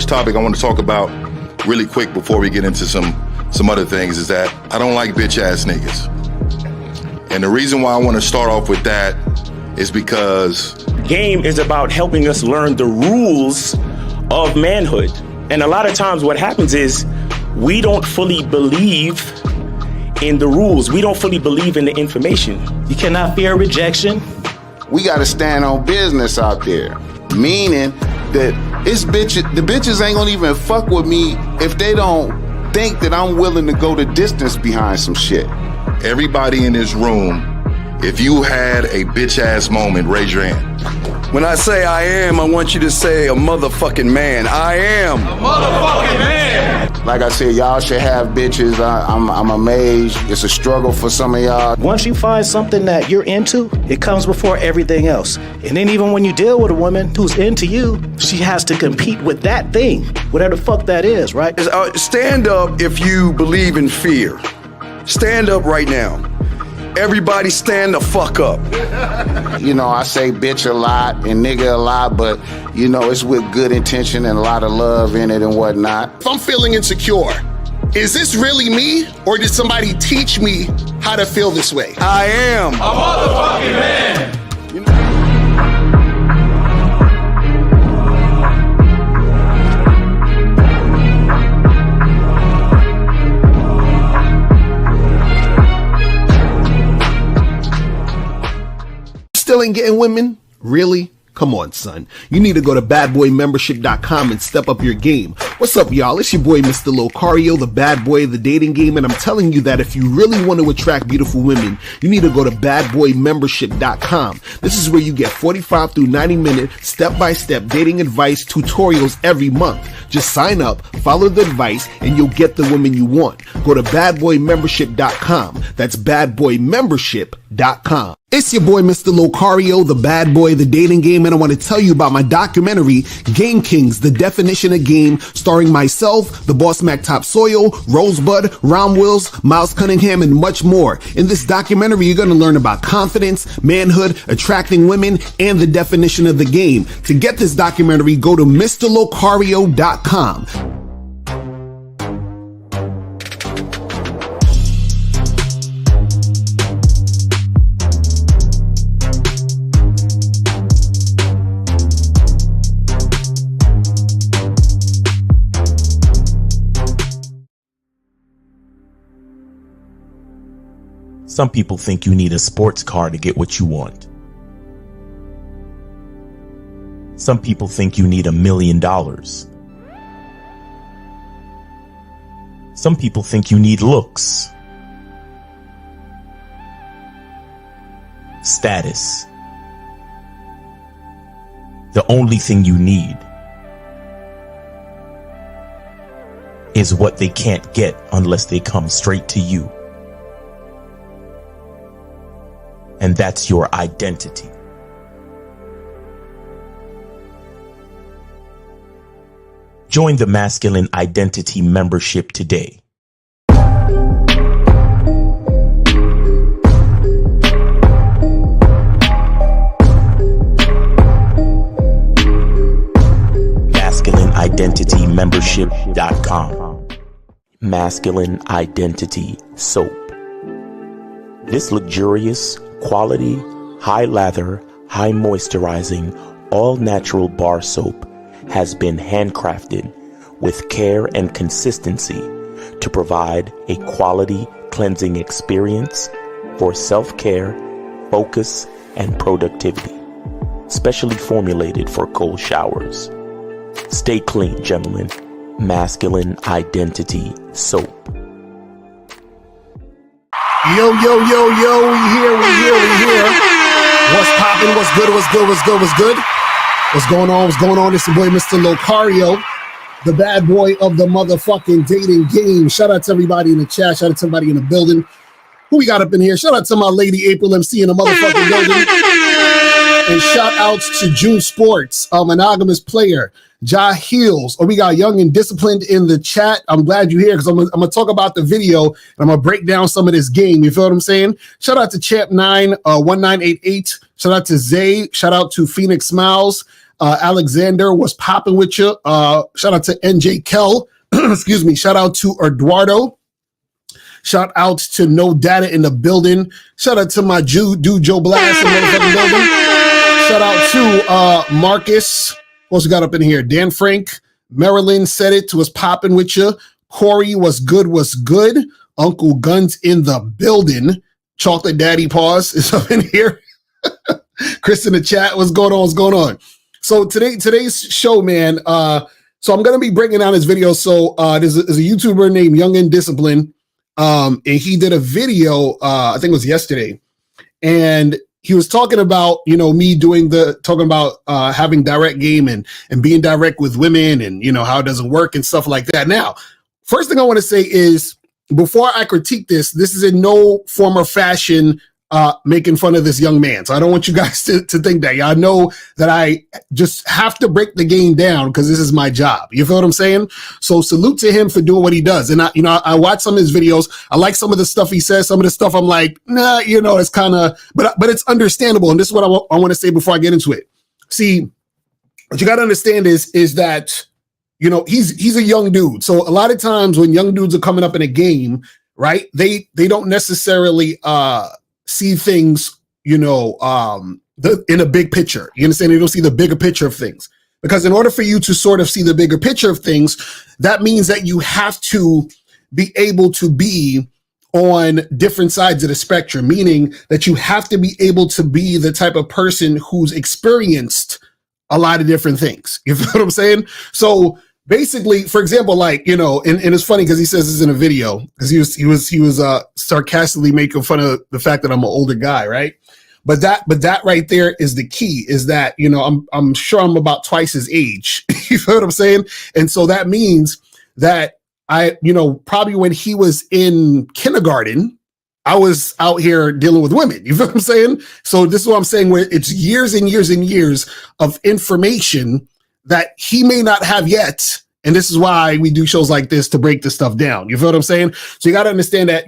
first topic I want to talk about really quick before we get into some other things is that I don't like bitch ass niggas. And the reason why I want to start off with that is because game is about helping us learn the rules of manhood. And a lot of times what happens is we don't fully believe in the rules. We don't fully believe in the information. You cannot fear rejection. We got to stand on business out there, meaning that the bitches ain't gonna even fuck with me if they don't think that I'm willing to go the distance behind some shit. everybody in this room, if you had a bitch ass moment, raise your hand. When I say I am, I want you to say a motherfucking man. I am a motherfucking man. Like I said, y'all should have bitches. I'm amazed. It's a struggle for some of y'all. Once you find something that you're into, it comes before everything else. And then even when you deal with a woman who's into you, she has to compete with that thing, whatever the fuck that is, right? Stand up if you believe in fear. Stand up right now. Everybody stand the fuck up. You know, I say bitch a lot and nigga a lot, but, you know, it's with good intention and a lot of love in it and whatnot. If I'm feeling insecure, is this really me, or did somebody teach me how to feel this way? I am a motherfucking man. Still ain't getting women? Really? Come on, son. You need to go to badboymembership.com and step up your game. What's up, y'all? It's your boy, Mr. Locario, the bad boy of the dating game, and I'm telling you that if you really want to attract beautiful women, you need to go to badboymembership.com. This is where you get 45 through 90-minute step-by-step dating advice tutorials every month. Just sign up, follow the advice, and you'll get the women you want. Go to badboymembership.com. That's badboymembership.com. It's your boy, Mr. Locario, the bad boy of the dating game, and I want to tell you about my documentary, Game Kings, The Definition of Game, starring myself, the Boss Mac Topsoil, Rosebud, Ron Wills, Miles Cunningham, and much more. In this documentary, you're going to learn about confidence, manhood, attracting women, and the definition of the game. To get this documentary, go to MrLocario.com. Some people think you need a sports car to get what you want. Some people think you need $1 million. Some people think you need looks, status. The only thing you need is what they can't get unless they come straight to you. And that's your identity. Join the Masculine Identity membership today. MasculineIdentityMembership.com. Masculine Identity Soap. This luxurious, quality, high lather, high moisturizing, all natural bar soap has been handcrafted with care and consistency to provide a quality cleansing experience for self-care, focus, and productivity. Specially formulated for cold showers. Stay clean, gentlemen. Masculine Identity Soap. Yo, we here. What's poppin'? What's good? What's good? What's going on? It's your boy, Mr. Locario, the bad boy of the motherfucking dating game. Shout out to everybody in the chat. Shout out to everybody in the building. Who we got up in here? Shout out to my lady April MC in the motherfucking building. And shout outs to June Sports, a monogamous player. Ja Heels. Oh, we got Young and Disciplined in the chat. I'm glad you're here because I'm gonna talk about the video and I'm gonna break down some of this game. You feel what I'm saying? Shout out to Champ9 1988. Shout out to Zay. Shout out to Phoenix Smiles. Alexander was popping with you. Shout out to NJ Kell. Excuse me. Shout out to Eduardo. Shout out to No Data in the building. Shout out to my dude Joe Blast in the motherfucking building. Shout out to Marcus. What else we got up in here? Dan Frank. Marilyn said it was popping with you. Corey was good. Uncle Guns in the building. Chocolate Daddy Paws is up in here. Chris in the chat. What's going on? So today's show, man. So I'm gonna be breaking down this video. So there's a YouTuber named Young and Disciplined. And he did a video, I think it was yesterday, and he was talking about, me talking about having direct game and being direct with women and, how it doesn't work and stuff like that. Now, first thing I want to say is, before I critique this is in no form or fashion making fun of this young man. So I don't want you guys to think that. Y'all know that I just have to break the game down because this is my job. You feel what I'm saying? So salute to him for doing what he does. And I watch some of his videos. I like some of the stuff he says. Some of the stuff I'm like, nah, it's kind of, but it's understandable. And this is what I want to say before I get into it. See, what you got to understand is that, he's a young dude. So a lot of times when young dudes are coming up in a game, right, they don't necessarily, see things, in a big picture. You understand? You don't see the bigger picture of things. Because in order for you to sort of see the bigger picture of things, that means that you have to be able to be on different sides of the spectrum, meaning that you have to be able to be the type of person who's experienced a lot of different things. You feel what I'm saying? So basically, for example, like, and it's funny because he says this in a video because he was sarcastically making fun of the fact that I'm an older guy, right? But that right there is the key, is that, I'm sure I'm about twice his age. You feel what I'm saying? And so that means that I, probably when he was in kindergarten, I was out here dealing with women. You feel what I'm saying? So this is what I'm saying, where it's years and years and years of information that he may not have yet. And this is why we do shows like this, to break this stuff down. You feel what I'm saying? So you got to understand that,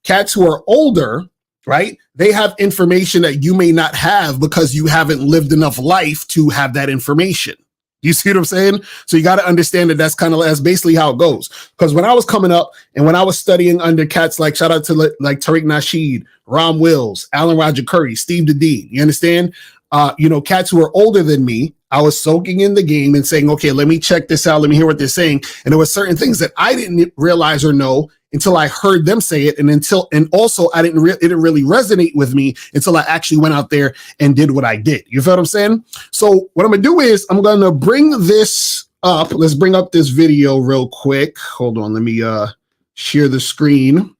cats who are older, right, they have information that you may not have because you haven't lived enough life to have that information. You see what I'm saying? So you got to understand that that's basically how it goes. Because when I was coming up and when I was studying under cats like, shout out to like Tariq Nasheed, Rom Wills, Alan Roger Curry, Steve Dedeen, you understand? Cats who are older than me, I was soaking in the game and saying, okay, let me check this out. Let me hear what they're saying. And there were certain things that I didn't realize or know until I heard them say it. And also it didn't really resonate with me until I actually went out there and did what I did. You feel what I'm saying? So what I'm going to do is I'm going to bring this up. Let's bring up this video real quick. Hold on. Let me share the screen.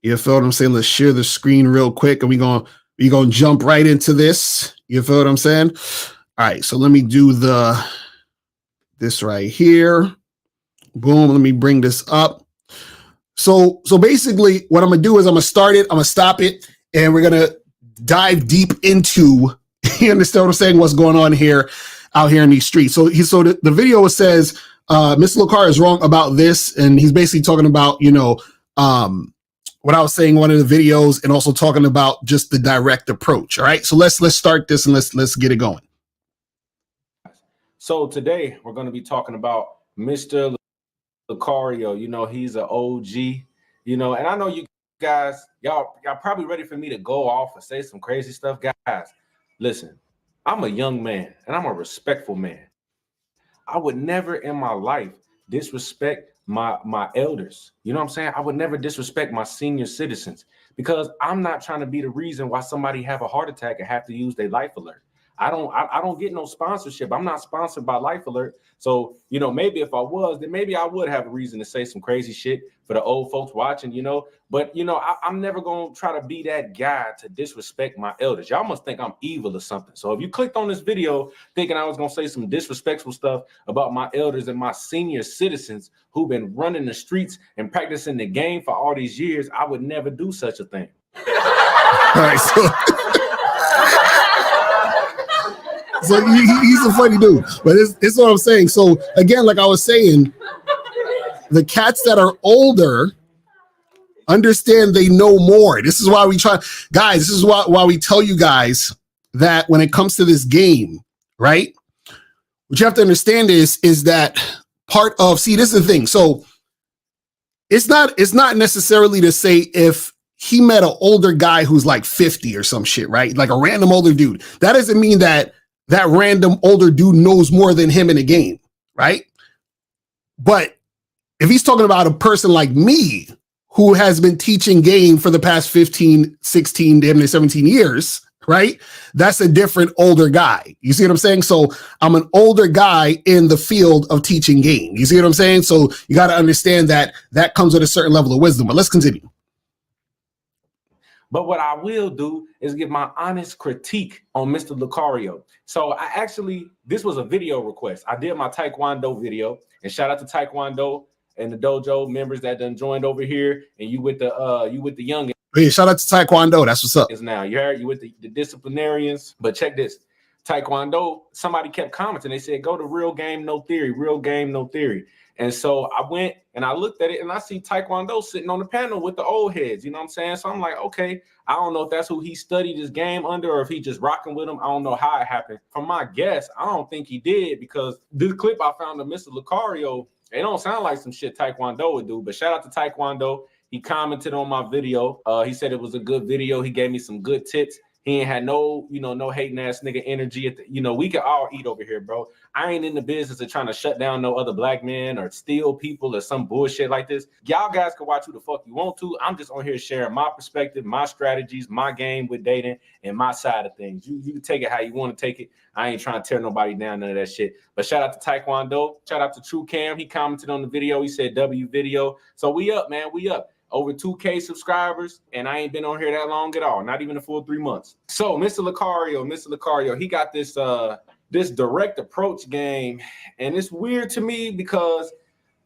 You feel what I'm saying? Let's share the screen real quick and we're going to jump right into this. You feel what I'm saying? All right, so let me do this right here. Boom, let me bring this up. So basically what I'm gonna do is I'm gonna start it, I'm gonna stop it, and we're gonna dive deep into, you understand what I'm saying, what's going on here, out here in these streets. So the video says, Mr. Lucar is wrong about this, and he's basically talking about, what I was saying in one of the videos, and also talking about just the direct approach. All right, so let's start this and let's get it going. So today we're going to be talking about Mr. Lucario. He's an OG, and I know you guys, y'all probably ready for me to go off and say some crazy stuff. Guys, listen, I'm a young man and I'm a respectful man. I would never in my life disrespect my elders. You know what I'm saying? I would never disrespect my senior citizens because I'm not trying to be the reason why somebody have a heart attack and have to use their life alert. I don't get no sponsorship. I'm not sponsored by Life Alert. So, maybe if I was, then maybe I would have a reason to say some crazy shit for the old folks watching, But, I'm never going to try to be that guy to disrespect my elders. Y'all must think I'm evil or something. So if you clicked on this video thinking I was going to say some disrespectful stuff about my elders and my senior citizens who've been running the streets and practicing the game for all these years, I would never do such a thing. All right, so So he's a funny dude. But it's what I'm saying. So again, like I was saying, the cats that are older understand they know more. This is why we try, guys. This is why we tell you guys that when it comes to this game, right? What you have to understand is that part of, see, this is the thing. So it's not necessarily to say if he met an older guy who's like 50 or some shit, right? Like a random older dude. That doesn't mean that random older dude knows more than him in a game, right? But if he's talking about a person like me who has been teaching game for the past 15, 16, damn near 17 years, right? That's a different older guy. You see what I'm saying? So I'm an older guy in the field of teaching game. You see what I'm saying? So you got to understand that comes with a certain level of wisdom. But let's continue. But what I will do is give my honest critique on Mr. Lucario. So this was a video request. I did my Taekwondo video, and shout out to Taekwondo and the dojo members that done joined over here. And you with the young. Hey, shout out to Taekwondo. That's what's up. Is now you heard you with the disciplinarians. But check this. Taekwondo, somebody kept commenting. They said, go to real game, no theory, real game, no theory. And so I went and I looked at it and I see Taekwondo sitting on the panel with the old heads. You know what I'm saying? So I'm like, okay, I don't know if that's who he studied his game under or if he just rocking with him. I don't know how it happened. From my guess, I don't think he did, because this clip I found of Mr. Lucario, it don't sound like some shit Taekwondo would do. But shout out to Taekwondo. He commented on my video. He said it was a good video. He gave me some good tips. He ain't had no hating ass nigga energy. We can all eat over here, bro. I ain't in the business of trying to shut down no other black men or steal people or some bullshit like this. Y'all guys can watch who the fuck you want to. I'm just on here sharing my perspective, my strategies, my game with dating, and my side of things. You can take it how you want to take it. I ain't trying to tear nobody down, none of that shit. But shout out to Taekwondo. Shout out to True Cam. He commented on the video. He said W video. So we up, man. We up. Over 2K subscribers, and I ain't been on here that long at all, not even a full 3 months. So Mr. Lucario, he got this direct approach game, and it's weird to me because,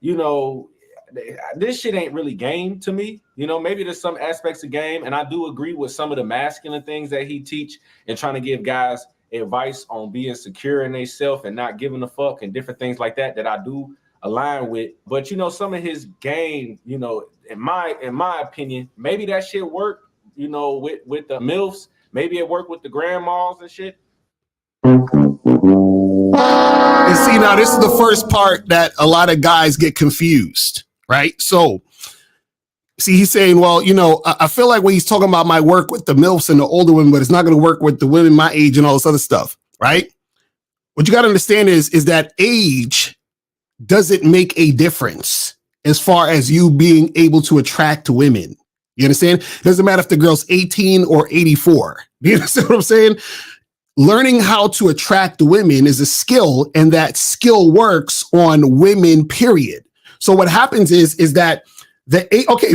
this shit ain't really game to me. Maybe there's some aspects of game, and I do agree with some of the masculine things that he teach and trying to give guys advice on being secure in themselves and not giving a fuck and different things like that I do align with. But some of his game, in my opinion, maybe that shit worked, with the MILFs. Maybe it worked with the grandmas and shit. And see, now this is the first part that a lot of guys get confused, right? So, see, he's saying, well, I feel like when he's talking about my work with the MILFs and the older women, but it's not going to work with the women my age and all this other stuff, right? What you got to understand is that age doesn't make a difference as far as you being able to attract women. You understand? It doesn't matter if the girl's 18 or 84. You understand what I'm saying? Learning how to attract women is a skill, and that skill works on women, period. So what happens is that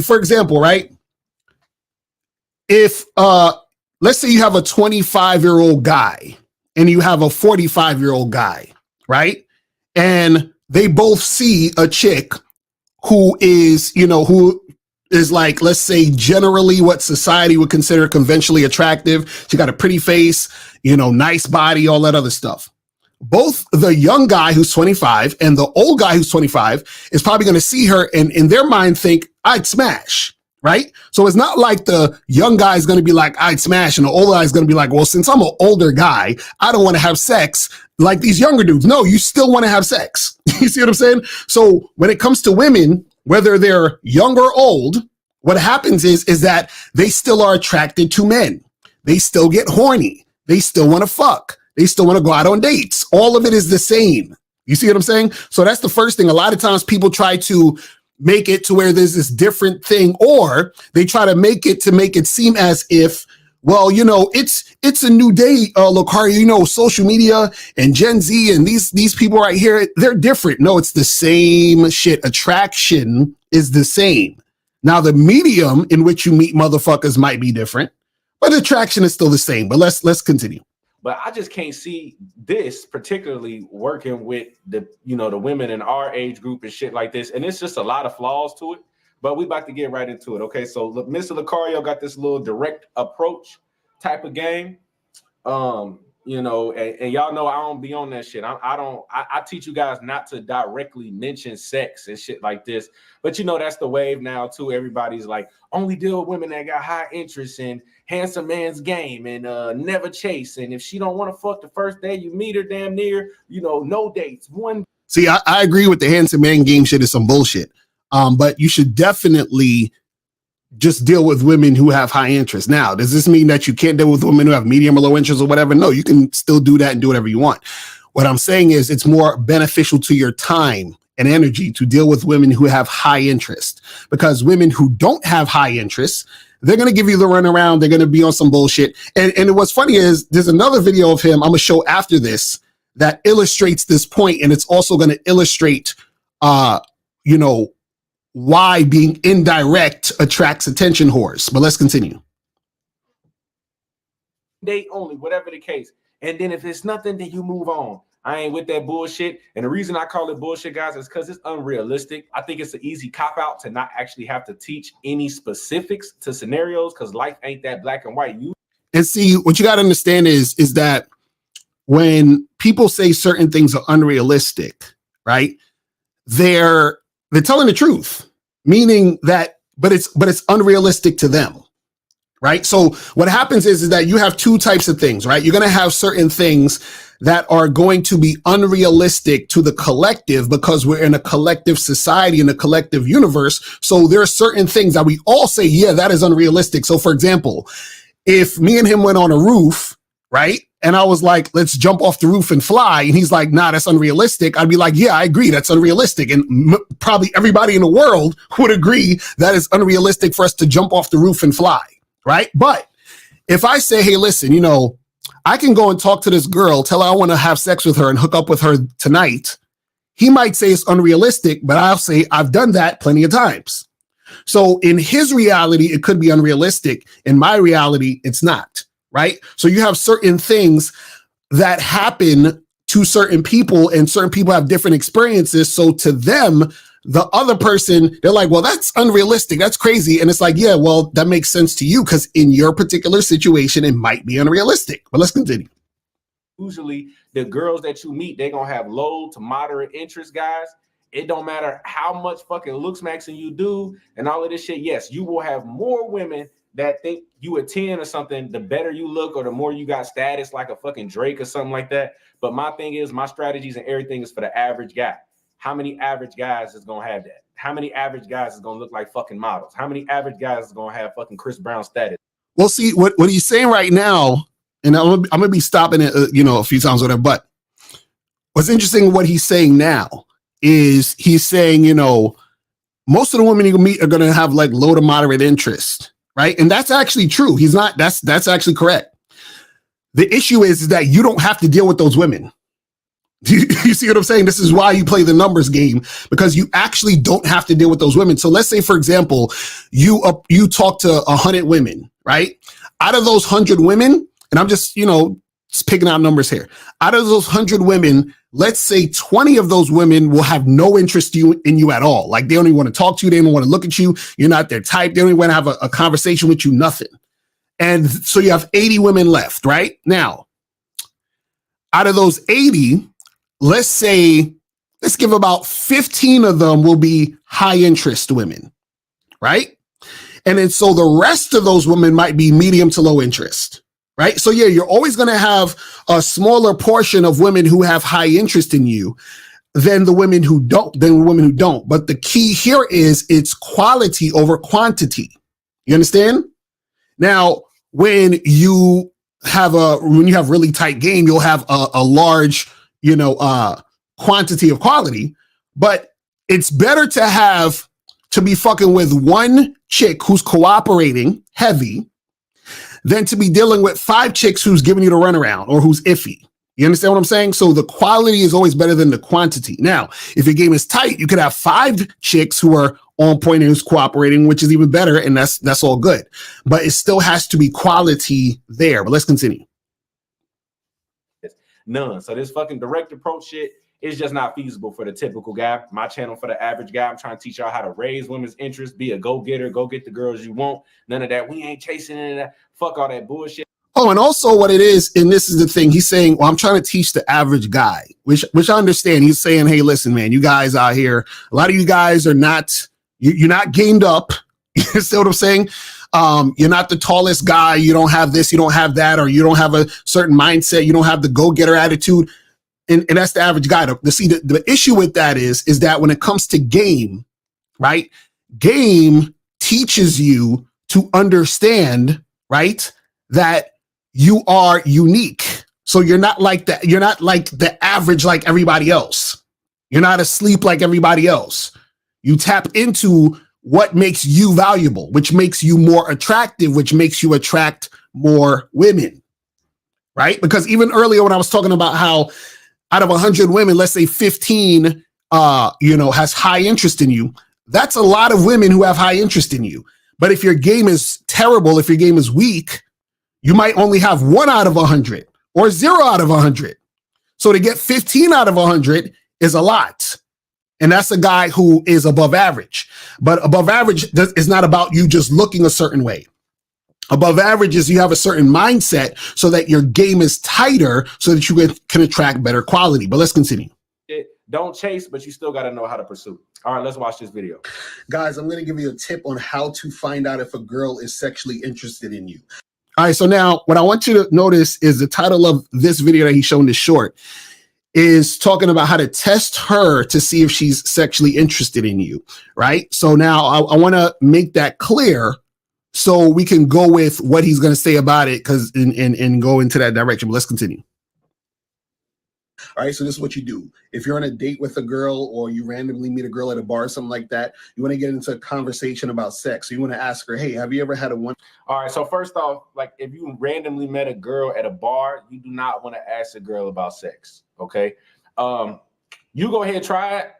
for example, right? If let's say you have a 25-year-old guy and you have a 45-year-old guy, right? And they both see a chick who is like, let's say, generally what society would consider conventionally attractive. She got a pretty face, nice body, all that other stuff. Both the young guy who's 25 and the old guy who's 25 is probably going to see her and in their mind think, I'd smash, right? So it's not like the young guy is going to be like, I'd smash, and the old guy is going to be like, well, since I'm an older guy, I don't want to have sex like these younger dudes. No, you still want to have sex. You see what I'm saying? So when it comes to women, whether they're young or old, what happens is that they still are attracted to men. They still get horny. They still want to fuck. They still want to go out on dates. All of it is the same. You see what I'm saying? So that's the first thing. A lot of times people try to make it to where there's this different thing, or they try to make it seem as if, well, it's a new day, Lucario, social media and Gen Z and these people right here, they're different. No, it's the same shit. Attraction is the same. Now, the medium in which you meet motherfuckers might be different, but attraction is still the same. But let's continue. But I just can't see this particularly working with the women in our age group and shit like this. And it's just a lot of flaws to it. But we about to get right into it. Okay, so Mr. Lucario got this little direct approach type of game. you know, and y'all know I don't be on that shit. I teach you guys not to directly mention sex and shit like this. But you know, that's the wave now too. Everybody's like, only deal with women that got high interest in handsome man's game and never chase. And if she don't want to fuck the first day you meet her, damn near, you know, no dates. See, I agree with the handsome man game shit is some bullshit. But you should definitely just deal with women who have high interest. Now, does this mean that you can't deal with women who have medium or low interest or whatever? No, you can still do that and do whatever you want. What I'm saying is it's more beneficial to your time and energy to deal with women who have high interest, because women who don't have high interest, they're going to give you the runaround. They're going to be on some bullshit. And what's funny is there's another video of him I'm going to show after this that illustrates this point, and it's also going to illustrate, you know, why being indirect attracts attention whores. But let's continue. Date only, whatever the case. And then if it's nothing, then you move on. I ain't with that bullshit. And the reason I call it bullshit, guys, is because it's unrealistic. I think it's an easy cop-out to not actually have to teach any specifics to scenarios, because life ain't that black and white. And see, what you got to understand is that when people say certain things are unrealistic, right? They're telling the truth, meaning that, but it's unrealistic to them, right? So what happens is that you have two types of things, right? You're going to have certain things that are going to be unrealistic to the collective, because we're in a collective society, in a collective universe. So there are certain things that we all say, yeah, that is unrealistic. So for example, if me and him went on a roof, right? And I was like, let's jump off the roof and fly. And he's like, nah, that's unrealistic. I'd be like, yeah, I agree. That's unrealistic. And probably everybody in the world would agree that it's unrealistic for us to jump off the roof and fly. Right. But if I say, hey, listen, you know, I can go and talk to this girl, tell her I want to have sex with her and hook up with her tonight. He might say it's unrealistic, but I'll say I've done that plenty of times. So in his reality, it could be unrealistic. In my reality, it's not. Right. So you have certain things that happen to certain people, and certain people have different experiences. So to them, the other person, they're like, well, that's unrealistic. That's crazy. And it's like, yeah, well, that makes sense to you because in your particular situation, it might be unrealistic. But let's continue. Usually the girls that you meet, they're going to have low to moderate interest, guys. It don't matter how much fucking looks maxing you do and all of this shit. Yes, you will have more women that think you a 10 or something, the better you look or the more you got status like a fucking Drake or something like that. But my thing is, my strategies and everything is for the average guy. How many average guys is going to have that? How many average guys is going to look like fucking models? How many average guys is going to have fucking Chris Brown status? Well, see, what he's saying right now, and I'm going to be stopping it, you know, a few times with that, but what's interesting, what he's saying now is he's saying, you know, most of the women you meet are going to have like low to moderate interest. Right. And that's actually true. He's not. That's actually correct. The issue is that you don't have to deal with those women. You see what I'm saying? This is why you play the numbers game, because you actually don't have to deal with those women. So let's say, for example, you talk to 100 women, right? Out of those 100 women, and I'm just, you know, just picking out numbers here. Out of those 100 women, let's say 20 of those women will have no interest in you at all. Like they don't even want to talk to you. They don't want to look at you. You're not their type. They don't even want to have a conversation with you, nothing. And so you have 80 women left, right? Now, out of those 80, let's give about 15 of them will be high interest women, right? And then so the rest of those women might be medium to low interest. Right. So, yeah, you're always going to have a smaller portion of women who have high interest in you than the women who don't. But the key here is it's quality over quantity. You understand? Now, when you have really tight game, you'll have a large, you know, quantity of quality. But it's better to be fucking with one chick who's cooperating heavy than to be dealing with 5 chicks who's giving you the runaround or who's iffy. You understand what I'm saying? So the quality is always better than the quantity. Now, if your game is tight, you could have 5 chicks who are on point and who's cooperating, which is even better, and that's all good. But it still has to be quality there. But let's continue. None. So this fucking direct approach shit is just not feasible for the typical guy. My channel for the average guy. I'm trying to teach y'all how to raise women's interest, be a go-getter, go get the girls you want. None of that. We ain't chasing any of that. Fuck all that bullshit. Oh, and also what it is, and this is the thing, he's saying, well, I'm trying to teach the average guy, which I understand. He's saying, hey, listen, man, you guys out here, a lot of you guys are not, you're not gamed up. You see what I'm saying? You're not the tallest guy. You don't have this, you don't have that, or you don't have a certain mindset. You don't have the go-getter attitude. And that's the average guy. The issue with that is that when it comes to game, right? Game teaches you to understand, right, that you are unique. So you're not like that. You're not like the average, like everybody else. You're not asleep like everybody else. You tap into what makes you valuable, which makes you more attractive, which makes you attract more women, right? Because even earlier when I was talking about how out of 100 women, let's say 15, has high interest in you. That's a lot of women who have high interest in you. But if your game is terrible, if your game is weak, you might only have 1 out of 100 or 0 out of 100. So to get 15 out of 100 is a lot. And that's a guy who is above average. But above average is not about you just looking a certain way. Above average is you have a certain mindset so that your game is tighter so that you can attract better quality. But let's continue. Don't chase, but you still got to know how to pursue. All right, let's watch this video. Guys, I'm going to give you a tip on how to find out if a girl is sexually interested in you. All right, so now what I want you to notice is the title of this video that he's showing this short is talking about how to test her to see if she's sexually interested in you, right? So now I want to make that clear so we can go with what he's going to say about it and go into that direction. But let's continue. All right, so this is what you do. If you're on a date with a girl or you randomly meet a girl at a bar or something like that, you want to get into a conversation about sex. So you want to ask her, hey, have you ever had a one? All right, so first off, like if you randomly met a girl at a bar, you do not want to ask a girl about sex, okay? You go ahead and try it.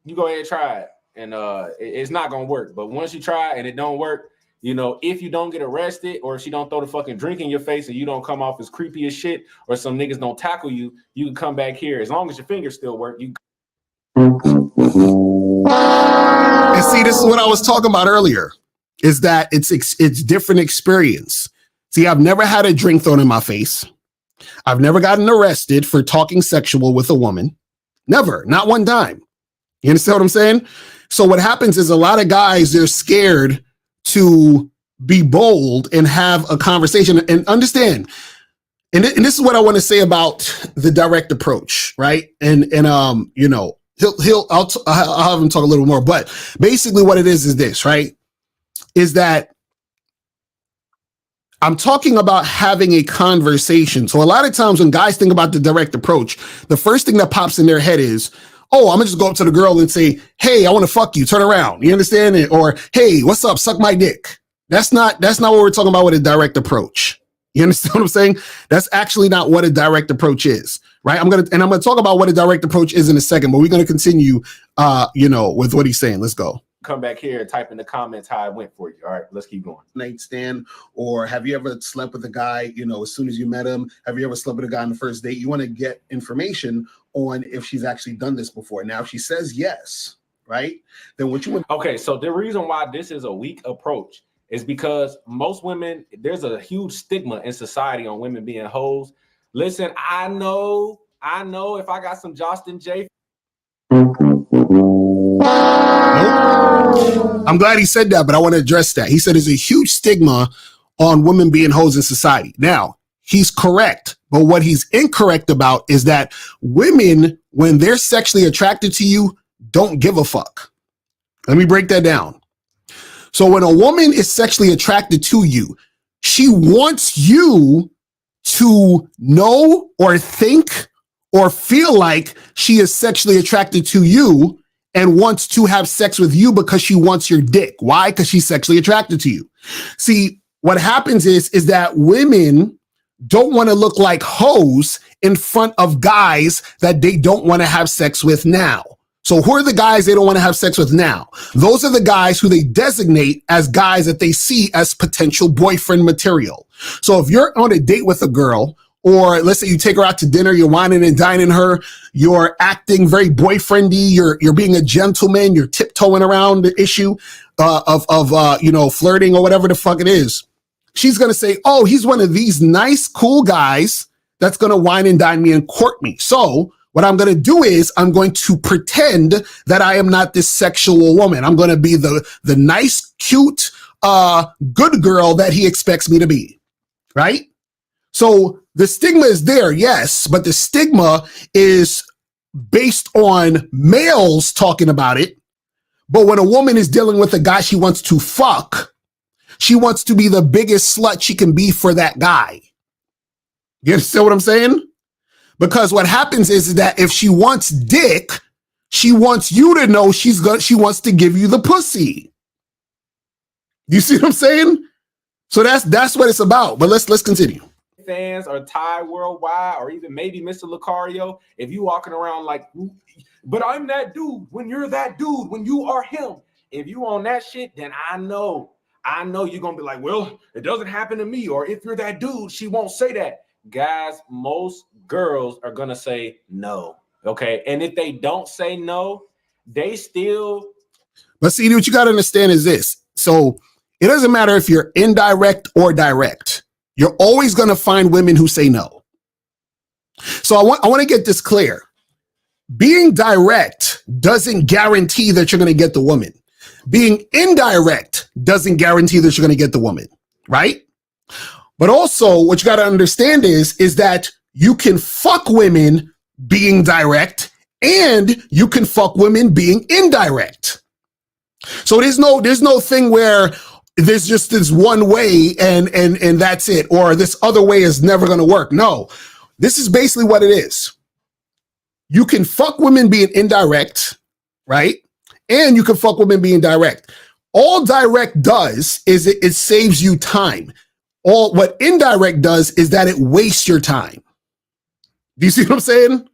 You go ahead and try it. And it's not going to work. But once you try and it don't work, you know, if you don't get arrested or if she don't throw the fucking drink in your face and you don't come off as creepy as shit or some niggas don't tackle you, you can come back here. As long as your fingers still work, you. And see, this is what I was talking about earlier, is that it's different experience. See, I've never had a drink thrown in my face. I've never gotten arrested for talking sexual with a woman. Never, not one time. You understand what I'm saying? So what happens is a lot of guys, they're scared to be bold and have a conversation and understand. And this is what I want to say about the direct approach, right? And you know, I'll have him talk a little more, but basically what it is this, right? Is that I'm talking about having a conversation. So a lot of times when guys think about the direct approach, the first thing that pops in their head is, oh, I'm gonna just go up to the girl and say, hey, I want to fuck you, turn around. You understand it? Or, hey, what's up? Suck my dick. That's not what we're talking about with a direct approach. You understand what I'm saying? That's actually not what a direct approach is, right? I'm gonna talk about what a direct approach is in a second, but we're gonna continue with what he's saying. Let's go. Come back here and type in the comments how it went for you. All right, let's keep going. Nightstand, or have you ever slept with a guy, you know, as soon as you met him? Have you ever slept with a guy on the first date? You want to get information on if she's actually done this before. Now, if she says yes, right, then what you want. Okay, so the reason why this is a weak approach is because most women, there's a huge stigma in society on women being hoes. Listen, I know if I got some Justin J. Nope. I'm glad he said that, but I want to address that. He said there's a huge stigma on women being hoes in society. Now, he's correct, but what he's incorrect about is that women, when they're sexually attracted to you, don't give a fuck. Let me break that down. So when a woman is sexually attracted to you, she wants you to know or think or feel like she is sexually attracted to you and wants to have sex with you because she wants your dick. Why? Because she's sexually attracted to you. See, what happens is that women don't want to look like hoes in front of guys that they don't want to have sex with now. So who are the guys they don't want to have sex with now? Those are the guys who they designate as guys that they see as potential boyfriend material. So if you're on a date with a girl, or let's say you take her out to dinner, you're whining and dining her, you're acting very boyfriendy, you're being a gentleman, you're tiptoeing around the issue of flirting or whatever the fuck it is. she's going to say, oh, he's one of these nice, cool guys that's going to wine and dine me and court me. So what I'm going to do is I'm going to pretend that I am not this sexual woman. I'm going to be the nice, cute, good girl that he expects me to be, right? So the stigma is there, yes, but the stigma is based on males talking about it. But when a woman is dealing with a guy she wants to fuck, she wants to be the biggest slut she can be for that guy. You understand what I'm saying? Because what happens is that if she wants dick, she wants you to know she wants to give you the pussy. You see what I'm saying? So that's what it's about. But let's continue. Fans or Ty Worldwide or even maybe Mr. Lucario, if you walking around like, but I'm that dude when you're that dude, when you are him. If you on that shit, then I know you're gonna be like, well, it doesn't happen to me. Or if you're that dude, she won't say that. Guys, most girls are gonna say no. Okay. And if they don't say no, they still. But see, what you got to understand is this. So it doesn't matter if you're indirect or direct. You're always going to find women who say no. So I want to get this clear. Being direct doesn't guarantee that you're going to get the woman. Being indirect doesn't guarantee that you're going to get the woman, right? But also what you got to understand is that you can fuck women being direct and you can fuck women being indirect. So there's no thing where there's just this one way and that's it, or this other way is never going to work. No, this is basically what it is. You can fuck women being indirect, right? And you can fuck women being direct. All direct does is it saves you time. All what indirect does is that it wastes your time. Do you see what I'm saying?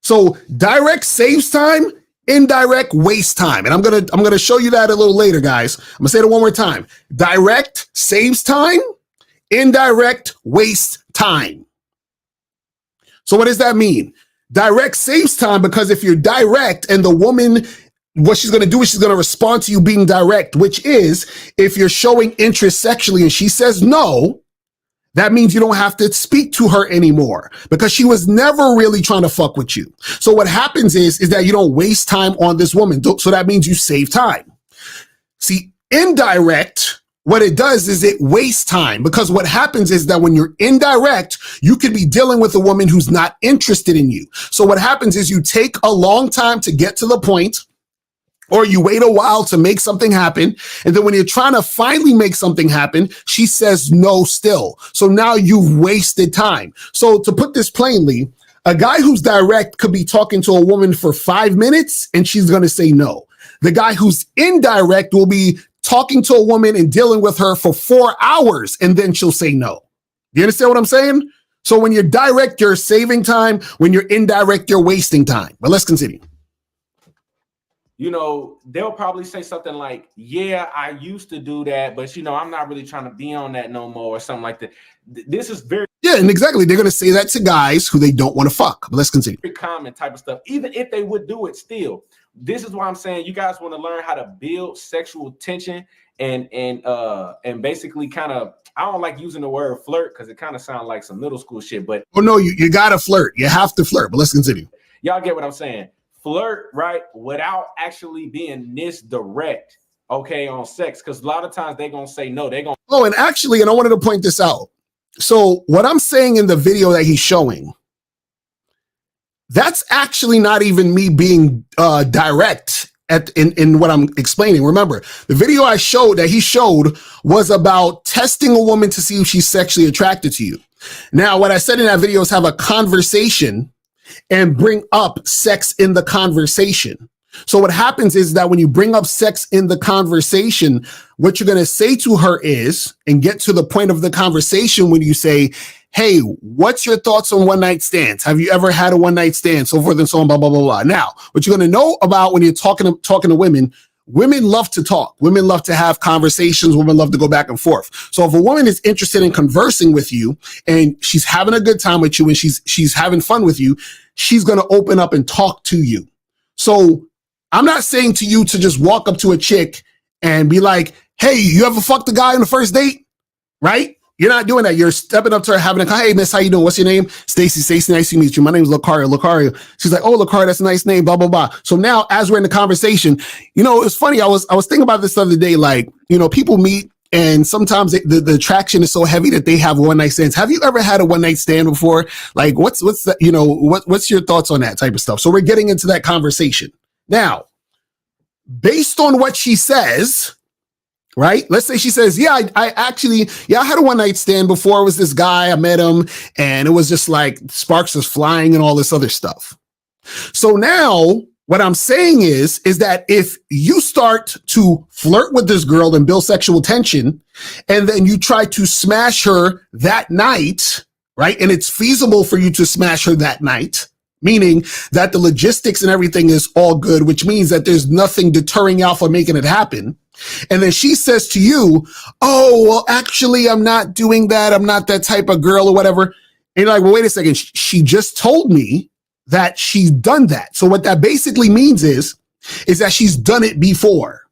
So direct saves time, indirect wastes time. And I'm gonna show you that a little later, guys. I'm gonna say it one more time. Direct saves time, indirect wastes time. So what does that mean? Direct saves time because if you're direct and the woman, what she's going to do is she's going to respond to you being direct, which is if you're showing interest sexually and she says no, that means you don't have to speak to her anymore because she was never really trying to fuck with you. So what happens is that you don't waste time on this woman. So that means you save time. See, indirect, what it does is it wastes time because what happens is that when you're indirect, you could be dealing with a woman who's not interested in you. So what happens is you take a long time to get to the point, or you wait a while to make something happen. And then when you're trying to finally make something happen, she says no still. So now you've wasted time. So to put this plainly, a guy who's direct could be talking to a woman for 5 minutes and she's going to say no. The guy who's indirect will be talking to a woman and dealing with her for 4 hours and then she'll say no. You understand what I'm saying? So when you're direct, you're saving time. When you're indirect, you're wasting time. But let's continue. You know, they'll probably say something like, yeah, I used to do that, but, you know, I'm not really trying to be on that no more or something like that. This is very. Yeah, and exactly. They're going to say that to guys who they don't want to fuck. But let's continue. Very common type of stuff, even if they would do it still. This is why I'm saying you guys want to learn how to build sexual tension and basically kind of, I don't like using the word flirt because it kind of sounds like some middle school shit. But oh, no, you got to flirt. You have to flirt. But let's continue. Y'all get what I'm saying. Flirt, right, without actually being this direct, okay, on sex, because a lot of times they're going to say no. They're going to. Oh, and actually, and I wanted to point this out. So what I'm saying in the video that he's showing, that's actually not even me being direct in what I'm explaining. Remember, the video that he showed was about testing a woman to see if she's sexually attracted to you. Now, what I said in that video is have a conversation and bring up sex in the conversation. So what happens is that when you bring up sex in the conversation, what you're going to say to her is, and get to the point of the conversation when you say, hey, what's your thoughts on one night stands? Have you ever had a one night stand? So forth and so on, blah, blah, blah, blah. Now, what you're going to know about when you're talking to women, women love to talk. Women love to have conversations. Women love to go back and forth. So if a woman is interested in conversing with you and she's having a good time with you and she's having fun with you, she's going to open up and talk to you. So I'm not saying to you to just walk up to a chick and be like, hey, you ever fucked a guy on the first date? Right? You're not doing that. You're stepping up to her, having a, hey, miss, how you doing? What's your name? Stacy. Stacy, nice to meet you. My name is Lucario. Lucario. She's like, oh, Lucario, that's a nice name, blah, blah, blah. So now as we're in the conversation, you know, it's funny. I was thinking about this the other day, like, you know, people meet and sometimes the attraction is so heavy that they have one night stands. Have you ever had a one night stand before? Like, what's that, you know, what's your thoughts on that type of stuff? So we're getting into that conversation. Now, based on what she says, right? Let's say she says, yeah, I actually had a one night stand before. It was this guy, I met him, and it was just like sparks was flying and all this other stuff. So now what I'm saying is that if you start to flirt with this girl and build sexual tension, and then you try to smash her that night, right? And it's feasible for you to smash her that night, meaning that the logistics and everything is all good, which means that there's nothing deterring Alpha making it happen. And then she says to you, oh, well, actually, I'm not doing that. I'm not that type of girl or whatever. And you're like, well, wait a second. She just told me that she's done that. So what that basically means is that she's done it before.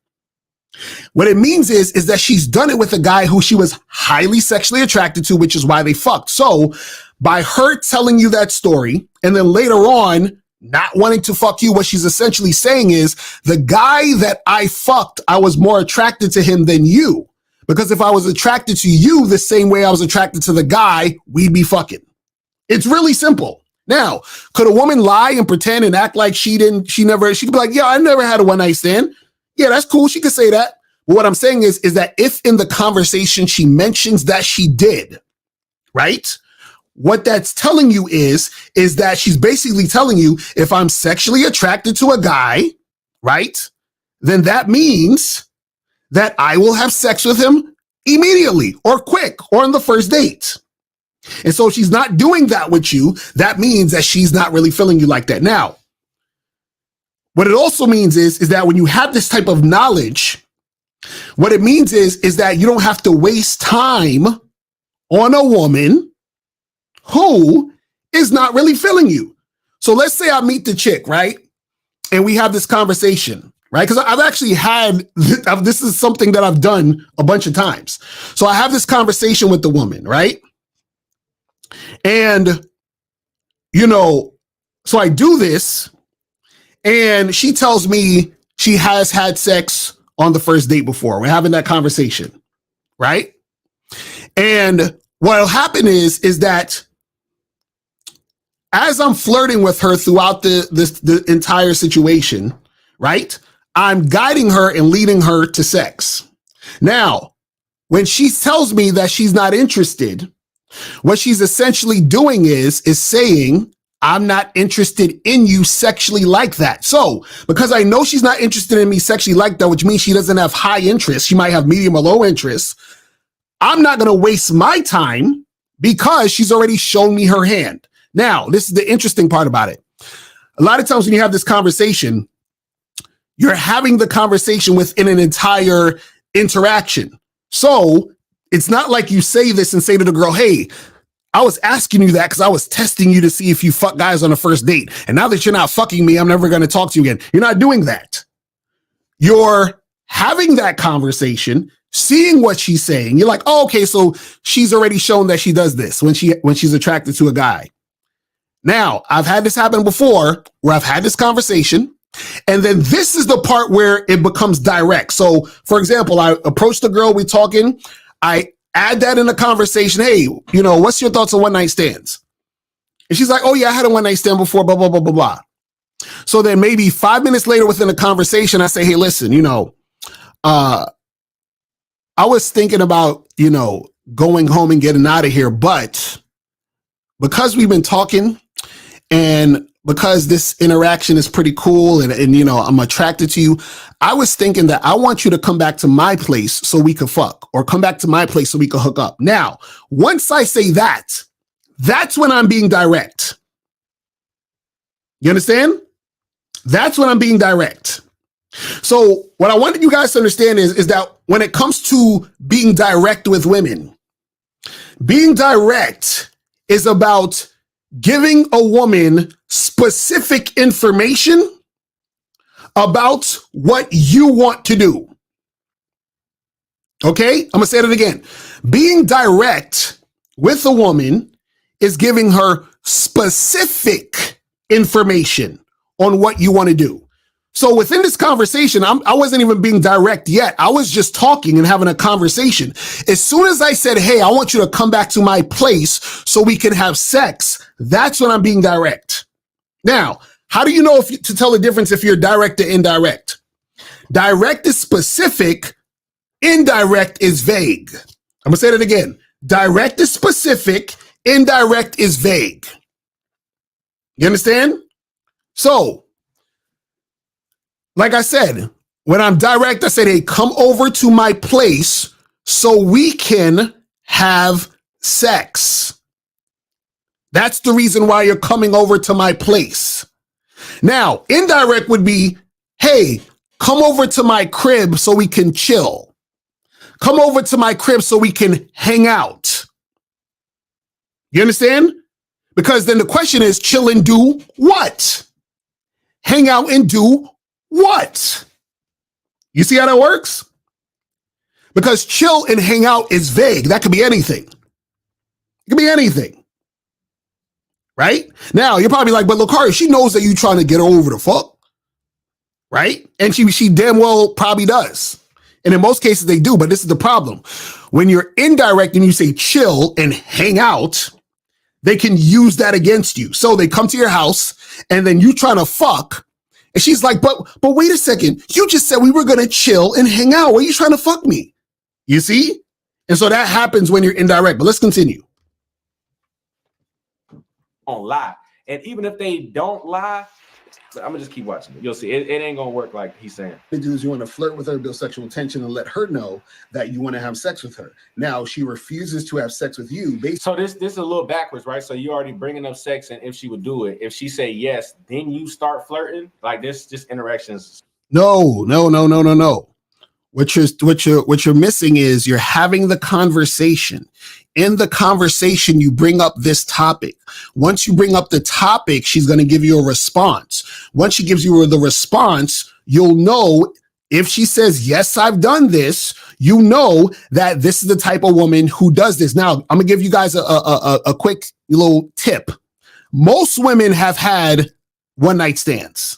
What it means is that she's done it with a guy who she was highly sexually attracted to, which is why they fucked. So by her telling you that story and then later on not wanting to fuck you, what she's essentially saying is the guy that I fucked, I was more attracted to him than you. Because if I was attracted to you the same way I was attracted to the guy, we'd be fucking. It's really simple. Now, could a woman lie and pretend and act like she could be like, yeah, I never had a one night stand. Yeah, that's cool. She could say that. But what I'm saying is that if in the conversation she mentions that she did, right? What that's telling you is that she's basically telling you, if I'm sexually attracted to a guy, right, then that means that I will have sex with him immediately or quick or on the first date. And so if she's not doing that with you, that means that she's not really feeling you like that. Now, what it also means is that when you have this type of knowledge, what it means is that you don't have to waste time on a woman who is not really feeling you. So let's say I meet the chick, right? And we have this conversation, right? Because I've actually had, this is something that I've done a bunch of times. So I have this conversation with the woman, right? And, you know, so I do this and she tells me she has had sex on the first date before. We're having that conversation, right? And what'll happen is that as I'm flirting with her throughout the entire situation, right? I'm guiding her and leading her to sex. Now, when she tells me that she's not interested, what she's essentially doing is saying, I'm not interested in you sexually like that. So because I know she's not interested in me sexually like that, which means she doesn't have high interest, she might have medium or low interest, I'm not going to waste my time because she's already shown me her hand. Now, this is the interesting part about it. A lot of times when you have this conversation, you're having the conversation within an entire interaction. So it's not like you say this and say to the girl, hey, I was asking you that because I was testing you to see if you fuck guys on a first date. And now that you're not fucking me, I'm never going to talk to you again. You're not doing that. You're having that conversation, seeing what she's saying. You're like, oh, okay, so she's already shown that she does this when she's attracted to a guy. Now, I've had this happen before where I've had this conversation, and then this is the part where it becomes direct. So, for example, I approach the girl, we talking, I add that in the conversation. Hey, you know, what's your thoughts on one night stands? And she's like, oh yeah, I had a one night stand before, blah, blah, blah, blah, blah. So then maybe 5 minutes later within the conversation, I say, hey, listen, you know, I was thinking about, you know, going home and getting out of here, but because we've been talking and because this interaction is pretty cool and you know, I'm attracted to you, I was thinking that I want you to come back to my place so we could fuck, or come back to my place so we could hook up. Now, once I say that, that's when I'm being direct. You understand? That's when I'm being direct. So what I wanted you guys to understand is that when it comes to being direct with women, being direct is about giving a woman specific information about what you want to do. Okay? I'm going to say it again. Being direct with a woman is giving her specific information on what you want to do. So within this conversation, I wasn't even being direct yet. I was just talking and having a conversation. As soon as I said, hey, I want you to come back to my place so we can have sex, that's when I'm being direct. Now, how do you know to tell the difference if you're direct or indirect? Direct is specific, indirect is vague. I'm gonna say that again. Direct is specific, indirect is vague. You understand? So, like I said, when I'm direct, I said, hey, come over to my place so we can have sex. That's the reason why you're coming over to my place. Now, indirect would be, hey, come over to my crib so we can chill. Come over to my crib so we can hang out. You understand? Because then the question is, chill and do what? Hang out and do what? You see how that works? Because chill and hang out is vague. That could be anything. It could be anything. Right? Now, you're probably like, but Lucario, she knows that you're trying to get her over the fuck. Right? And she damn well probably does. And in most cases they do, but this is the problem. When you're indirect and you say chill and hang out, they can use that against you. So they come to your house and then you trying to fuck. And she's like, but wait a second. You just said we were going to chill and hang out. Why are you trying to fuck me? You see? And so that happens when you're indirect. But let's continue. Don't lie. And even if they don't lie, I'm gonna just keep watching it. You'll see. It ain't gonna work like he's saying. To do is you want to flirt with her, build sexual tension, and let her know that you want to have sex with her. Now she refuses to have sex with you. So this is a little backwards, right? So you already bringing up sex, and if she would do it, if she say yes, then you start flirting. Like this, just interactions. No. What you're missing is you're having the conversation. In the conversation, you bring up this topic. Once you bring up the topic, she's going to give you a response. Once she gives you the response, you'll know if she says, yes, I've done this, you know that this is the type of woman who does this. Now, I'm going to give you guys a quick little tip. Most women have had one night stands.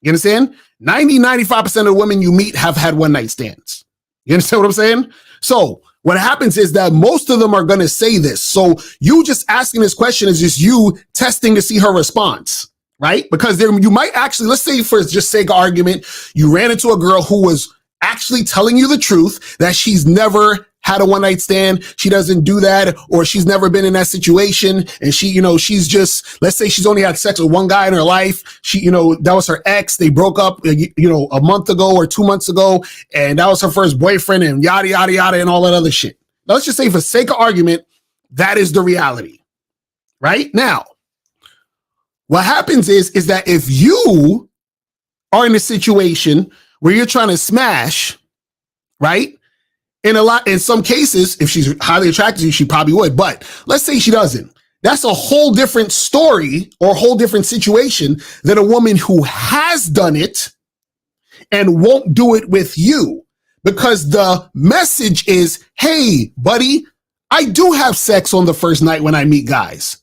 You understand? 95% of the women you meet have had one night stands. You understand what I'm saying? So what happens is that most of them are going to say this. So you just asking this question is just you testing to see her response, right? Because there, you might actually, let's say for just sake of argument, you ran into a girl who was actually telling you the truth that she's never had a one night stand. She doesn't do that, or she's never been in that situation. And she, she's just, let's say she's only had sex with one guy in her life. She, that was her ex. They broke up, a month ago or 2 months ago. And that was her first boyfriend and yada, yada, yada, and all that other shit. Now, let's just say for sake of argument, that is the reality, right? Now, what happens is that if you are in a situation where you're trying to smash, right? In some cases, if she's highly attracted to you, she probably would. But let's say she doesn't. That's a whole different story or a whole different situation than a woman who has done it and won't do it with you. Because the message is, hey, buddy, I do have sex on the first night when I meet guys.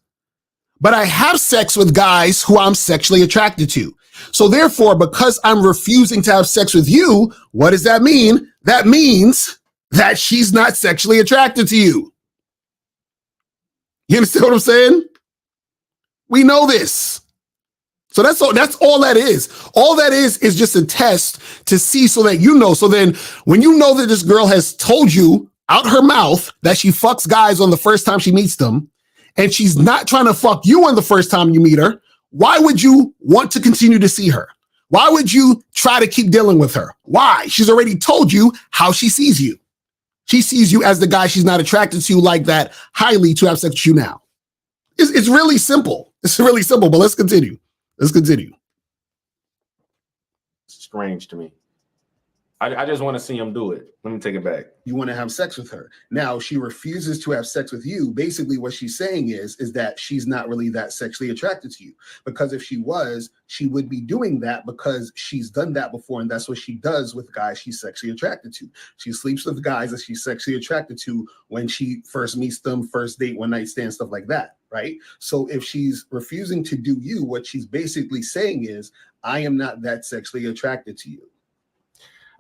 But I have sex with guys who I'm sexually attracted to. So therefore, because I'm refusing to have sex with you, what does that mean? That means that she's not sexually attracted to you. You understand what I'm saying? We know this. So that's all that is. All that is just a test to see so that you know. So then when you know that this girl has told you out her mouth that she fucks guys on the first time she meets them, and she's not trying to fuck you on the first time you meet her, why would you want to continue to see her? Why would you try to keep dealing with her? Why? She's already told you how she sees you. She sees you as the guy she's not attracted to like that highly to have sex with you now. It's really simple. It's really simple, but let's continue. Let's continue. It's strange to me. I just want to see him do it. Let me take it back. You want to have sex with her. Now she refuses to have sex with you. Basically what she's saying is that she's not really that sexually attracted to you, because if she was, she would be doing that because she's done that before, and that's what she does with guys she's sexually attracted to. She sleeps with guys that she's sexually attracted to when she first meets them, first date, one night stand, stuff like that, right? So if she's refusing to do you, what she's basically saying is, I am not that sexually attracted to you.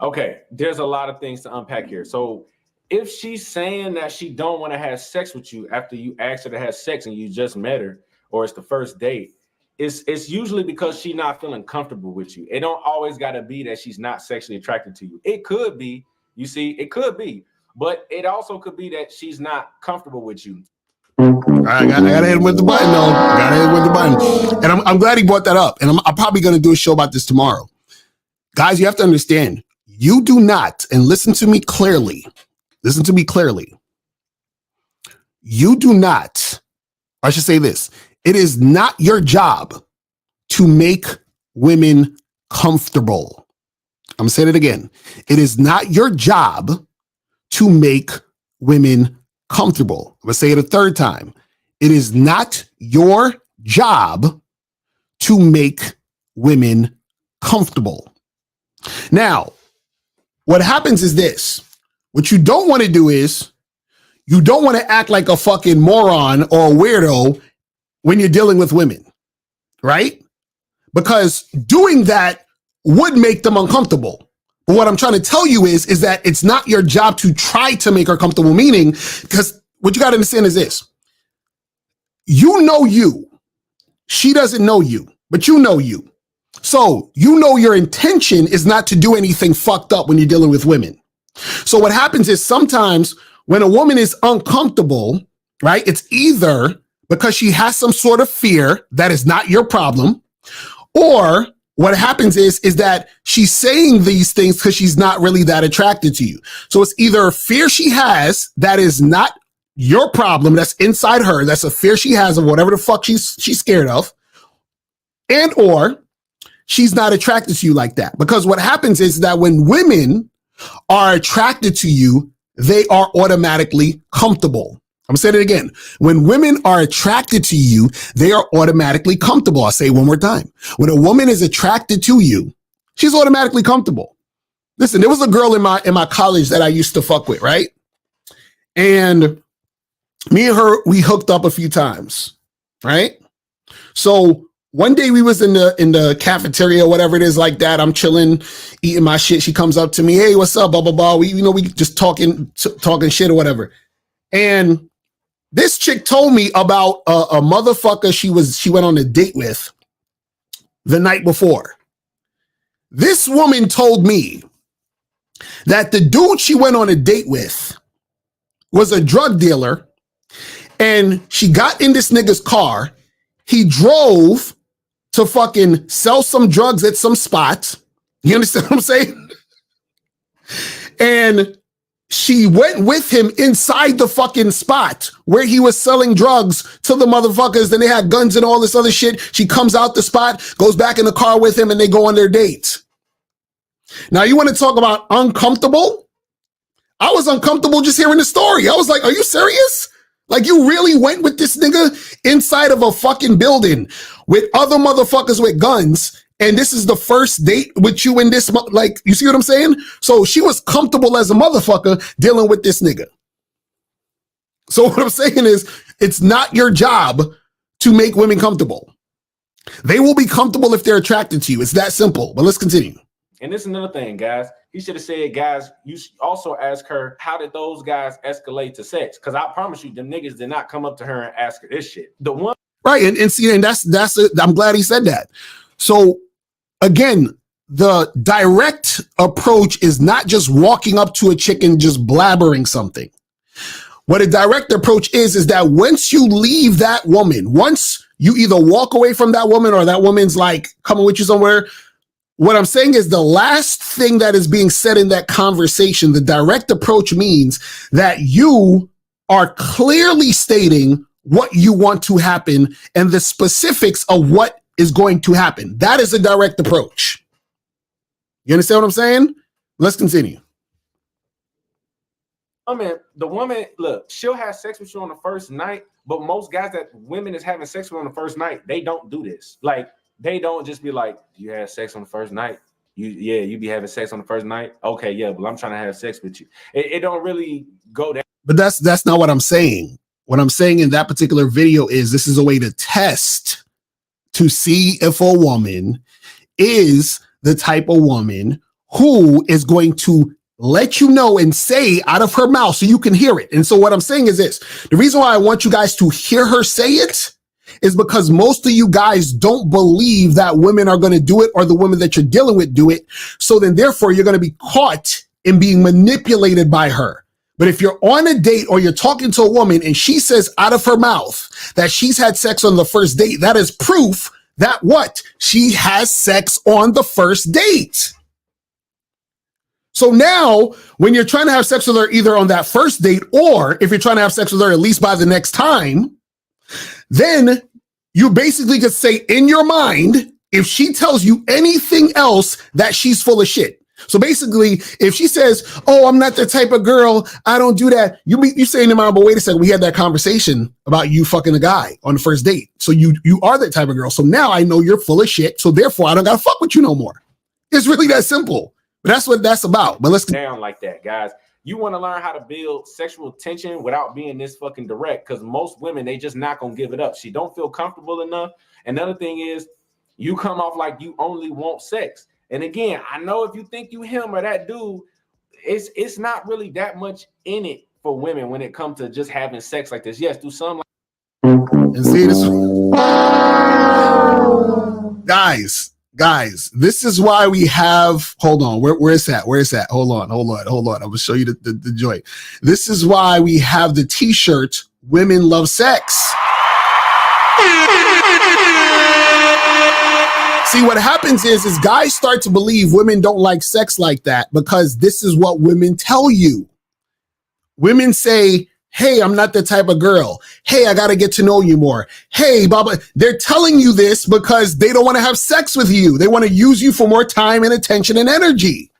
Okay, there's a lot of things to unpack here. So if she's saying that she don't want to have sex with you after you asked her to have sex and you just met her, or it's the first date, it's usually because she's not feeling comfortable with you. It don't always got to be that she's not sexually attracted to you. It could be, you see, it could be, but it also could be that she's not comfortable with you. I gotta hit him with the button, though. Gotta hit him with the button. And I'm glad he brought that up. And I'm probably gonna do a show about this tomorrow. Guys, you have to understand, you do not, and listen to me clearly. Listen to me clearly. You do not, I should say this, it is not your job to make women comfortable. I'm gonna say it again. It is not your job to make women comfortable. I'm gonna say it a third time. It is not your job to make women comfortable. Now, what happens is this. What you don't want to do is you don't want to act like a fucking moron or a weirdo when you're dealing with women, right? Because doing that would make them uncomfortable. But what I'm trying to tell you is that it's not your job to try to make her comfortable, meaning, because what you got to understand is this. You know you. She doesn't know you, but you know you. So you know your intention is not to do anything fucked up when you're dealing with women. So what happens is sometimes when a woman is uncomfortable, right, it's either because she has some sort of fear that is not your problem, or what happens is that she's saying these things because she's not really that attracted to you. So it's either a fear she has that is not your problem, that's inside her, that's a fear she has of whatever the fuck she's scared of, and or she's not attracted to you like that. Because what happens is that when women are attracted to you, they are automatically comfortable. I'm saying it again. When women are attracted to you, they are automatically comfortable. I'll say it one more time. When a woman is attracted to you, she's automatically comfortable. Listen, there was a girl in my college that I used to fuck with, right? And me and her, we hooked up a few times, right? So one day we was in the cafeteria, whatever it is like that. I'm chilling, eating my shit. She comes up to me, hey, what's up? Blah, blah, blah. We just talking shit or whatever. And this chick told me about a motherfucker she went on a date with the night before. This woman told me that the dude she went on a date with was a drug dealer, and she got in this nigga's car. He drove to fucking sell some drugs at some spot. You understand what I'm saying? And she went with him inside the fucking spot where he was selling drugs to the motherfuckers. Then they had guns and all this other shit. She comes out the spot, goes back in the car with him, and they go on their date. Now, you want to talk about uncomfortable? I was uncomfortable just hearing the story. I was like, are you serious? Like, you really went with this nigga inside of a fucking building with other motherfuckers with guns, and this is the first date with you in this, like, you see what I'm saying? So she was comfortable as a motherfucker dealing with this nigga. So what I'm saying is, it's not your job to make women comfortable. They will be comfortable if they're attracted to you. It's that simple. But let's continue. And this is another thing, guys. He should have said, guys, you should also ask her, how did those guys escalate to sex? Because I promise you, them niggas did not come up to her and ask her this shit. The one, right, and see, and that's I'm glad he said that. So again, the direct approach is not just walking up to a chick and just blabbering something. What a direct approach is that once you leave that woman, once you either walk away from that woman or that woman's like coming with you somewhere, what I'm saying is the last thing that is being said in that conversation, the direct approach means that you are clearly stating what you want to happen and the specifics of what is going to happen. That is a direct approach. You understand what I'm saying? Let's continue. The woman, look, she'll have sex with you on the first night, but most guys that women is having sex with on the first night, they don't do this. Like, they don't just be like, "Do you have sex on the first night? You be having sex on the first night? Okay, yeah, but I'm trying to have sex with you." It don't really go down. But that's not what I'm saying. What I'm saying in that particular video is this is a way to test to see if a woman is the type of woman who is going to let you know and say out of her mouth so you can hear it. And so what I'm saying is this. The reason why I want you guys to hear her say it is because most of you guys don't believe that women are going to do it or the women that you're dealing with do it. So then therefore you're going to be caught in being manipulated by her. But if you're on a date or you're talking to a woman and she says out of her mouth that she's had sex on the first date, that is proof that what? She has sex on the first date. So now when you're trying to have sex with her either on that first date or if you're trying to have sex with her at least by the next time, then you basically could say in your mind, if she tells you anything else, that she's full of shit. So basically, if she says, "Oh, I'm not the type of girl, I don't do that," you say in your mind, "But wait a second, we had that conversation about you fucking a guy on the first date. So you are that type of girl. So now I know you're full of shit. So therefore, I don't gotta fuck with you no more." It's really that simple. But that's what that's about. But let's down like that, guys. You want to learn how to build sexual tension without being this fucking direct, because most women, they just not gonna give it up. She don't feel comfortable enough. Another thing is, you come off like you only want sex. And again, I know if you think you him or that dude, it's not really that much in it for women when it comes to just having sex like this. Yes, do some. And see this, guys, this is why we have, hold on, where's that? Hold on. I'm gonna show you the joint. This is why we have the t-shirt, "Women Love Sex." See, what happens is guys start to believe women don't like sex like that because this is what women tell you. Women say, "Hey, I'm not the type of girl. Hey, I got to get to know you more. Hey, Baba." They're telling you this because they don't want to have sex with you. They want to use you for more time and attention and energy.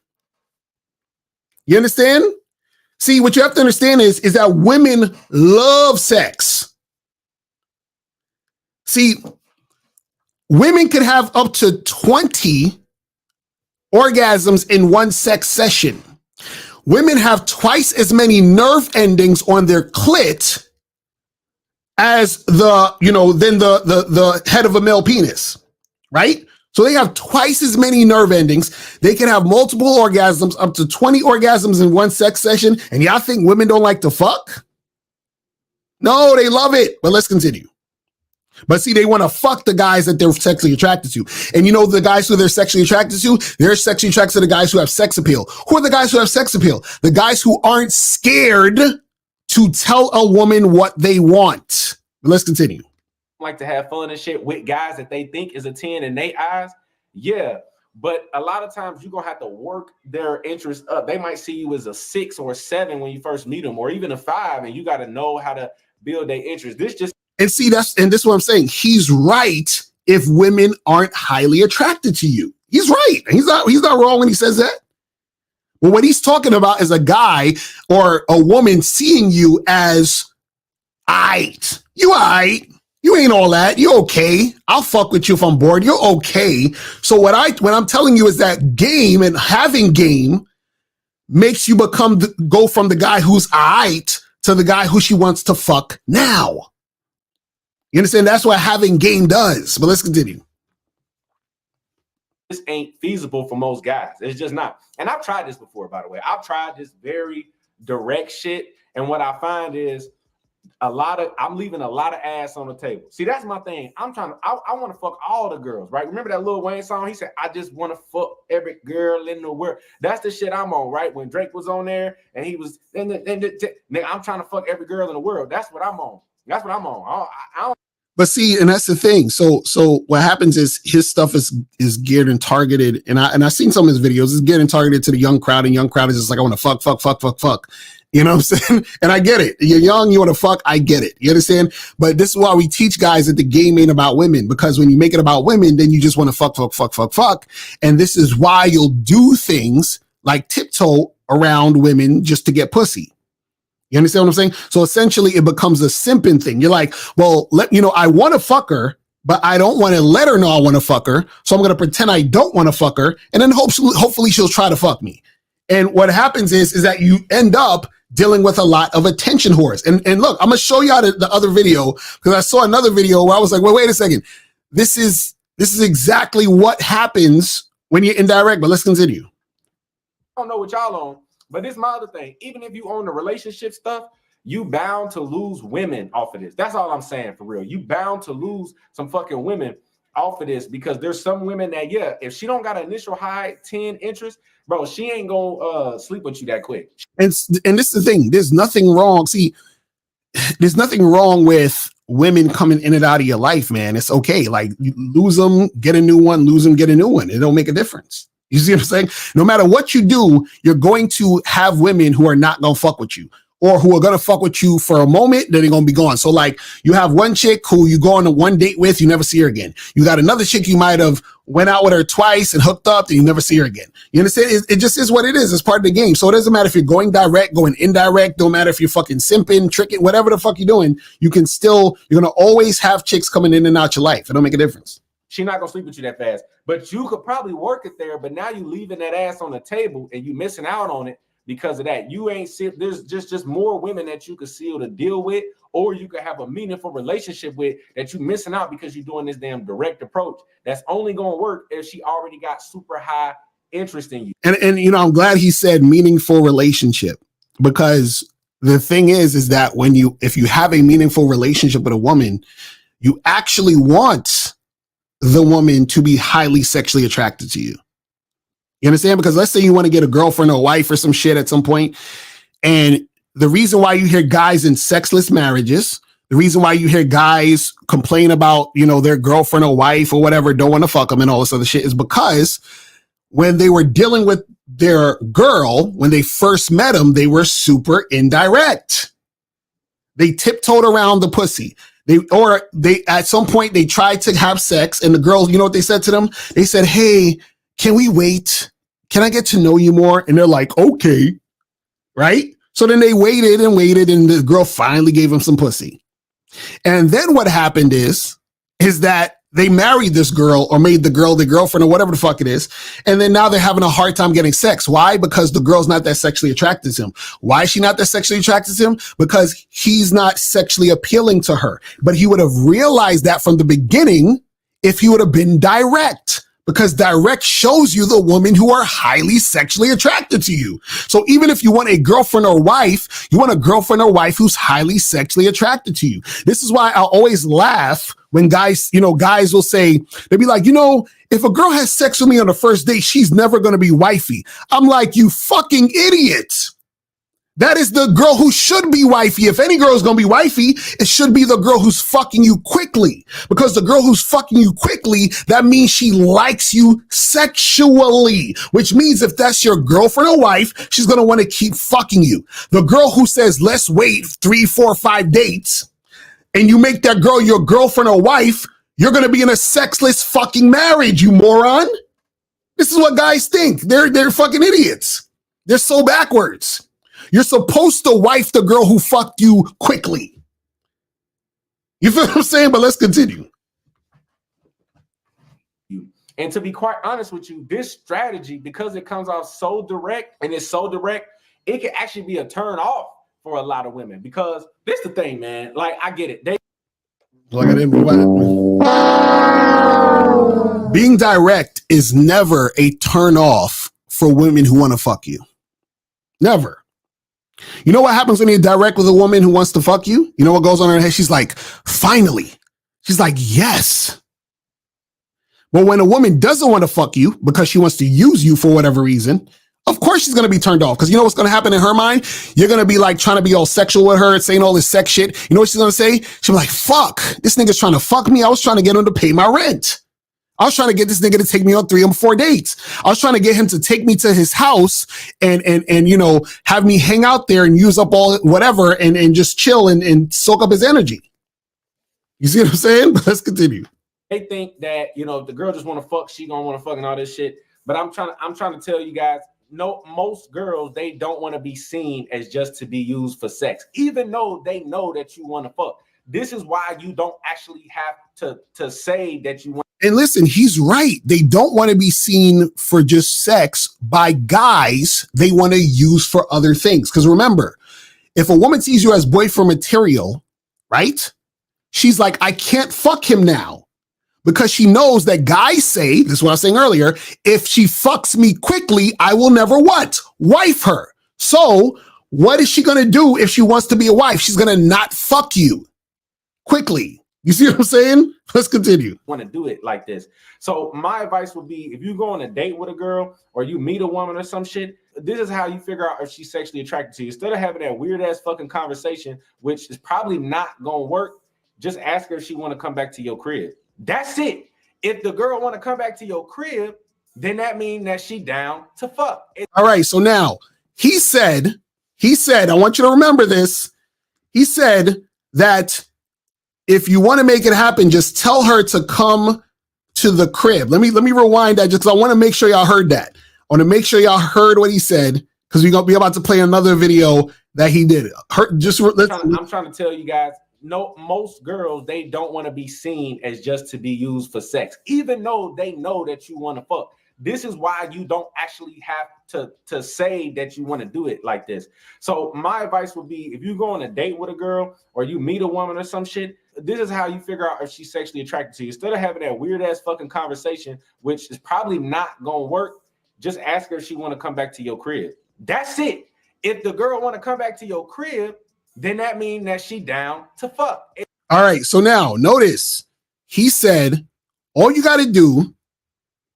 You understand? See, what you have to understand is that women love sex. See, women could have up to 20 orgasms in one sex session. Women have twice as many nerve endings on their clit as than the head of a male penis, right? So they have twice as many nerve endings. They can have multiple orgasms, up to 20 orgasms in one sex session. And y'all think women don't like to fuck? No, they love it. But let's continue. But see, they want to fuck the guys that they're sexually attracted to. And you know the guys who they're sexually attracted to? They're sexually attracted to the guys who have sex appeal. Who are the guys who have sex appeal? The guys who aren't scared to tell a woman what they want. But let's continue. Like to have fun and shit with guys that they think is a 10 in their eyes. Yeah. But a lot of times you're going to have to work their interest up. They might see you as a 6 or a 7 when you first meet them, or even a 5. And you got to know how to build their interest. And see, this is what I'm saying. He's right if women aren't highly attracted to you. He's right. He's not wrong when he says that. But what he's talking about is a guy or a woman seeing you as aight. You aight. You ain't all that. You okay. I'll fuck with you if I'm bored. You're okay. So what I'm telling you is that game and having game makes you go from the guy who's aight to the guy who she wants to fuck now. You understand? That's what having game does. But let's continue. This ain't feasible for most guys. It's just not. And I've tried this before, by the way. I've tried this very direct shit. And what I find is I'm leaving a lot of ass on the table. See, that's my thing. I want to fuck all the girls, right? Remember that Lil Wayne song? He said, "I just want to fuck every girl in the world." That's the shit I'm on, right? When Drake was on there and he was, I'm trying to fuck every girl in the world. That's what I'm on. I don't. But see, and that's the thing. So what happens is his stuff is geared and targeted, and I've seen some of his videos. It's geared and targeted to the young crowd, and young crowd is just like, I want to fuck. You know what I'm saying? And I get it. You're young, you want to fuck. I get it. You understand? But this is why we teach guys that the game ain't about women, because when you make it about women, then you just want to fuck. And this is why you'll do things like tiptoe around women just to get pussy. You understand what I'm saying? So essentially it becomes a simping thing. You're like, well, I want to fuck her, but I don't want to let her know I want to fuck her. So I'm going to pretend I don't want to fuck her. And then hopefully she'll try to fuck me. And what happens is that you end up dealing with a lot of attention whores. And look, I'm going to show you the other video, because I saw another video where I was like, well, wait a second. This is exactly what happens when you're indirect, but let's continue. I don't know what y'all on, but this is my other thing. Even if you own the relationship stuff, you bound to lose women off of this. That's all I'm saying, for real. You bound to lose some fucking women off of this, because there's some women that, yeah, if she don't got an initial high 10 interest, bro, she ain't gonna sleep with you that quick. And this is the thing. There's nothing wrong. See, there's nothing wrong with women coming in and out of your life, man. It's okay. Like, you lose them, get a new one, lose them, get a new one. It don't make a difference. You see what I'm saying? No matter what you do, you're going to have women who are not going to fuck with you, or who are going to fuck with you for a moment, then they're going to be gone. So like, you have one chick who you go on a one date with, you never see her again. You got another chick you might have went out with her twice and hooked up, and you never see her again. You understand? It just is what it is. It's part of the game. So it doesn't matter if you're going direct, going indirect, don't matter if you're fucking simping, tricking, whatever the fuck you're doing, you're going to always have chicks coming in and out your life. It don't make a difference. She's not gonna sleep with you that fast, but you could probably work it there. But now you leaving that ass on the table and you missing out on it because of that. You ain't see, there's just more women that you could seal to deal with, or you could have a meaningful relationship with that you missing out because you're doing this damn direct approach. That's only gonna work if she already got super high interest in you. And I'm glad he said meaningful relationship, because the thing is that if you have a meaningful relationship with a woman, you actually want the woman to be highly sexually attracted to you. You understand? Because let's say you want to get a girlfriend or wife or some shit at some point, and the reason why you hear guys in sexless marriages, the reason why you hear guys complain about, their girlfriend or wife or whatever, don't want to fuck them and all this other shit, is because when they were dealing with their girl, when they first met them, they were super indirect. They tiptoed around the pussy. They at some point they tried to have sex, and the girls, you know what they said to them? They said, "Hey, can we wait? Can I get to know you more?" And they're like, "Okay." Right? So then they waited, and the girl finally gave him some pussy. And then what happened is that they married this girl, or made the girl their girlfriend, or whatever the fuck it is. And then now they're having a hard time getting sex. Why? Because the girl's not that sexually attracted to him. Why is she not that sexually attracted to him? Because he's not sexually appealing to her. But he would have realized that from the beginning if he would have been direct. Because direct shows you the women who are highly sexually attracted to you. So even if you want a girlfriend or wife, you want a girlfriend or wife who's highly sexually attracted to you. This is why I always laugh when guys will say, they'll be like, if a girl has sex with me on the first date, she's never going to be wifey. I'm like, you fucking idiot. That is the girl who should be wifey. If any girl is going to be wifey, it should be the girl who's fucking you quickly. Because the girl who's fucking you quickly, that means she likes you sexually. Which means if that's your girlfriend or wife, she's going to want to keep fucking you. The girl who says, let's wait 3, 4, 5 dates, and you make that girl your girlfriend or wife, you're going to be in a sexless fucking marriage, you moron. This is what guys think. They're fucking idiots. They're so backwards. You're supposed to wife the girl who fucked you quickly. You feel what I'm saying? But let's continue. And to be quite honest with you, this strategy, because it comes off so direct, and it's so direct, it can actually be a turn off for a lot of women. Because this is the thing, man. Like, I get it. Being direct is never a turn off for women who want to fuck you. Never. You know what happens when you're direct with a woman who wants to fuck you? You know what goes on in her head? She's like, finally. She's like, yes. But when a woman doesn't want to fuck you because she wants to use you for whatever reason, of course she's going to be turned off. Because you know what's going to happen in her mind? You're going to be like trying to be all sexual with her and saying all this sex shit. You know what she's going to say? She'll be like, fuck, this nigga's trying to fuck me. I was trying to get him to pay my rent. I was trying to get this nigga to take me on 3 or 4 dates. I was trying to get him to take me to his house and have me hang out there and use up all whatever and just chill and soak up his energy. You see what I'm saying? But let's continue. They think that, if the girl just want to fuck, she gonna want to fuck and all this shit. But I'm trying to tell you guys, no, most girls, they don't want to be seen as just to be used for sex, even though they know that you want to fuck. This is why you don't actually have to say that you want. And listen, he's right. They don't want to be seen for just sex by guys they want to use for other things. Because remember, if a woman sees you as boyfriend material, right? She's like, I can't fuck him now. Because she knows that guys say, this is what I was saying earlier, if she fucks me quickly, I will never what? Wife her. So what is she going to do if she wants to be a wife? She's going to not fuck you quickly. You see what I'm saying? Let's continue. Want to do it like this. So my advice would be, if you go on a date with a girl or you meet a woman or some shit, this is how you figure out if she's sexually attracted to you. Instead of having that weird ass fucking conversation, which is probably not going to work, just ask her if she want to come back to your crib. That's it. If the girl want to come back to your crib, then that means that she down to fuck. All right. So now he said, I want you to remember this. He said that if you want to make it happen, just tell her to come to the crib. Let me rewind that just because I want to make sure y'all heard that. I want to make sure y'all heard what he said because we're going to be about to play another video that he did. I'm trying to tell you guys, no, most girls, they don't want to be seen as just to be used for sex, even though they know that you want to fuck. This is why you don't actually have to say that you want to do it like this. So my advice would be, if you go on a date with a girl or you meet a woman or some shit, this is how you figure out if she's sexually attracted to you. Instead of having that weird ass fucking conversation, which is probably not going to work, just ask her if she want to come back to your crib. That's it. If the girl want to come back to your crib, then that means that she down to fuck. All right. So now notice he said, all you got to do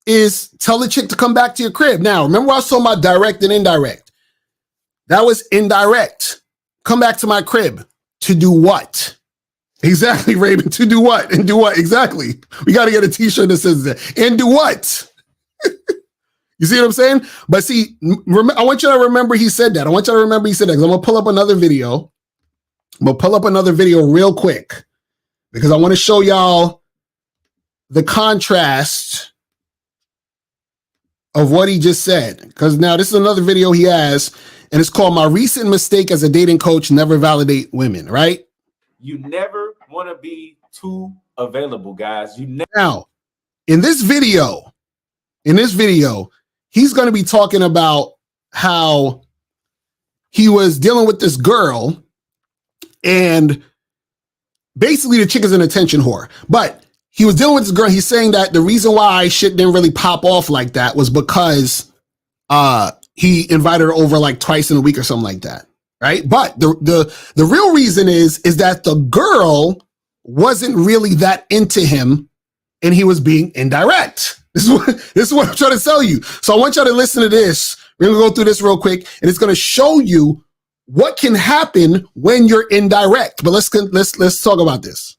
is tell the chick to come back to your crib. Now, remember I was talking about direct and indirect. That was indirect. Come back to my crib. To do what? Exactly, Raven. To do what? And do what? Exactly. We got to get a t-shirt that says that. And do what? You see what I'm saying? But see, I want you to remember he said that. I want you to remember he said that because I'm going to pull up another video. I'm going to pull up another video real quick because I want to show y'all the contrast of what he just said. Because now this is another video he has, and it's called My Recent Mistake as a Dating Coach, Never Validate Women, right? You never want to be too available, guys. Now, in this video, he's going to be talking about how he was dealing with this girl, and basically the chick is an attention whore. But he was dealing with this girl. He's saying that the reason why shit didn't really pop off like that was because he invited her over like twice in a week or something like that. Right. But the real reason is that the girl wasn't really that into him and he was being indirect. This is what I'm trying to tell you. So I want y'all to listen to this. We're going to go through this real quick and it's going to show you what can happen when you're indirect. But let's talk about this.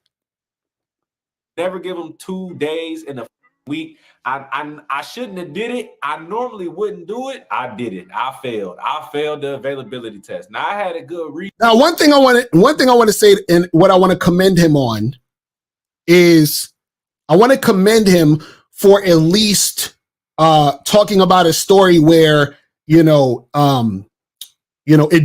Never give them 2 days in a week. I shouldn't have did it. I normally wouldn't do it. I did it. I failed. I failed the availability test. Now I had a good reason. Now, one thing I want to say, and what I want to commend him on is I want to commend him for at least talking about a story where, it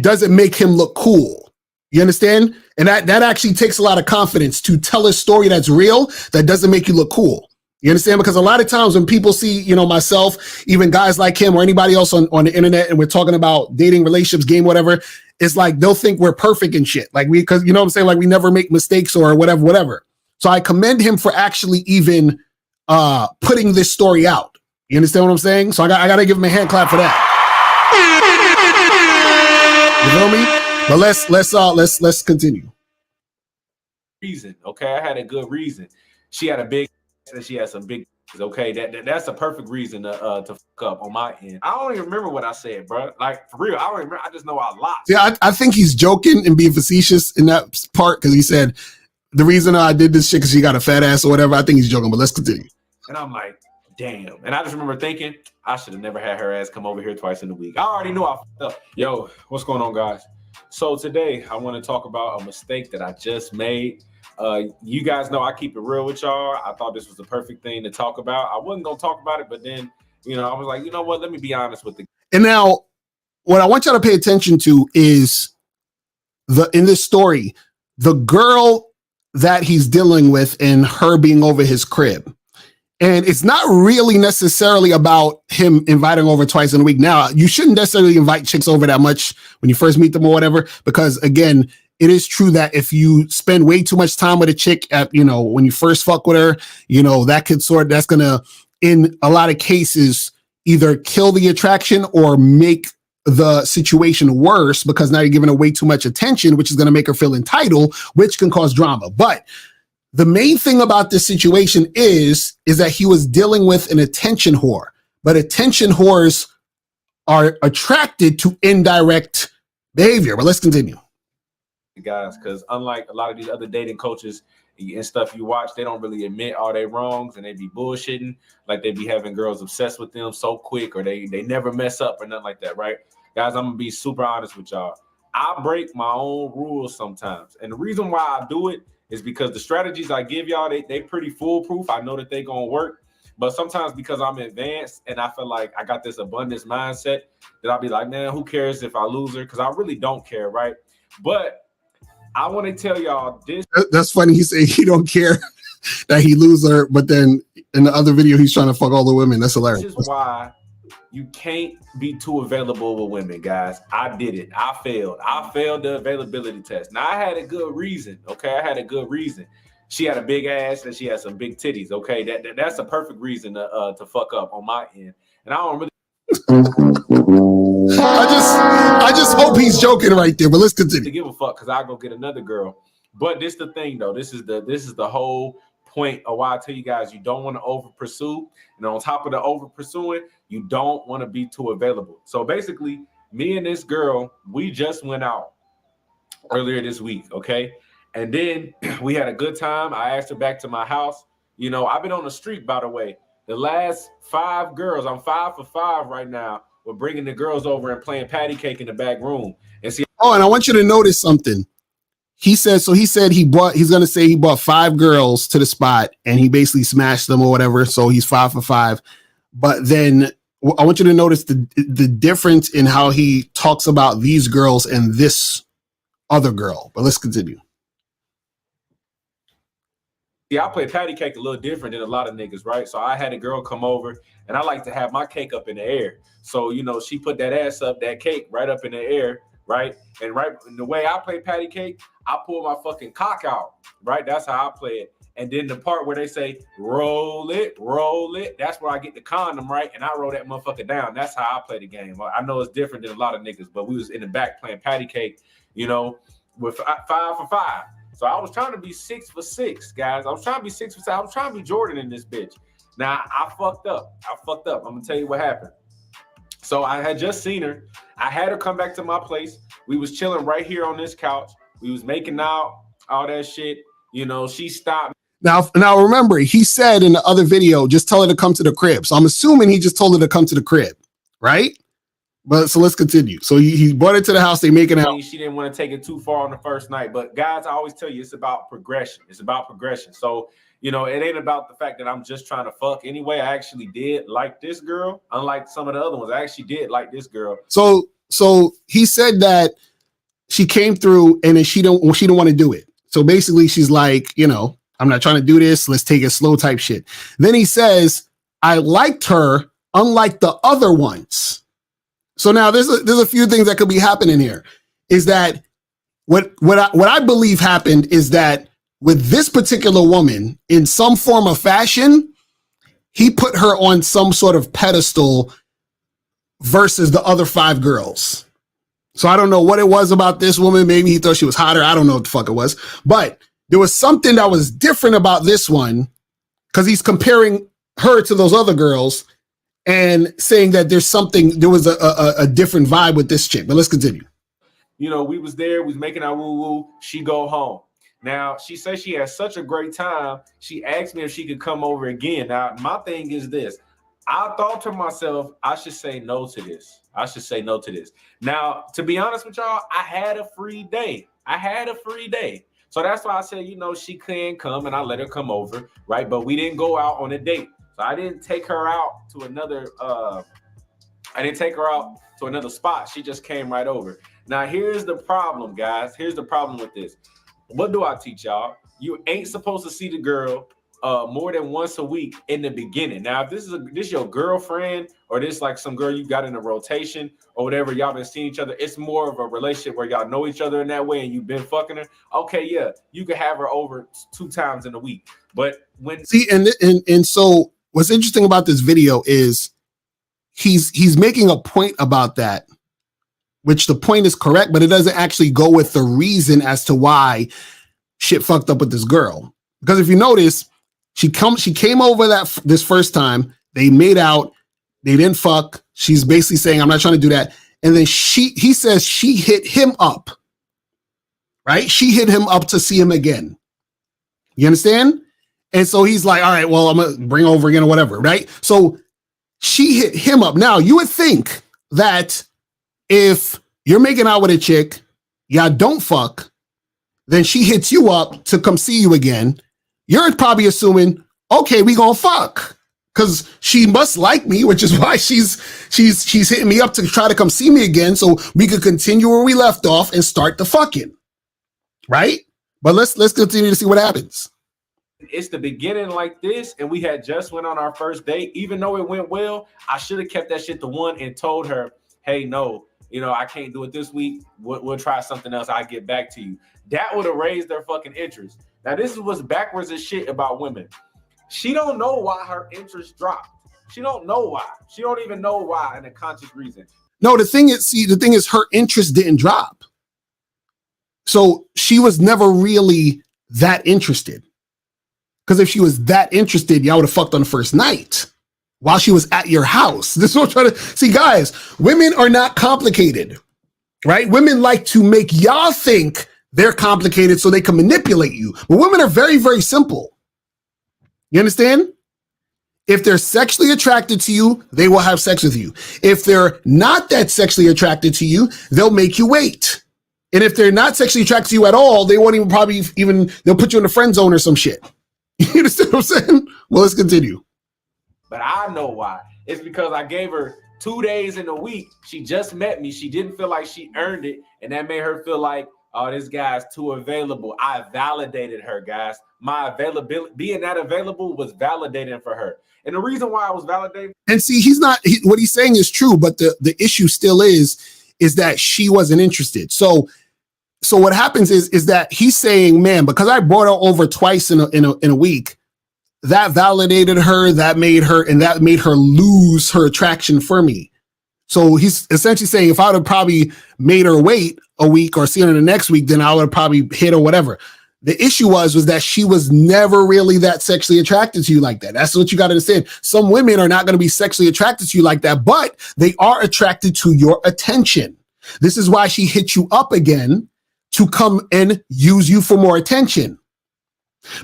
doesn't make him look cool. You understand? And that actually takes a lot of confidence to tell a story that's real, that doesn't make you look cool. You understand? Because a lot of times when people see, myself, even guys like him or anybody else on the internet, and we're talking about dating, relationships, game, whatever, it's like they'll think we're perfect and shit. Like because you know what I'm saying? Like we never make mistakes or whatever. So I commend him for actually even putting this story out. You understand what I'm saying? So I got to give him a hand clap for that. You feel me? But let's continue. Reason, okay? I had a good reason. She had a big. And she has some big, okay, that's a perfect reason to fuck up on my end. I don't even remember what I said, bro. Like for real, I don't remember. I just know I lied. Yeah, I think he's joking and being facetious in that part because he said the reason I did this shit because she got a fat ass or whatever. I think he's joking, but let's continue. And I'm like, damn. And I just remember thinking I should have never had her ass come over here twice in a week. I already knew I fucked up. Yo, what's going on, guys? So today I want to talk about a mistake that I just made. You guys know I keep it real with y'all. I thought this was the perfect thing to talk about. I wasn't gonna talk about it, but then I was like, you know what? Let me be honest with the. And now, what I want y'all to pay attention to is in this story, the girl that he's dealing with and her being over his crib. And it's not really necessarily about him inviting over twice in a week. Now, you shouldn't necessarily invite chicks over that much when you first meet them or whatever, because again, it is true that if you spend way too much time with a chick at, when you first fuck with her, that's going to, in a lot of cases, either kill the attraction or make the situation worse, because now you're giving her way too much attention, which is going to make her feel entitled, which can cause drama. But the main thing about this situation is that he was dealing with an attention whore, but attention whores are attracted to indirect behavior. But let's continue. Guys, because unlike a lot of these other dating coaches and stuff you watch, they don't really admit all their wrongs, and they be bullshitting, like they be having girls obsessed with them so quick, or they never mess up or nothing like that, right? Guys, I'm gonna be super honest with y'all. I break my own rules sometimes, and the reason why I do it is because the strategies I give y'all, they pretty foolproof. I know that they gonna work, but sometimes because I'm advanced and I feel like I got this abundance mindset, that I'll be like, man, who cares if I lose her? Because I really don't care, right? But I want to tell y'all this. That's funny. He said he don't care that he lose her, but then in the other video, he's trying to fuck all the women. That's hilarious. This is why you can't be too available with women, guys. I did it. I failed the availability test. Now, I had a good reason, okay? I had a good reason. She had a big ass and she had some big titties, okay? That's a perfect reason to fuck up on my end. And I don't really... I just hope he's joking right there, but let's continue. To give a fuck, because I'll go get another girl. But this the thing, though. This is the whole point of why I tell you guys you don't want to over pursue. And on top of the over pursuing, you don't want to be too available. So basically, me and this girl, we just went out earlier this week, okay? And then we had a good time. I asked her back to my house. I've been on the street, by the way. The last 5 girls, I'm 5 for 5 right now. We're bringing the girls over and playing patty cake in the back room. And see. Oh, and I want you to notice something. He said he brought 5 girls to the spot and he basically smashed them or whatever. So he's 5 for 5. But then I want you to notice the difference in how he talks about these girls and this other girl. But let's continue. Yeah, I play patty cake a little different than a lot of niggas, right? So I had a girl come over, and I like to have my cake up in the air. So, she put that ass up, that cake right up in the air, right? And the way I play patty cake, I pull my fucking cock out, right? That's how I play it. And then the part where they say, roll it, that's where I get the condom, right? And I roll that motherfucker down. That's how I play the game. I know it's different than a lot of niggas, but we was in the back playing patty cake, with 5 for 5. So I was trying to be 6 for 6, guys. I was trying to be 6 for 6. I was trying to be Jordan in this bitch. Now, I fucked up. I'm going to tell you what happened. So I had just seen her. I had her come back to my place. We was chilling right here on this couch. We was making out, all that shit. She stopped. Now remember, he said in the other video, just tell her to come to the crib. So I'm assuming he just told her to come to the crib, right? But so let's continue. So he brought it to the house. They making out. She didn't want to take it too far on the first night. But guys, I always tell you, it's about progression. It's about progression. So, it ain't about the fact that I'm just trying to fuck. Anyway, I actually did like this girl. Unlike some of the other ones, I actually did like this girl. So he said that she came through and then she don't want to do it. So basically she's like, I'm not trying to do this. Let's take it slow type shit. Then he says, I liked her unlike the other ones. So now there's a few things that could be happening here. Is that what I believe happened is that with this particular woman, in some form or fashion, he put her on some sort of pedestal versus the other 5 girls. So I don't know what it was about this woman. Maybe he thought she was hotter. I don't know what the fuck it was. But there was something that was different about this one because he's comparing her to those other girls and saying that there was a different vibe with this chick. But let's continue. We was there. We was making our woo-woo. She go home. Now, she says she had such a great time. She asked me if she could come over again. Now, my thing is this. I thought to myself, I should say no to this. Now, to be honest with y'all, I had a free day. So that's why I said, she can come and I let her come over, right? But we didn't go out on a date. So I didn't take her out to another I didn't take her out to another spot. She just came right over. Now, here's the problem, guys. Here's the problem with this. What do I teach y'all? You ain't supposed to see the girl more than once a week in the beginning. Now, if this your girlfriend or this like some girl you got in a rotation or whatever, y'all been seeing each other, it's more of a relationship where y'all know each other in that way and you've been fucking her. Okay, yeah, you can have her over 2 times in a week. But when and so what's interesting about this video is he's making a point about that, which the point is correct, but it doesn't actually go with the reason as to why shit fucked up with this girl. Because if you notice, she came over this first time, they made out, they didn't fuck. She's basically saying, I'm not trying to do that. And then he says she hit him up, right? She hit him up to see him again. You understand? And so he's like, all right, well, I'm going to bring her over again or whatever, right? So she hit him up. Now, you would think that if you're making out with a chick, y'all don't fuck, then she hits you up to come see you again. You're probably assuming, okay, we gonna fuck because she must like me, which is why she's hitting me up to try to come see me again so we could continue where we left off and start the fucking, right? But let's continue to see what happens. It's the beginning like this, and we had just went on our first date. Even though it went well, I should have kept that shit to one and told her, hey, no, I can't do it this week. We'll try something else. I'll get back to you. That would have raised their fucking interest. Now, this is what's backwards as shit about women. She don't know why her interest dropped. She don't know why. She don't even know why in a conscious reason. No, the thing is her interest didn't drop. So she was never really that interested. Because if she was that interested, y'all would have fucked on the first night while she was at your house. This is what I'm trying to see, guys. Women are not complicated, right? Women like to make y'all think they're complicated so they can manipulate you. But women are very, very simple. You understand? If they're sexually attracted to you, they will have sex with you. If they're not that sexually attracted to you, they'll make you wait. And if they're not sexually attracted to you at all, they won't they'll put you in the friend zone or some shit. You understand what I'm saying? Well, let's continue. But I know why. It's because I gave her 2 days in a week. She just met me. She didn't feel like she earned it. And that made her feel like, oh, this guy's too available. I validated her, guys. My availability, being that available was validating for her. And the reason why I was validating. And see, what he's saying is true, but the issue still is that she wasn't interested. So what happens is that he's saying, man, because I brought her over twice in a week, that validated her, that made her lose her attraction for me. So he's essentially saying if I would have probably made her wait a week or see her the next week, then I would have probably hit or whatever. The issue was that she was never really that sexually attracted to you like that. That's what you got to understand. Some women are not going to be sexually attracted to you like that, but they are attracted to your attention. This is why she hit you up again to come and use you for more attention.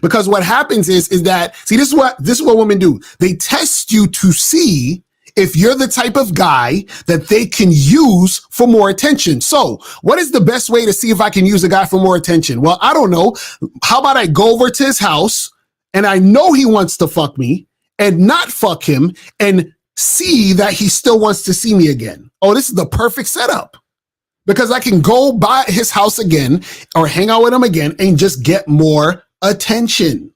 Because what happens is that, see, this is what women do. They test you to see if you're the type of guy that they can use for more attention. So what is the best way to see if I can use a guy for more attention? Well, I don't know. How about I go over to his house and I know he wants to fuck me and not fuck him and see that he still wants to see me again. Oh, this is the perfect setup. Because I can go by his house again or hang out with him again and just get more attention.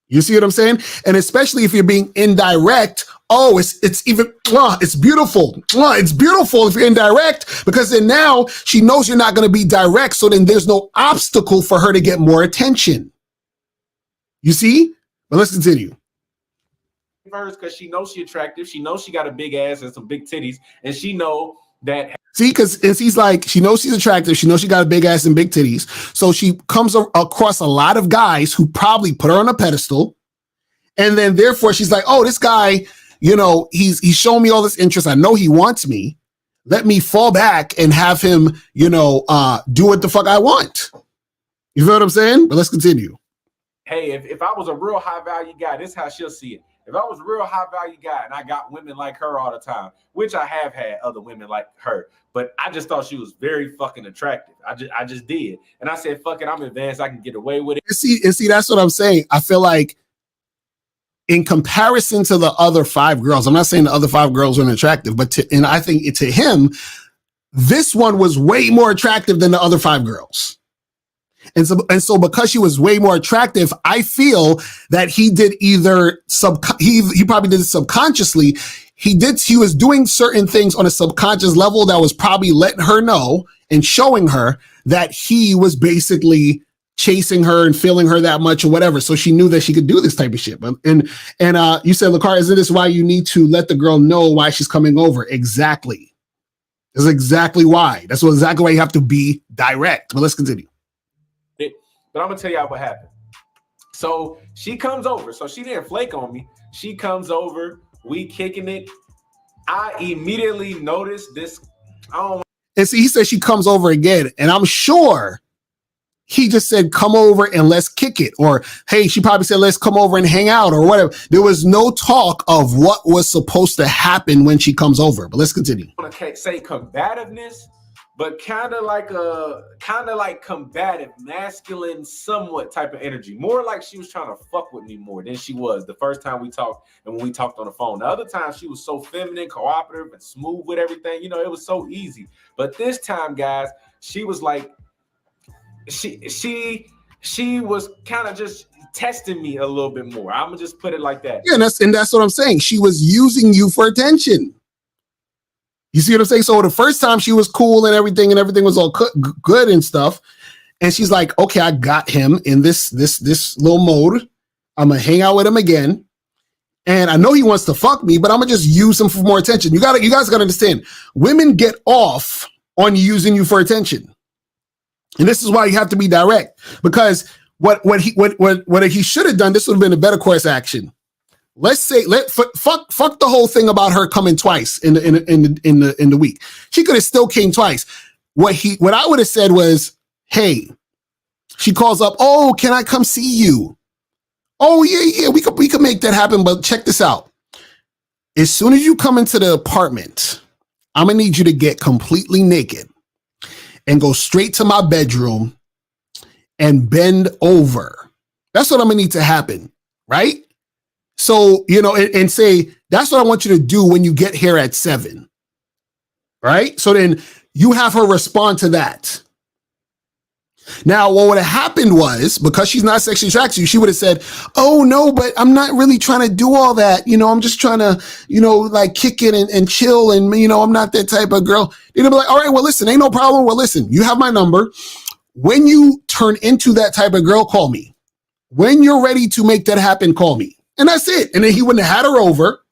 You see what I'm saying? And especially if you're being indirect, oh, it's even, it's beautiful. It's beautiful if you're indirect, because then now she knows you're not going to be direct. So then there's no obstacle for her to get more attention. You see? But let's continue. Because she knows she's attractive. She knows she got a big ass and some big titties. And she know that. See, because he's like, she knows she's attractive. She knows she got a big ass and big titties. So she comes across a lot of guys who probably put her on a pedestal. And then therefore she's like, oh, this guy, he's showing me all this interest. I know he wants me. Let me fall back and have him, do what the fuck I want. You feel what I'm saying? But let's continue. Hey, if I was a real high value guy, this is how she'll see it. If I was a real high value guy and I got women like her all the time, which I have had other women like her, but I just thought she was very fucking attractive. I just did. And I said, fuck it, I'm advanced. I can get away with it. See, that's what I'm saying. I feel like in comparison to the other 5 girls, I'm not saying the other 5 girls aren't attractive, but and I think to him, this one was way more attractive than the other 5 girls. And so because she was way more attractive, I feel that he did either he probably did it subconsciously. He was doing certain things on a subconscious level that was probably letting her know and showing her that he was basically chasing her and feeling her that much or whatever. So she knew that she could do this type of shit. And you said, Lakar, isn't this why you need to let the girl know why she's coming over? Exactly. That's exactly why. That's exactly why you have to be direct. But let's continue. But I'm going to tell y'all what happened. So she comes over. So she didn't flake on me. She comes over. We kicking it. I immediately noticed this. And see, he said she comes over again. And I'm sure he just said, come over and let's kick it. Or, hey, she probably said, let's come over and hang out or whatever. There was no talk of what was supposed to happen when she comes over. But let's continue. I want to say combativeness, but kind of like combative, masculine, somewhat type of energy. More like she was trying to fuck with me more than she was the first time we talked and when we talked on the phone. The other time she was so feminine, cooperative, and smooth with everything. You know, it was so easy. But this time, guys, she was like, she was kind of just testing me a little bit more. I'm gonna just put it like that. Yeah, and that's what I'm saying. She was using you for attention. You see what I'm saying? So the first time she was cool and everything was all good and stuff. And she's like, okay, I got him in this little mode. I'm gonna hang out with him again. And I know he wants to fuck me, but I'm gonna just use him for more attention. You guys gotta understand, women get off on using you for attention. And this is why you have to be direct, because what he should have done, this would have been a better course action. Let's say fuck the whole thing about her coming twice in the week. She could have still came twice. What I would have said was, hey, she calls up, oh, can I come see you? Oh yeah, we could make that happen, but check this out. As soon as you come into the apartment, I'm gonna need you to get completely naked and go straight to my bedroom and bend over. That's what I'm gonna need to happen, right? So, and say, that's what I want you to do when you get here at 7, right? So then you have her respond to that. Now, what would have happened was, because she's not sexually attracted to you, she would have said, oh no, but I'm not really trying to do all that. I'm just trying to, like kick it and chill. And, I'm not that type of girl. They'd be like, all right, well, listen, ain't no problem. Well, listen, you have my number. When you turn into that type of girl, call me. When you're ready to make that happen, call me. And that's it. And then he wouldn't have had her over.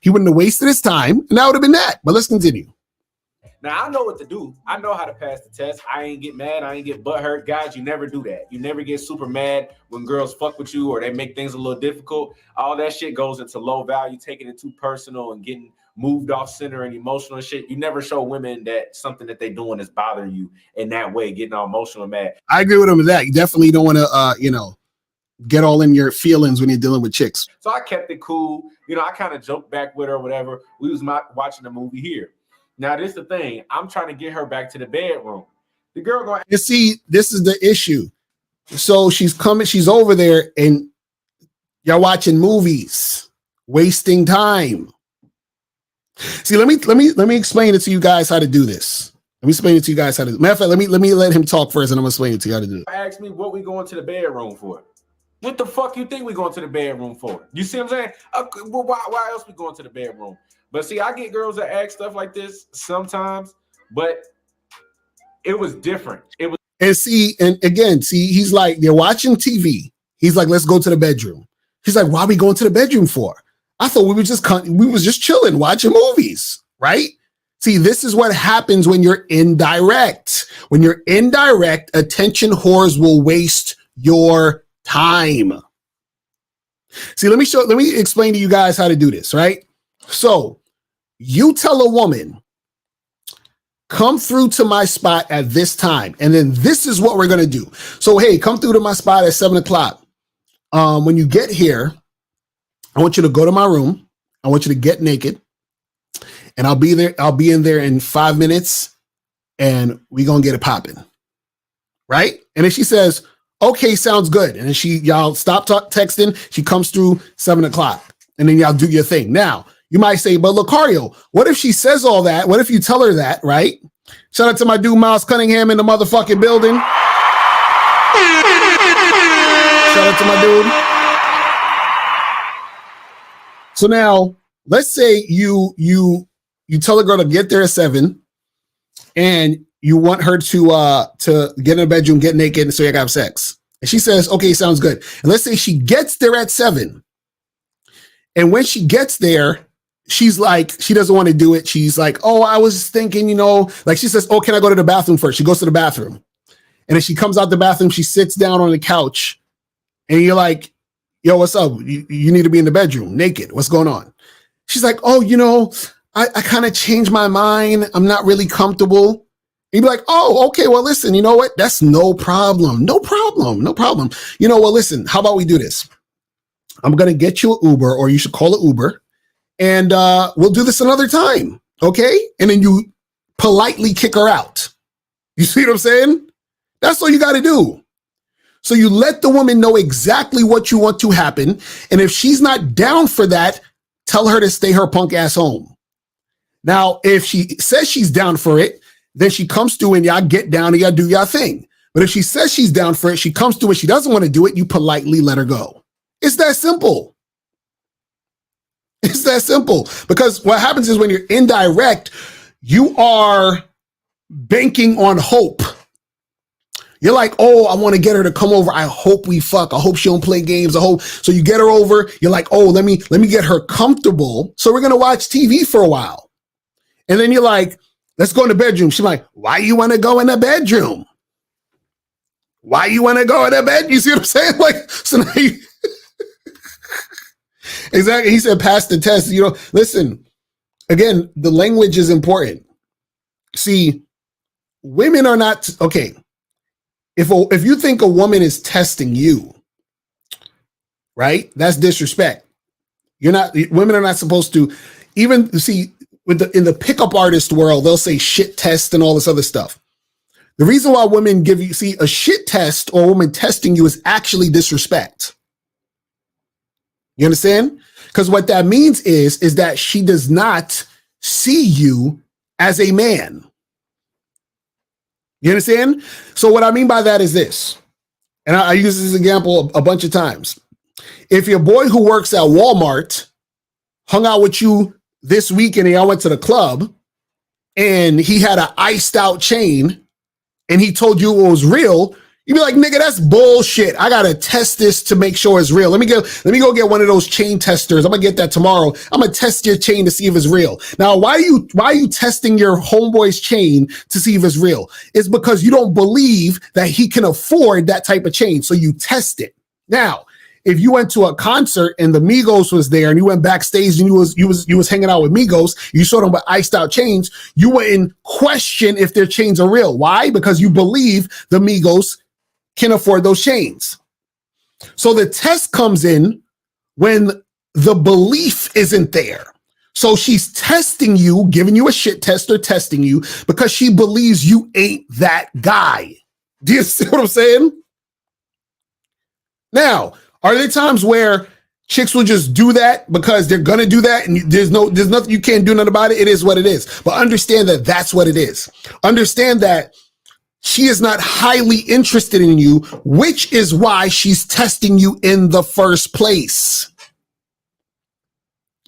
He wouldn't have wasted his time. And that would have been that. But let's continue. Now, I know what to do. I know how to pass the test. I ain't get mad. I ain't get butthurt. Guys, you never do that. You never get super mad when girls fuck with you or they make things a little difficult. All that shit goes into low value, taking it too personal and getting moved off center and emotional and shit. You never show women that something that they doing is bothering you in that way, getting all emotional and mad. I agree with him with that. You definitely don't want to, get all in your feelings when you're dealing with chicks. So I kept it cool. I kind of joked back with her or whatever. We was watching the movie here. Now, this is the thing. I'm trying to get her back to the bedroom. The girl going. You see, this is the issue. So she's over there and y'all watching movies, wasting time. See, let me explain it to you guys how to do this. Let me explain it to you guys how to do it. Matter of fact, let me let him talk first and I'm gonna explain it to you how to do it. Ask me what we going to the bedroom for. What the fuck you think we going to the bedroom for? You see what I'm saying? Well, why else we going to the bedroom? But see, I get girls that ask stuff like this sometimes, but it was different. It was. And again, he's like, they're watching TV. He's like, let's go to the bedroom. He's like, why are we going to the bedroom for? I thought we was just chilling, watching movies, right? See, this is what happens when you're indirect. When you're indirect, attention whores will waste your time. See, let me explain to you guys how to do this, right? So you tell a woman, come through to my spot at this time. And then this is what we're going to do. So, hey, come through to my spot at 7:00. When you get here, I want you to go to my room. I want you to get naked and I'll be there. I'll be in there in 5 minutes and we're going to get it popping. Right. And if she says, Okay, sounds good. And then y'all stop texting. She comes through 7 o'clock. And then y'all do your thing. Now, you might say, but Lucario, what if she says all that? What if you tell her that, right? Shout out to my dude, Miles Cunningham in the motherfucking building. Shout out to my dude. So now, let's say you tell a girl to get there at 7 and you want her to get in the bedroom, get naked, and so you gotta have sex. And she says, okay, sounds good. And let's say she gets there at 7. And when she gets there, she's like, she doesn't want to do it. She's like, oh, I was thinking, like she says, oh, can I go to the bathroom first? She goes to the bathroom. And then she comes out the bathroom, she sits down on the couch, and you're like, yo, what's up? You need to be in the bedroom naked. What's going on? She's like, oh, I kind of changed my mind. I'm not really comfortable. You'd be like, oh, okay, well, listen, you know what? That's no problem. No problem. Well, listen, how about we do this? I'm going to get you an Uber, or you should call an Uber, and we'll do this another time, okay? And then you politely kick her out. You see what I'm saying? That's all you got to do. So you let the woman know exactly what you want to happen, and if she's not down for that, tell her to stay her punk ass home. Now, if she says she's down for it, then she comes through and y'all get down and y'all do y'all thing. But if she says she's down for it, she comes through and she doesn't want to do it, you politely let her go. It's that simple. It's that simple. Because what happens is when you're indirect, you are banking on hope. You're like, oh, I want to get her to come over. I hope we fuck. I hope she don't play games. I hope. So you get her over. You're like, oh, let me get her comfortable. So we're going to watch TV for a while. And then you're like, let's go in the bedroom. She's like, why you want to go in the bedroom? Why you want to go in the bed? You see what I'm saying? Like, so now you... Exactly. He said, pass the test. Listen, again, the language is important. See, women are not, okay. If you think a woman is testing you, right? That's disrespect. Women are not supposed to even see in the pickup artist world, they'll say shit test and all this other stuff. The reason why women give you, a shit test or a woman testing you is actually disrespect. You understand? Because what that means is that she does not see you as a man. You understand? So what I mean by that is this, and I use this example a bunch of times. If your boy who works at Walmart hung out with you this weekend and y'all went to the club and he had an iced out chain and he told you it was real, you'd be like, nigga, that's bullshit. I gotta test this to make sure it's real. Let me go get one of those chain testers. I'm gonna get that tomorrow. I'm gonna test your chain to see if it's real. Now, why are you testing your homeboy's chain to see if it's real? It's because you don't believe that he can afford that type of chain. So you test it. Now, if you went to a concert and the Migos was there and you went backstage and you was hanging out with Migos, you saw them with iced out chains, you wouldn't question if their chains are real. Why? Because you believe the Migos can afford those chains. So the test comes in when the belief isn't there. So she's testing you, giving you a shit test or testing you because she believes you ain't that guy. Do you see what I'm saying? Now, are there times where chicks will just do that because they're gonna do that and there's nothing you can't do nothing about it? It is what it is. But understand that that's what it is. Understand that she is not highly interested in you, which is why she's testing you in the first place.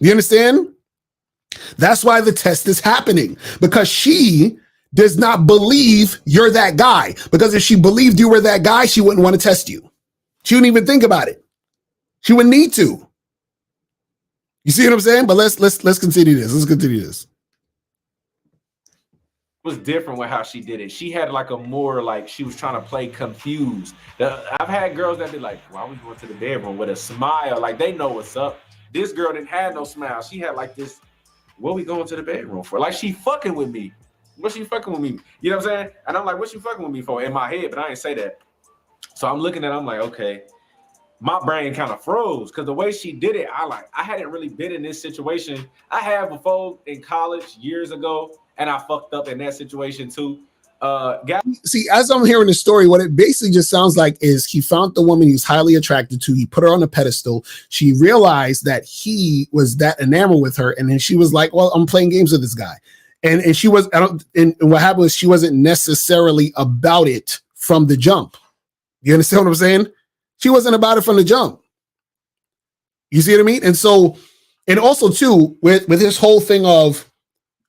You understand? That's why the test is happening, because she does not believe you're that guy. Because if she believed you were that guy, she wouldn't want to test you. She wouldn't even think about it. She wouldn't need to. You see what I'm saying? But let's continue this. Let's continue this. Was different with how she did it. She had like a more like she was trying to play confused. I've had girls that be like, why we going to the bedroom with a smile? Like they know what's up. This girl didn't have no smile. She had like this, what we going to the bedroom for? Like she fucking with me. What she fucking with me? You know what I'm saying? And I'm like, what she fucking with me for? In my head, but I didn't say that. So I'm looking at it, I'm like, okay. My brain kind of froze because the way she did it, I hadn't really been in this situation. I had before in college years ago, and I fucked up in that situation too. Guys, See, as I'm hearing the story, what it basically just sounds like is he found the woman he was highly attracted to. He put her on a pedestal. She realized that he was that enamored with her, and then she was like, "Well, I'm playing games with this guy," and she was. And what happened was she wasn't necessarily about it from the jump. You understand what I'm saying? She wasn't about it from the jump. You see what I mean? And so, and also too, with this whole thing of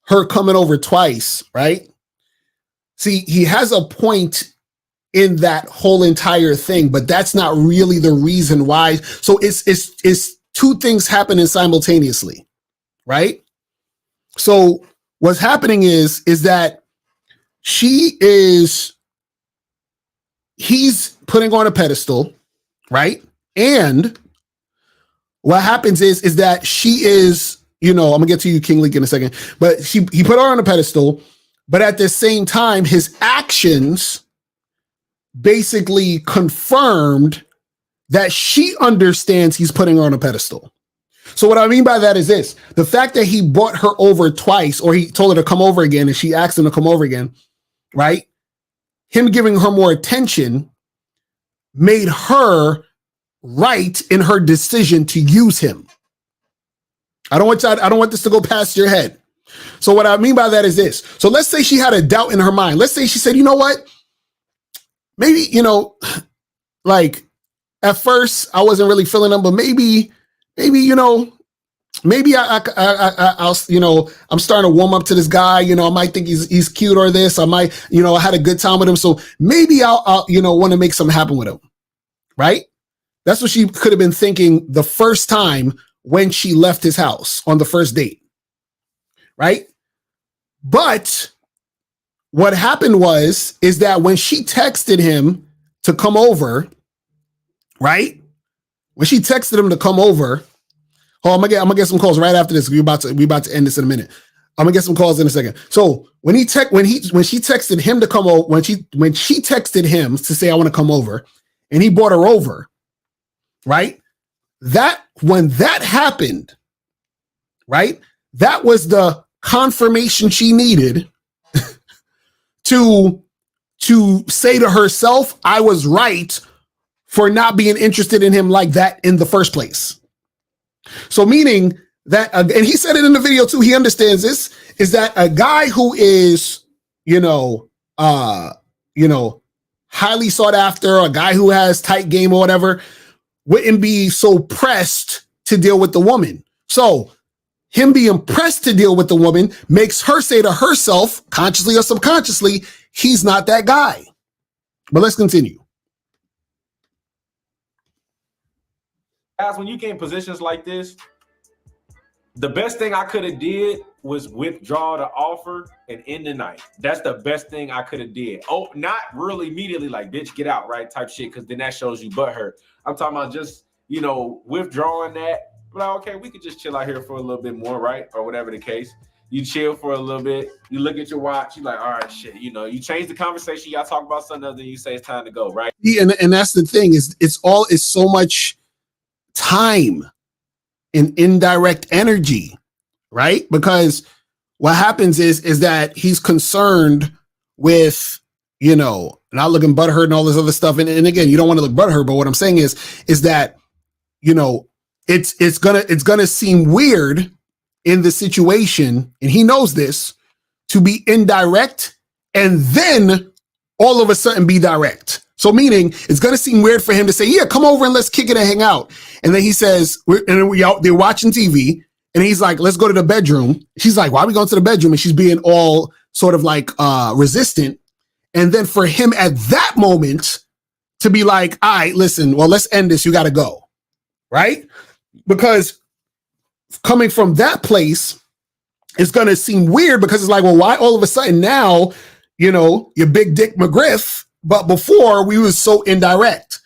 her coming over twice, right? See, he has a point in that whole entire thing, but that's not really the reason why. So it's two things happening simultaneously, right? So what's happening is that he's putting her on a pedestal, right? And what happens is that she is, I'm gonna get to you, King Leak, in a second, but he put her on a pedestal. But at the same time, his actions basically confirmed that she understands he's putting her on a pedestal. So what I mean by that is this: the fact that he brought her over twice, or he told her to come over again, and she asked him to come over again, right? Him giving her more attention made her right in her decision to use him. I don't want this to go past your head. So what I mean by that is this. So let's say she had a doubt in her mind. Let's say she said, you know what? Maybe, like at first I wasn't really feeling him, but maybe, maybe I'll, I'm starting to warm up to this guy. I might think he's cute or this. I might, I had a good time with him. So maybe I'll want to make something happen with him. Right? That's what she could have been thinking the first time when she left his house on the first date. Right? But what happened is that when she texted him to come over, right? When she texted him to come over, I'm gonna get some calls right after this. We're about to end this in a minute. I'm gonna get some calls in a second. So when she texted him to come over, when she texted him to say I want to come over, and he brought her over, right? When that happened, right? That was the confirmation she needed to say to herself, I was right for not being interested in him like that in the first place. So meaning that, and he said it in the video too, he understands this, is that a guy who is, highly sought after, a guy who has tight game or whatever, wouldn't be so pressed to deal with the woman. So him being pressed to deal with the woman makes her say to herself, consciously or subconsciously, he's not that guy. But let's continue. Guys, when you get in positions like this, the best thing I could have did was withdraw the offer and end the night. That's the best thing I could have did. Oh, not really immediately like, bitch, get out, right? Type shit, because then that shows you butthurt. I'm talking about just, withdrawing that. Like, okay, we could just chill out here for a little bit more, right? Or whatever the case. You chill for a little bit. You look at your watch. You're like, all right, shit. You change the conversation. Y'all talk about something other than you say it's time to go, right? And that's the thing is it's so much time and indirect energy, right? Because what happens is that he's concerned with, not looking butthurt and all this other stuff. And again, you don't want to look butthurt, but what I'm saying is that, it's gonna seem weird in the situation, and he knows this, to be indirect and then all of a sudden be direct. So meaning it's gonna seem weird for him to say, yeah, come over and let's kick it and hang out. And then he says, they're watching TV, and he's like, let's go to the bedroom. She's like, why are we going to the bedroom? And she's being all sort of like resistant. And then for him at that moment to be like, all right, listen, well, let's end this. You got to go. Right? Because coming from that place, it's going to seem weird because it's like, well, why all of a sudden now, you're big dick McGriff, but before we was so indirect.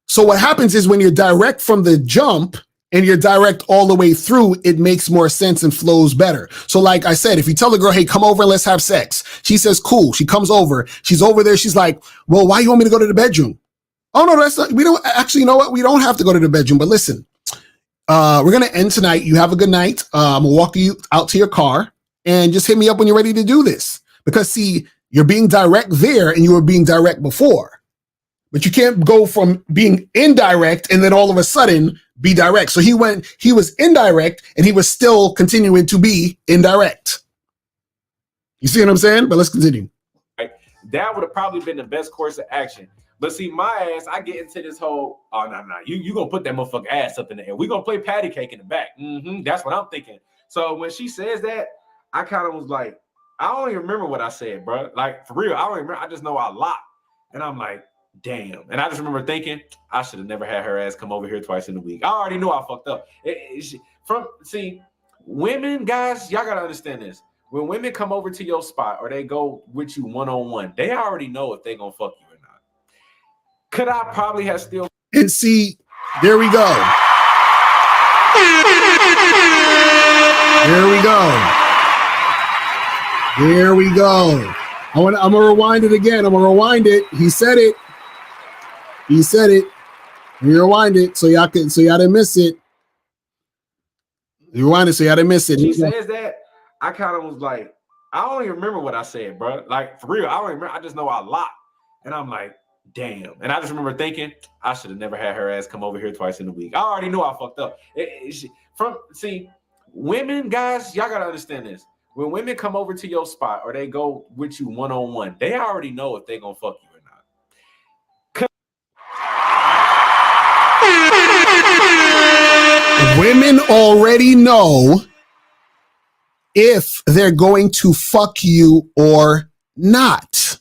So what happens is when you're direct from the jump and you're direct all the way through, it makes more sense and flows better. So like I said, if you tell a girl, hey, come over and let's have sex. She says, cool. She comes over. She's over there. She's like, well, why you want me to go to the bedroom? Oh, no, that's not, we don't actually, you know what? We don't have to go to the bedroom, but listen, we're going to end tonight. You have a good night. I'm going to walk you out to your car and just hit me up when you're ready to do this. Because see, You're being direct there and you were being direct before. But you can't go from being indirect and then all of a sudden be direct. So he was indirect and he was still continuing to be indirect. You see what I'm saying? But let's continue. Right? That would have probably been the best course of action. But see, my ass, I get into this whole, oh, no, you going to put that motherfucking ass up in the air. We're going to play patty cake in the back. That's what I'm thinking. So when she says that, I kind of was like, I don't even remember what I said, bro. Like, for real, I don't even remember. I just know I lied. And I'm like, damn. And I just remember thinking, I should have never had her ass come over here twice in a week. I already knew I fucked up. See, women, guys, y'all got to understand this. When women come over to your spot or they go with you one-on-one, they already know if they going to fuck you or not. Could I probably have still... And see, there we go. There we go. There we go. I'm gonna rewind it again. I'm gonna rewind it. He said it. He said it. Rewind it so y'all didn't miss it. Rewind it so y'all didn't miss it. She says that. I kind of was like, I don't even remember what I said, bro. Like, for real, I don't remember. I just know I lied. And I'm like, damn. And I just remember thinking, I should have never had her ass come over here twice in a week. I already knew I fucked up. See, women, guys, y'all got to understand this. When women come over to your spot or they go with you one-on-one, they already know if they're going to fuck you or not. Women already know if they're going to fuck you or not.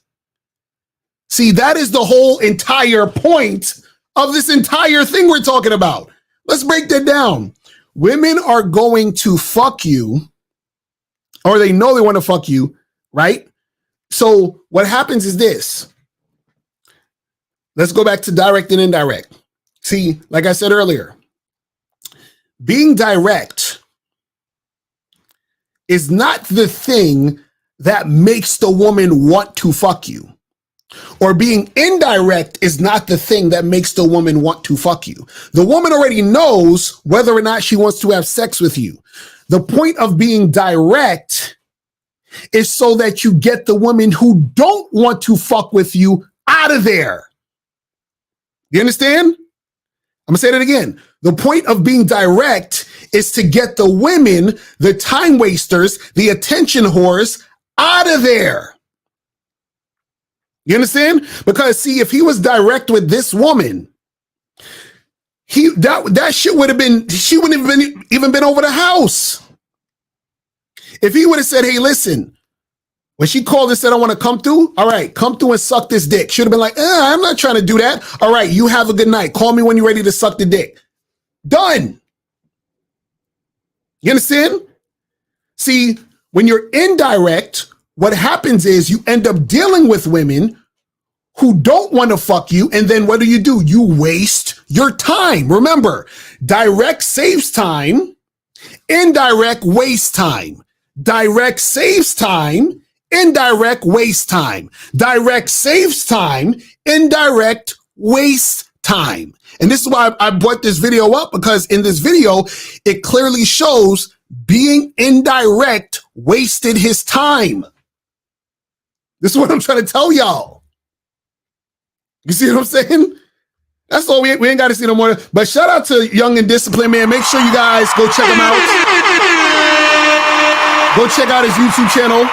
See, that is the whole entire point of this entire thing we're talking about. Let's break that down. Women are going to fuck you, or they know they want to fuck you, right? So what happens is this. Let's go back to direct and indirect. See, like I said earlier, being direct is not the thing that makes the woman want to fuck you. Or being indirect is not the thing that makes the woman want to fuck you. The woman already knows whether or not she wants to have sex with you. The point of being direct is so that you get the women who don't want to fuck with you out of there. You understand? I'm gonna say that again. The point of being direct is to get the women, the time wasters, the attention whores out of there. You understand? Because see, if he was direct with this woman, that shit would have been, she wouldn't have even been over the house. If he would have said, hey, listen, when she called and said, I want to come through, all right, come through and suck this dick. Should have been like, I'm not trying to do that. All right, you have a good night. Call me when you're ready to suck the dick. Done. You understand? See, when you're indirect, what happens is you end up dealing with women who don't want to fuck you. And then what do? You waste your time. Remember, direct saves time. Indirect wastes time. Direct saves time. Indirect wastes time. Direct saves time. Indirect wastes time. And this is why I brought this video up, because in this video, it clearly shows being indirect wasted his time. This is what I'm trying to tell y'all. You see what I'm saying? That's all. We ain't got to see no more. But shout out to Young and Disciplined, man. Make sure you guys go check him out. Go check out his YouTube channel.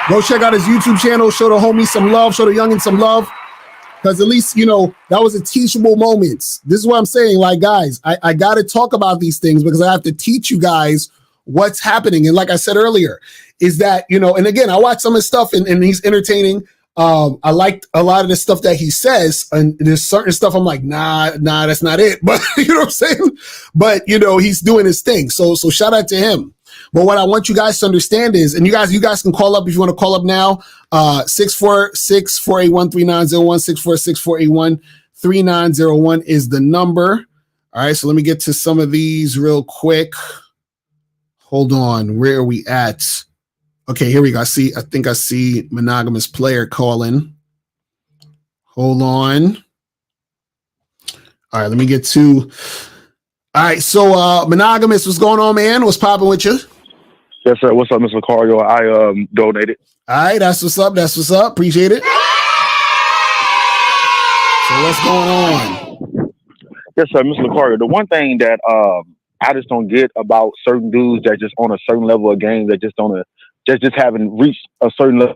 Go check out his YouTube channel. Show the homie some love. Show the youngin' some love. Because at least, that was a teachable moment. This is what I'm saying. Like, guys, I got to talk about these things because I have to teach you guys what's happening. And like I said earlier, is that, and again, I watch some of his stuff and he's entertaining. I liked a lot of the stuff that he says, and there's certain stuff I'm like, nah, that's not it. But you know what I'm saying? But he's doing his thing. So shout out to him. But what I want you guys to understand is, and you guys can call up if you want to call up now, 646-481-3901, 646-481-3901 is the number. All right, so let me get to some of these real quick. Hold on, where are we at? Okay, here we go. I think I see Monogamous Player calling. Hold on. All right, let me get to. All right, so Monogamous, what's going on, man? What's popping with you? Yes, sir. What's up, Mr. Lucario? I donated. All right, that's what's up. That's what's up. Appreciate it. So what's going on? Yes, sir, Mr. Lucario. The one thing that I just don't get about certain dudes that just on a certain level of game that just don't just haven't reached a certain level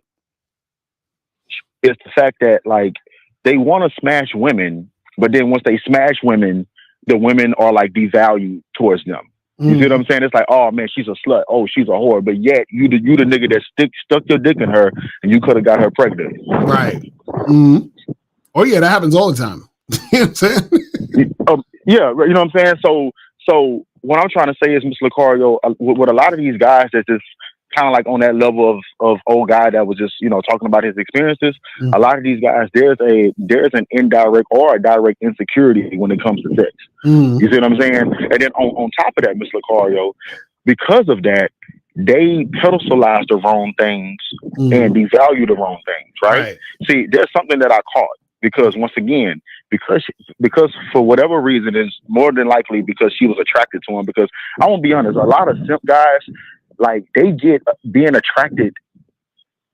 is the fact that like they want to smash women, but then once they smash women, the women are like devalued towards them. You see what I'm saying? It's like, oh man, she's a slut. Oh, she's a whore. But yet you the nigga that stuck your dick in her and you could have got her pregnant. Right. Oh yeah, that happens all the time. You know what I'm saying? Yeah, you know what I'm saying? So what I'm trying to say is, Mr. Lucario, with a lot of these guys that just kind of like on that level of old guy that was just, you know, talking about his experiences, a lot of these guys, there's an indirect or a direct insecurity when it comes to sex. You see what I'm saying? And then on top of that, Mr. Lucario, because of that, they pedestalize the wrong things and devalue the wrong things, right? See, there's something that I caught because once again, because for whatever reason, it's more than likely because she was attracted to him. Because I won't be honest, a lot of simp guys, like they get being attracted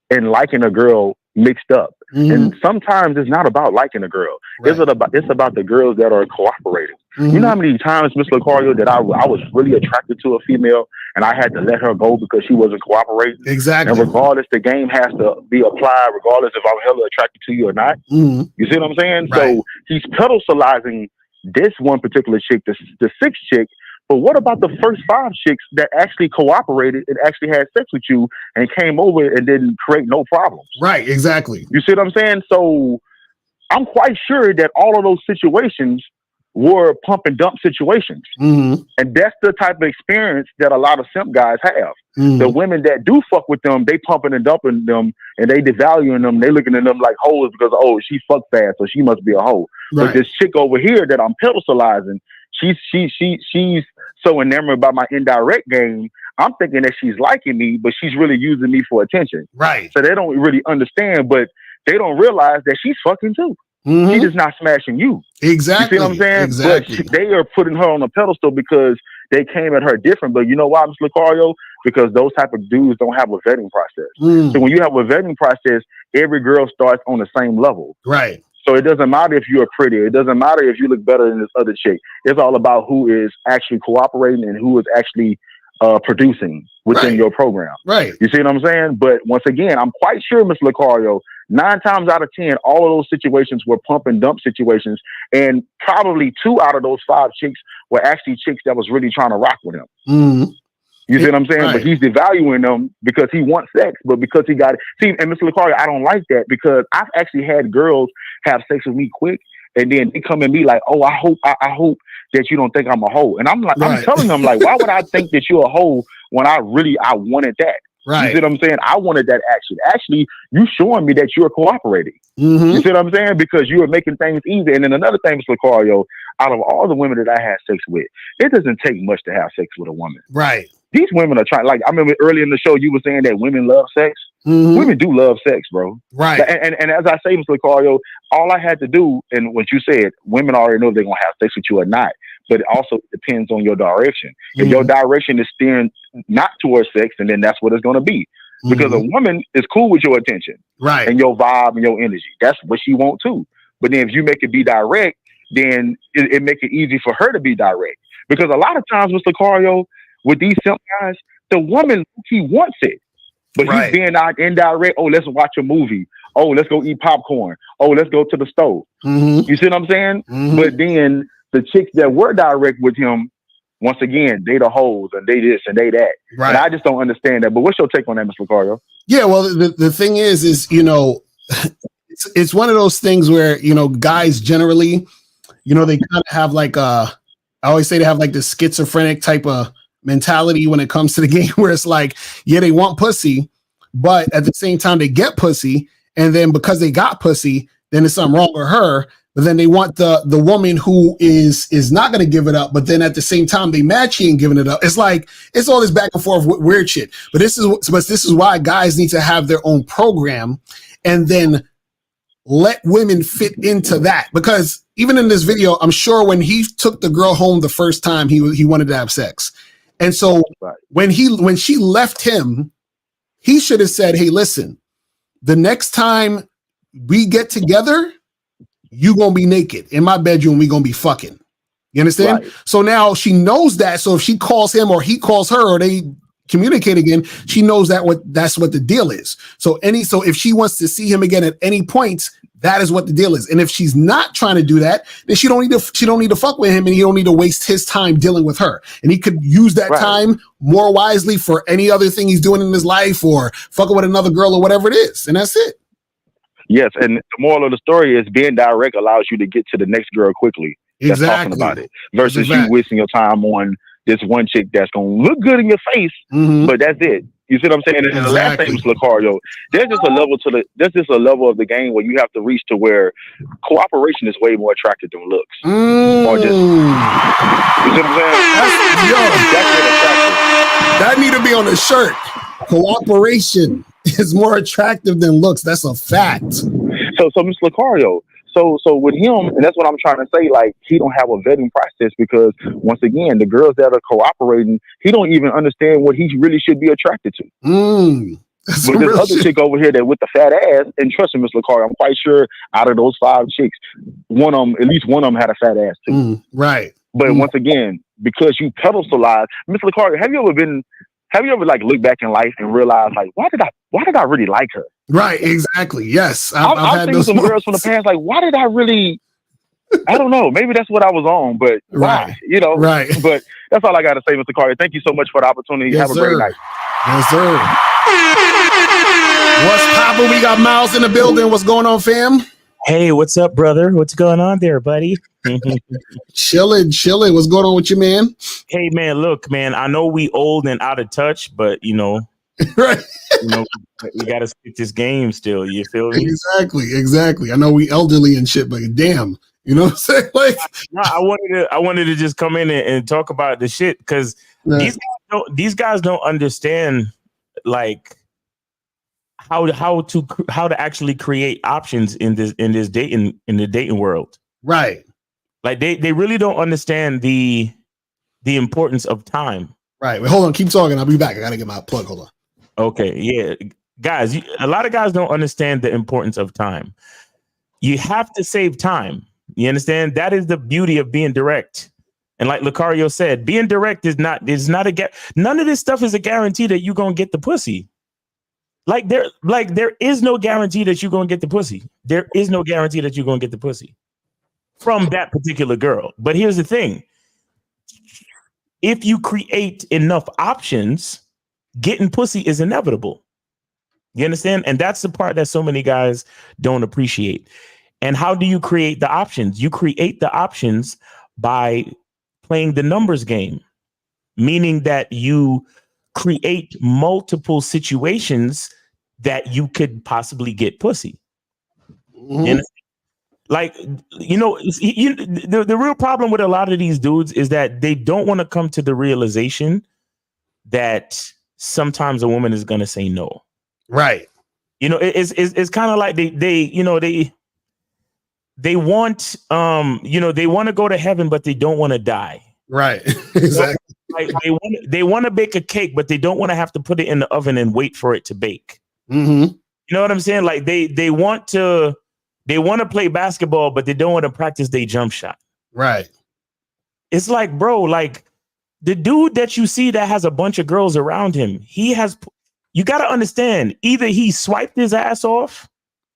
and liking a girl mixed up. And sometimes it's not about liking a girl. It's about the girls that are cooperating. You know how many times, Mr. Lucario, that I was really attracted to a female and I had to let her go because she wasn't cooperating? Exactly. And regardless, the game has to be applied regardless if I'm hella attracted to you or not. You see what I'm saying? Right. So he's pedestalizing this one particular chick, the sixth chick. But what about the first 5 chicks that actually cooperated and actually had sex with you and came over and didn't create no problems? Right, exactly. You see what I'm saying? So I'm quite sure that all of those situations were pump and dump situations. And that's the type of experience that a lot of simp guys have. The women that do fuck with them, they pumping and dumping them and they devaluing them. They looking at them like hoes because, oh, she fuck fast, so she must be a hoe. But this chick over here that I'm pedestalizing, she's so enamored by my indirect game, I'm thinking that she's liking me, but she's really using me for attention. Right. So they don't really understand, but they don't realize that she's fucking too. She's just not smashing you. Exactly. You see what I'm saying? Exactly. But they are putting her on a pedestal because they came at her different. But you know why, Mr. Lucario? Because those type of dudes don't have a vetting process. So when you have a vetting process, every girl starts on the same level. Right. So it doesn't matter if you're prettier. It doesn't matter if you look better than this other chick. It's all about who is actually cooperating and who is actually producing within your program. Right. You see what I'm saying? But once again, I'm quite sure, Mr. Lucario, 9 times out of 10, all of those situations were pump and dump situations. And probably 2 out of those 5 chicks were actually chicks that was really trying to rock with him. You see what I'm saying? But he's devaluing them because he wants sex, but because he got it. See, and Mr. Lucario, I don't like that because I've actually had girls have sex with me quick, and then they come and be like, "Oh, I hope that you don't think I'm a hoe." And I'm like, I'm telling them like, why would I think that you're a hoe when I wanted that? Right. You see what I'm saying? I wanted that action. Actually, you showing me that you're cooperating. You see what I'm saying? Because you are making things easy. And then another thing, Mr. Lucario, out of all the women that I had sex with, it doesn't take much to have sex with a woman. Right. These women are trying, like, I remember earlier in the show, you were saying that women love sex. Women do love sex, bro. Right. And as I say, Mr. Lucario, all I had to do, and what you said, women already know if they're going to have sex with you or not. But it also depends on your direction. If your direction is steering not towards sex, and then that's what it's going to be. Because a woman is cool with your attention. Right. And your vibe and your energy. That's what she wants too. But then if you make it be direct, then it make it easy for her to be direct. Because a lot of times, Mr. Lucario, with these simp guys, the woman, he wants it. But he's being out indirect. Oh, let's watch a movie. Oh, let's go eat popcorn. Oh, let's go to the stove. You see what I'm saying? But then the chicks that were direct with him, once again, they the hoes and they this and they that. Right. And I just don't understand that. But what's your take on that, Mr. Lucario? Yeah, well, the thing is, you know, it's one of those things where, you know, guys generally, you know, they kind of have like I always say they have like this schizophrenic type of mentality when it comes to the game where it's like, yeah, they want pussy, but at the same time they get pussy, and then because they got pussy, then there's something wrong with her. But then they want the woman who is not going to give it up, but then at the same time they match she ain't giving it up. It's like it's all this back and forth weird shit. But this is why guys need to have their own program, and then let women fit into that. Because even in this video, I'm sure when he took the girl home the first time, he wanted to have sex. And so when she left him, he should have said, hey, listen, the next time we get together, you gonna be naked in my bedroom. We gonna be fucking. You understand? Right. So now she knows that. So if she calls him or he calls her or they communicate again, she knows that's what the deal is. So if she wants to see him again at any point, that is what the deal is. And if she's not trying to do that, then she don't need to fuck with him, and he don't need to waste his time dealing with her. And he could use that time more wisely for any other thing he's doing in his life, or fucking with another girl or whatever it is. And that's it. Yes, and the moral of the story is being direct allows you to get to the next girl quickly. That's talking about it versus you wasting your time on this one chick that's gonna look good in your face, but that's it. You see what I'm saying? And the last thing, Mr. Lucario, there's just a level of the game where you have to reach to where cooperation is way more attractive than looks. Or just, you see what I'm saying? That need to be on a shirt. Cooperation is more attractive than looks. That's a fact. So Mr. Lucario. So with him, and that's what I'm trying to say, like, he don't have a vetting process because, once again, the girls that are cooperating, he don't even understand what he really should be attracted to. But this other chick over here that with the fat ass, and trust me, Mr. Lucario, I'm quite sure out of those 5 chicks, at least one of them had a fat ass too. Right. But once again, because you pedestalize, Mr. Lucario, have you ever like looked back in life and realized, like, why did I really like her? Right, exactly. Yes. I've seen some girls from the past, like, why did I really, I don't know, maybe that's what I was on, but why? You know? Right. But that's all I got to say, Mr. Carter. Thank you so much for the opportunity. Yes, have a great night. Yes, sir. What's poppin'? We got Miles in the building. What's going on, fam? Hey, what's up, brother? What's going on there, buddy? Chilling. What's going on with you, man? Hey, man, look, man, I know we old and out of touch, but, right. We got to stick this game still. You feel me? Exactly. I know we elderly and shit, but damn, you know what I'm saying? Like, no, I wanted to just come in and talk about the shit because these guys don't understand, like, how to actually create options in the dating world. Right. Like they really don't understand the importance of time. Right. Wait, hold on. Keep talking. I'll be back. I got to get my plug. Hold on. Okay. Yeah. Guys, a lot of guys don't understand the importance of time. You have to save time. You understand? That is the beauty of being direct. And like Lucario said, being direct is not none of this stuff is a guarantee that you're going to get the pussy. There is no guarantee that you're going to get the pussy. There is no guarantee that you're going to get the pussy from that particular girl. But here's the thing. If you create enough options, getting pussy is inevitable. You understand? And that's the part that so many guys don't appreciate. And how do you create the options? You create the options by playing the numbers game, meaning that you create multiple situations that you could possibly get pussy. Mm-hmm. The real problem with a lot of these dudes is that they don't want to come to the realization that sometimes a woman is going to say no. Right. It's kind of like they want they want to go to heaven, but they don't want to die. Right. Exactly. Like they want to bake a cake, but they don't want to have to put it in the oven and wait for it to bake. Mm-hmm. You know what I'm saying? Like they want to play basketball, but they don't want to practice their jump shot. Right. It's like, bro, like the dude that you see that has a bunch of girls around him, you got to understand, either he swiped his ass off,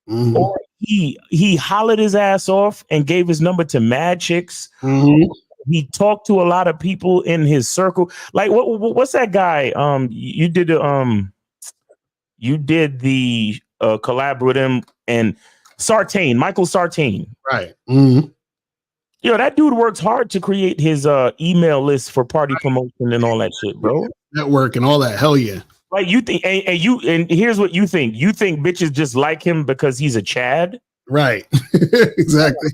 mm-hmm. or he hollered his ass off and gave his number to mad chicks. Mm-hmm. He talked to a lot of people in his circle. Like what's that guy? You did the collab with him and Michael Sartain. Right. Mm-hmm. That dude works hard to create his email list for party promotion and all that shit, bro. Network and all that. Hell yeah. Like you think, and here's what you think. You think bitches just like him because he's a Chad? Right. Exactly.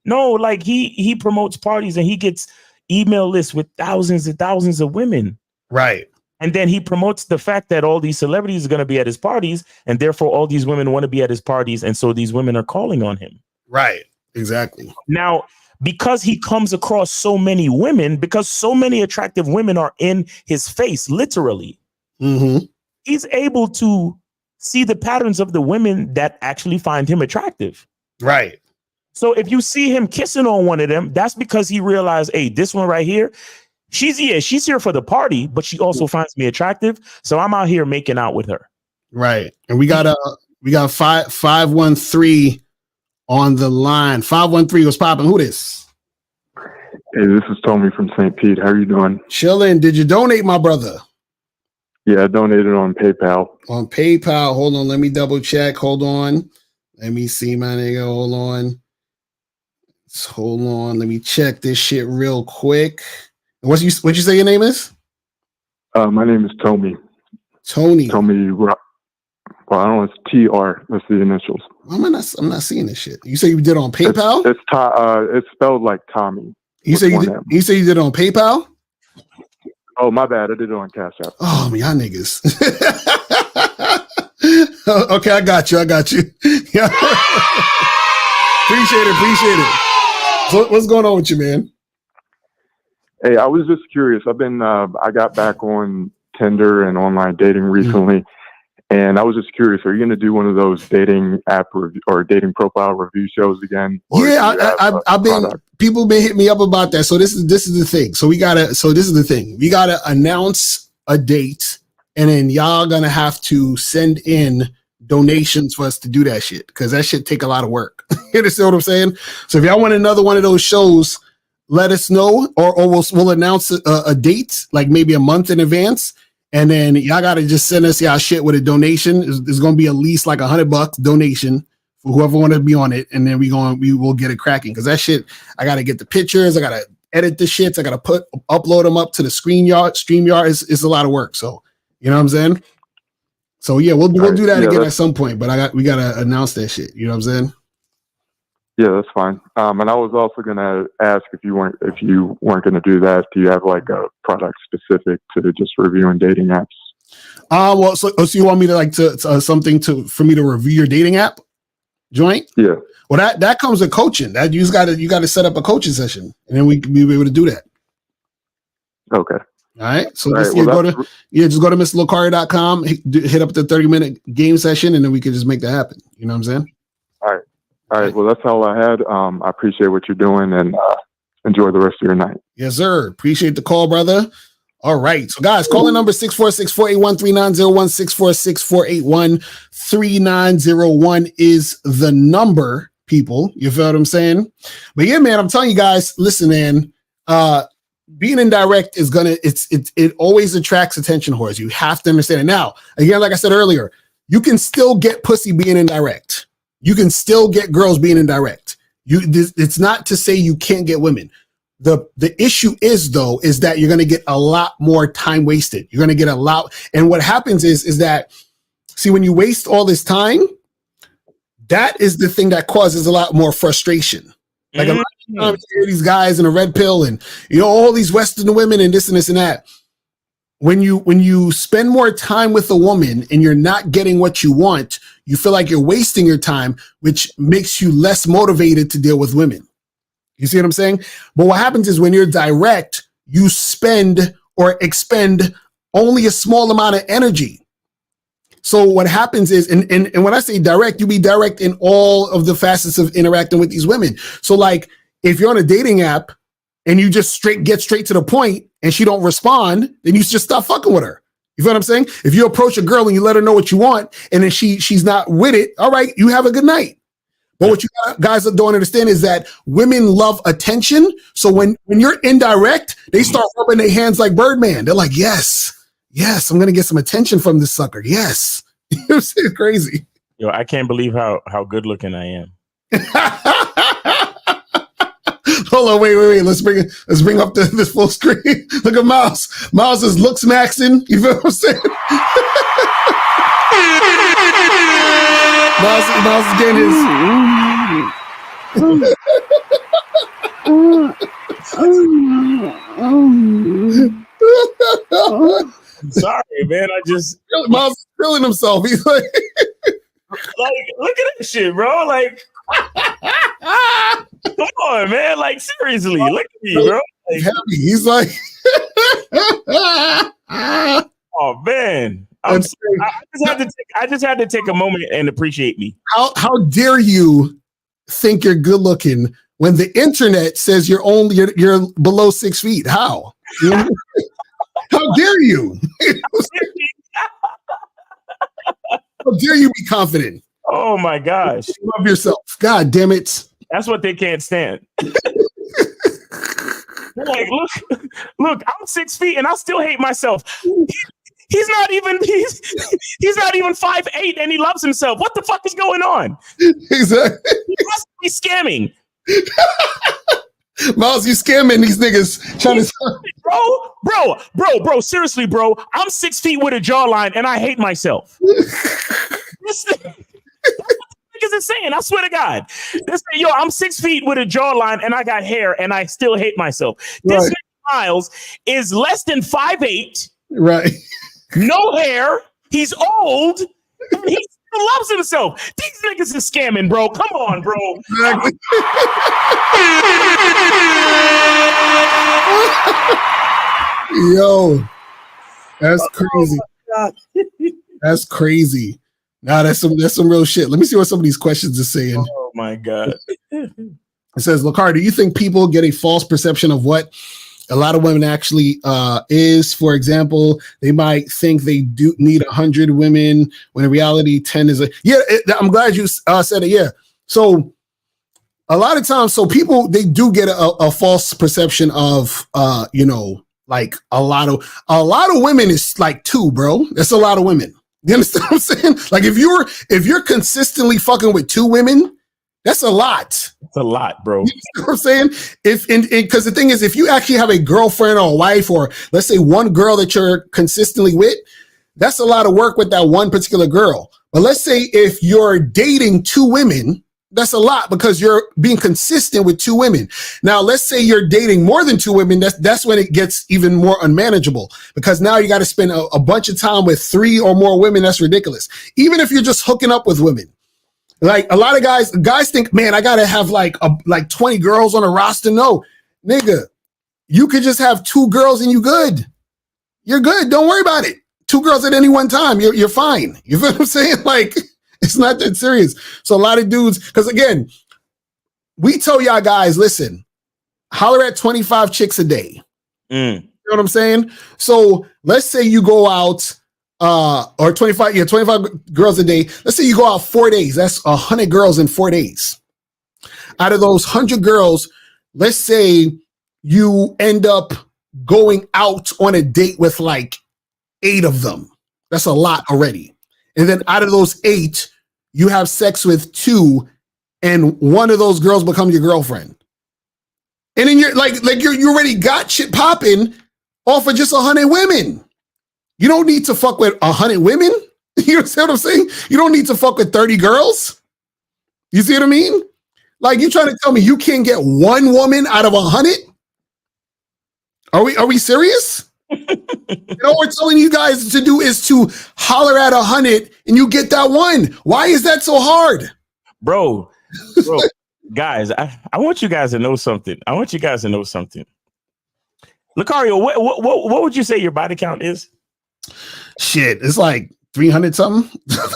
No, like he promotes parties and he gets email lists with thousands and thousands of women. Right. And then he promotes the fact that all these celebrities are going to be at his parties, and therefore all these women want to be at his parties, and so these women are calling on him. Right. Exactly. Now, because he comes across so many women, because so many attractive women are in his face, literally, he's able to see the patterns of the women that actually find him attractive. Right. So if you see him kissing on one of them, that's because he realized, hey, this one right here, she's here for the party, but she also finds me attractive. So I'm out here making out with her. Right. And we got 513 on the line. 513 was popping. Who this? Hey, this is Tommy from St. Pete. How are you doing? Chilling. Did you donate, my brother? Yeah, I donated on PayPal. On PayPal. Hold on. Let me double check. Hold on. Let me see, my nigga. Hold on. Let me check this shit real quick. What you say your name is? My name is Tommy. Tommy. Well, I don't know. It's TR. That's the initials. I'm not seeing this shit. You say you did it on PayPal? It's spelled like Tommy. You say you did it on PayPal? Oh, my bad. I did it on Cash App. Oh, y'all niggas. Okay, I got you. Yeah. Appreciate it. So what's going on with you, man? Hey, I was just curious. I got back on Tinder and online dating recently, and I was just curious. Are you going to do one of those dating app or dating profile review shows again? Yeah, I've been. People been hitting me up about that. So this is the thing. So this is the thing. We gotta announce a date, and then y'all gonna have to send in donations for us to do that shit, because that shit take a lot of work. You understand what I'm saying? So if y'all want another one of those shows, let us know, or we'll announce a date like maybe a month in advance, and then y'all gotta just send us y'all shit with a donation. It's gonna be at least like $100 donation for whoever want to be on it, and then we will get it cracking, because that shit, I gotta get the pictures, I gotta edit the shits, I gotta upload them up to the StreamYard is a lot of work. So you know what I'm saying? So yeah, we'll do that again at some point, but we gotta announce that shit. You know what I'm saying? Yeah, that's fine. And I was also gonna ask if you weren't gonna do that, do you have like a product specific to just reviewing dating apps? Well, so you want me to like for me to review your dating app joint? Yeah. Well, that comes with coaching. That you gotta set up a coaching session, and then we can be able to do that. Okay. All right. So just go to MrLocario.com, hit up the 30-minute game session, and then we can just make that happen. You know what I'm saying? All right. Well, that's all I had. I appreciate what you're doing, and enjoy the rest of your night. Yes, sir. Appreciate the call, brother. All right. So guys, call the number 646-481-3901, 646-481-3901 is the number, people. You feel what I'm saying? But yeah, man, I'm telling you guys, listen, man, being indirect is it always attracts attention whores. You have to understand it. Now, again, like I said earlier, you can still get pussy being indirect. You can still get girls being indirect. It's not to say you can't get women. The issue is that you're going to get a lot more time wasted. You're going to get a lot. And what happens is that, see, when you waste all this time, that is the thing that causes a lot more frustration. Like a lot of times you hear these guys in a red pill and, all these Western women and this and this and that. When you spend more time with a woman and you're not getting what you want, you feel like you're wasting your time, which makes you less motivated to deal with women. You see what I'm saying? But what happens is when you're direct, you spend or expend only a small amount of energy. So what happens is, and when I say direct, you be direct in all of the facets of interacting with these women. So like, if you're on a dating app and you just get straight to the point and she don't respond, then you just stop fucking with her. You feel what I'm saying? If you approach a girl and you let her know what you want and then she's not with it, all right, you have a good night. But what you guys don't understand is that women love attention. So when you're indirect, they start rubbing their hands like Birdman. They're like, yes, I'm going to get some attention from this sucker. Yes. It's crazy. Yo, I can't believe how good looking I am. Hold on, wait. Let's bring up this full screen. Look at Miles. Miles is looks maxing. You feel what I'm saying? Miles is getting his. Sorry, man. Miles is feeling himself. He's like, look at that shit, bro. Like, Come on, man. Like, seriously, look at me, bro. Like, He's like, oh man. I just had to take a moment and appreciate me. How dare you think you're good looking when the internet says you're below 6 feet? How? How dare you? How dare you be confident? Oh my gosh. Love yourself. God damn it. That's what they can't stand. Like, look, I'm 6 feet and I still hate myself. He's not even 5'8" and he loves himself. What the fuck is going on? Exactly. He must be scamming. Miles, you scamming these niggas trying to bro, seriously, bro. I'm 6 feet with a jawline and I hate myself. That's what the niggas are saying. I swear to God. I'm 6 feet with a jawline and I got hair and I still hate myself. This nigga Miles is less than 5'8". Right. No hair. He's old and he still loves himself. These niggas is scamming, bro. Come on, bro. Exactly. Yo, that's crazy. Oh, that's crazy. Nah, that's some real shit. Let me see what some of these questions are saying. Oh my God. It says, Lakar, do you think people get a false perception of what a lot of women actually is? For example, they might think they do need 100 women when in reality 10 is I'm glad you said it. Yeah. So a lot of times, people, they do get a false perception of, like a lot of women is like 2, bro. That's a lot of women. You understand what I'm saying? Like if you're consistently fucking with 2 women, that's a lot. It's a lot, bro. You know what I'm saying? Because the thing is, if you actually have a girlfriend or a wife, or let's say one girl that you're consistently with, that's a lot of work with that one particular girl. But let's say if you're dating 2 women, that's a lot because you're being consistent with 2 women. Now, let's say you're dating more than 2 women. That's when it gets even more unmanageable because now you got to spend a bunch of time with 3 or more women. That's ridiculous. Even if you're just hooking up with women. Like a lot of guys think, man, I got to have like 20 girls on a roster. No, nigga, you could just have 2 girls and you good. You're good. Don't worry about it. 2 girls at any one time. You're fine. You feel what I'm saying? Like, it's not that serious. So a lot of dudes, because again, we tell y'all guys, listen, holler at 25 chicks a day. You know what I'm saying? So let's say you go out or 25 girls a day. Let's say you go out 4 days. That's 100 girls in 4 days. Out of those 100 girls, let's say you end up going out on a date with like 8 of them. That's a lot already. And then out of those 8, you have sex with 2, and one of those girls becomes your girlfriend. And then you're like you already got shit popping off of just 100 women. You don't need to fuck with 100 women. You understand what I'm saying? You don't need to fuck with 30 girls. You see what I mean? Like you trying to tell me you can't get 1 woman out of 100? Are we serious? What we're telling you guys to do is to holler at 100 and you get that one. Why is that so hard? Bro, guys, I want you guys to know something. Lucario, what would you say your body count is? Shit, it's like 300 something. I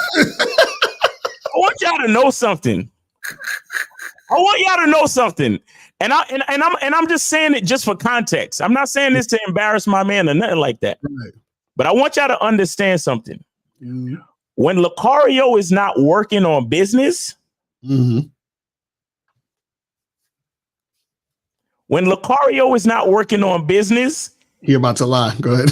want y'all to know something. And I'm just saying it just for context. I'm not saying this to embarrass my man or nothing like that. Right. But I want y'all to understand something. Mm-hmm. When Lucario is not working on business, mm-hmm. When Lucario is not working on business, you're about to lie. Go ahead.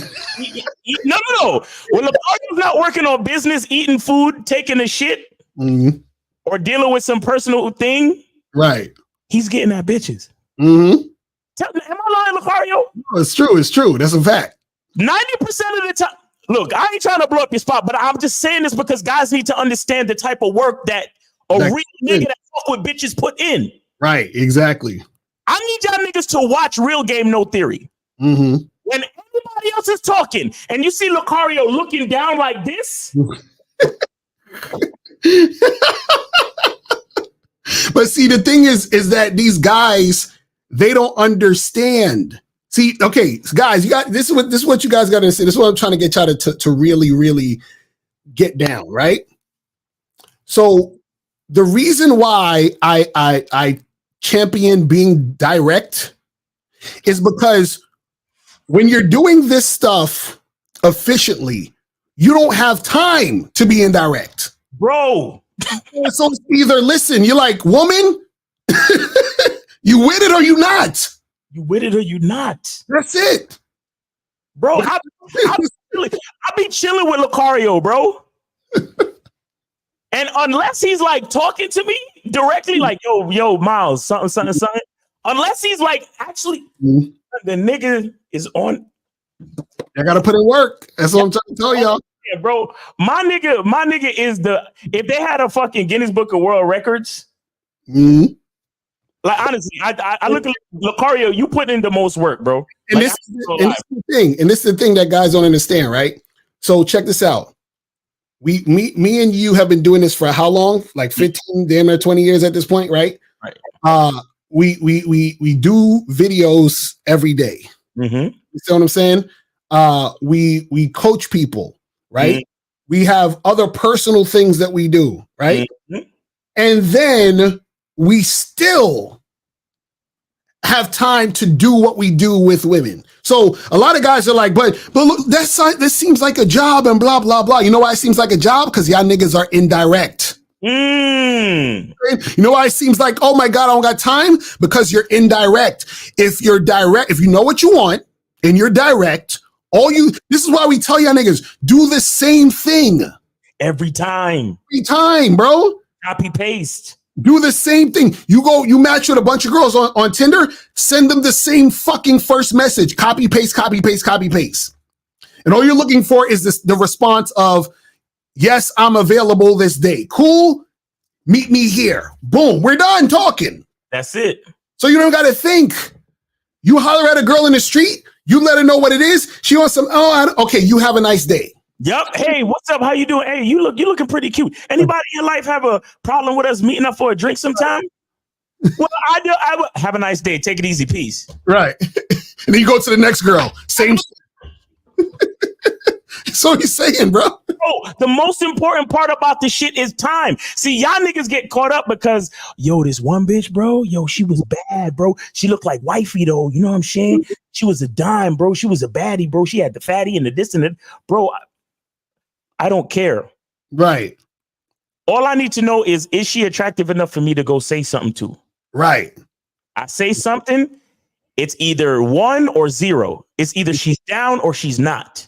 No. When Lucario's not working on business, eating food, taking a shit, mm-hmm. or dealing with some personal thing, right? He's getting at bitches. Mm-hmm. Am I lying, Lucario? No, it's true. It's true. That's a fact. 90% of the time. Look, I ain't trying to blow up your spot, but I'm just saying this because guys need to understand the type of work that a real nigga that fuck with bitches put in. Right. Exactly. I need y'all niggas to watch Real Game No Theory. Mm-hmm. When everybody else is talking and you see Lucario looking down like this. But see, the thing is that these guys, they don't understand. See, okay, guys, you got this is what you guys got to say. This is what I'm trying to get y'all to really, really get down, right? So the reason why I champion being direct is because when you're doing this stuff efficiently, you don't have time to be indirect. Bro. So it's either listen, you're like, woman, you with it or you not. You with it or you not. That's it. Bro, I be chilling with Lucario, bro. And unless he's like talking to me directly, like, yo, Miles, something. Unless he's like, actually, the nigga is on. I gotta put in work. That's what I'm trying to tell y'all. Yeah, bro. My nigga is if they had a fucking Guinness Book of World Records, like honestly, I look at Lucario, you put in the most work, bro. And like, this is the thing that guys don't understand, right? So check this out. Me and you have been doing this for how long? Like 15, damn near 20 years at this point, right? Right. We do videos every day. Mm-hmm. You see what I'm saying? We coach people, right? Mm-hmm. We have other personal things that we do, right? Mm-hmm. And then we still have time to do what we do with women. So a lot of guys are like, but look, this seems like a job and blah, blah, blah. You know why it seems like a job? Because y'all niggas are indirect. You know why it seems like, oh my God, I don't got time? Because you're indirect. If you're direct, if you know what you want and you're direct, this is why we tell y'all niggas, do the same thing. Every time. Every time, bro. Copy paste. Do the same thing. You match with a bunch of girls on Tinder, send them the same fucking first message. Copy, paste, copy, paste, copy, paste. And all you're looking for is the response of, yes, I'm available this day. Cool. Meet me here. Boom. We're done talking. That's it. So you don't got to think. You holler at a girl in the street. You let her know what it is. She wants some, okay, you have a nice day. Yep. Hey, what's up? How you doing? Hey, you looking pretty cute. Anybody in your life have a problem with us meeting up for a drink sometime? Well, I do. I will. Have a nice day. Take it easy. Peace. Right. And then you go to the next girl. Same shit. That's what he's saying, bro. Bro, the most important part about this shit is time. See, y'all niggas get caught up because, this one bitch, bro, she was bad, bro. She looked like wifey, though. You know what I'm saying? She was a dime, bro. She was a baddie, bro. She had the fatty and the this and that. Bro, I don't care. Right. All I need to know is she attractive enough for me to go say something to? Right. I say something, it's either 1 or 0. It's either she's down or she's not.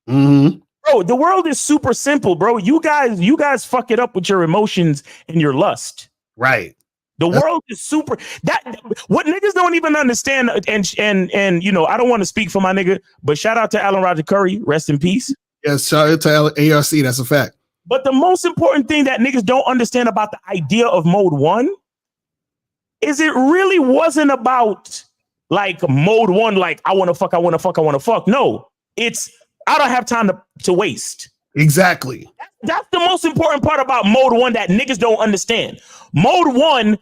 Mm-hmm. Bro, the world is super simple, bro. You guys fuck it up with your emotions and your lust. Right. The world is super what niggas don't even understand. And I don't want to speak for my nigga, but shout out to Alan Roger Curry. Rest in peace. Yes, shout out to ARC. That's a fact. But the most important thing that niggas don't understand about the idea of mode 1 is it really wasn't about like mode 1, like I want to fuck. No, it's I don't have time to waste. Exactly. That's the most important part about mode 1 that niggas don't understand. Mode 1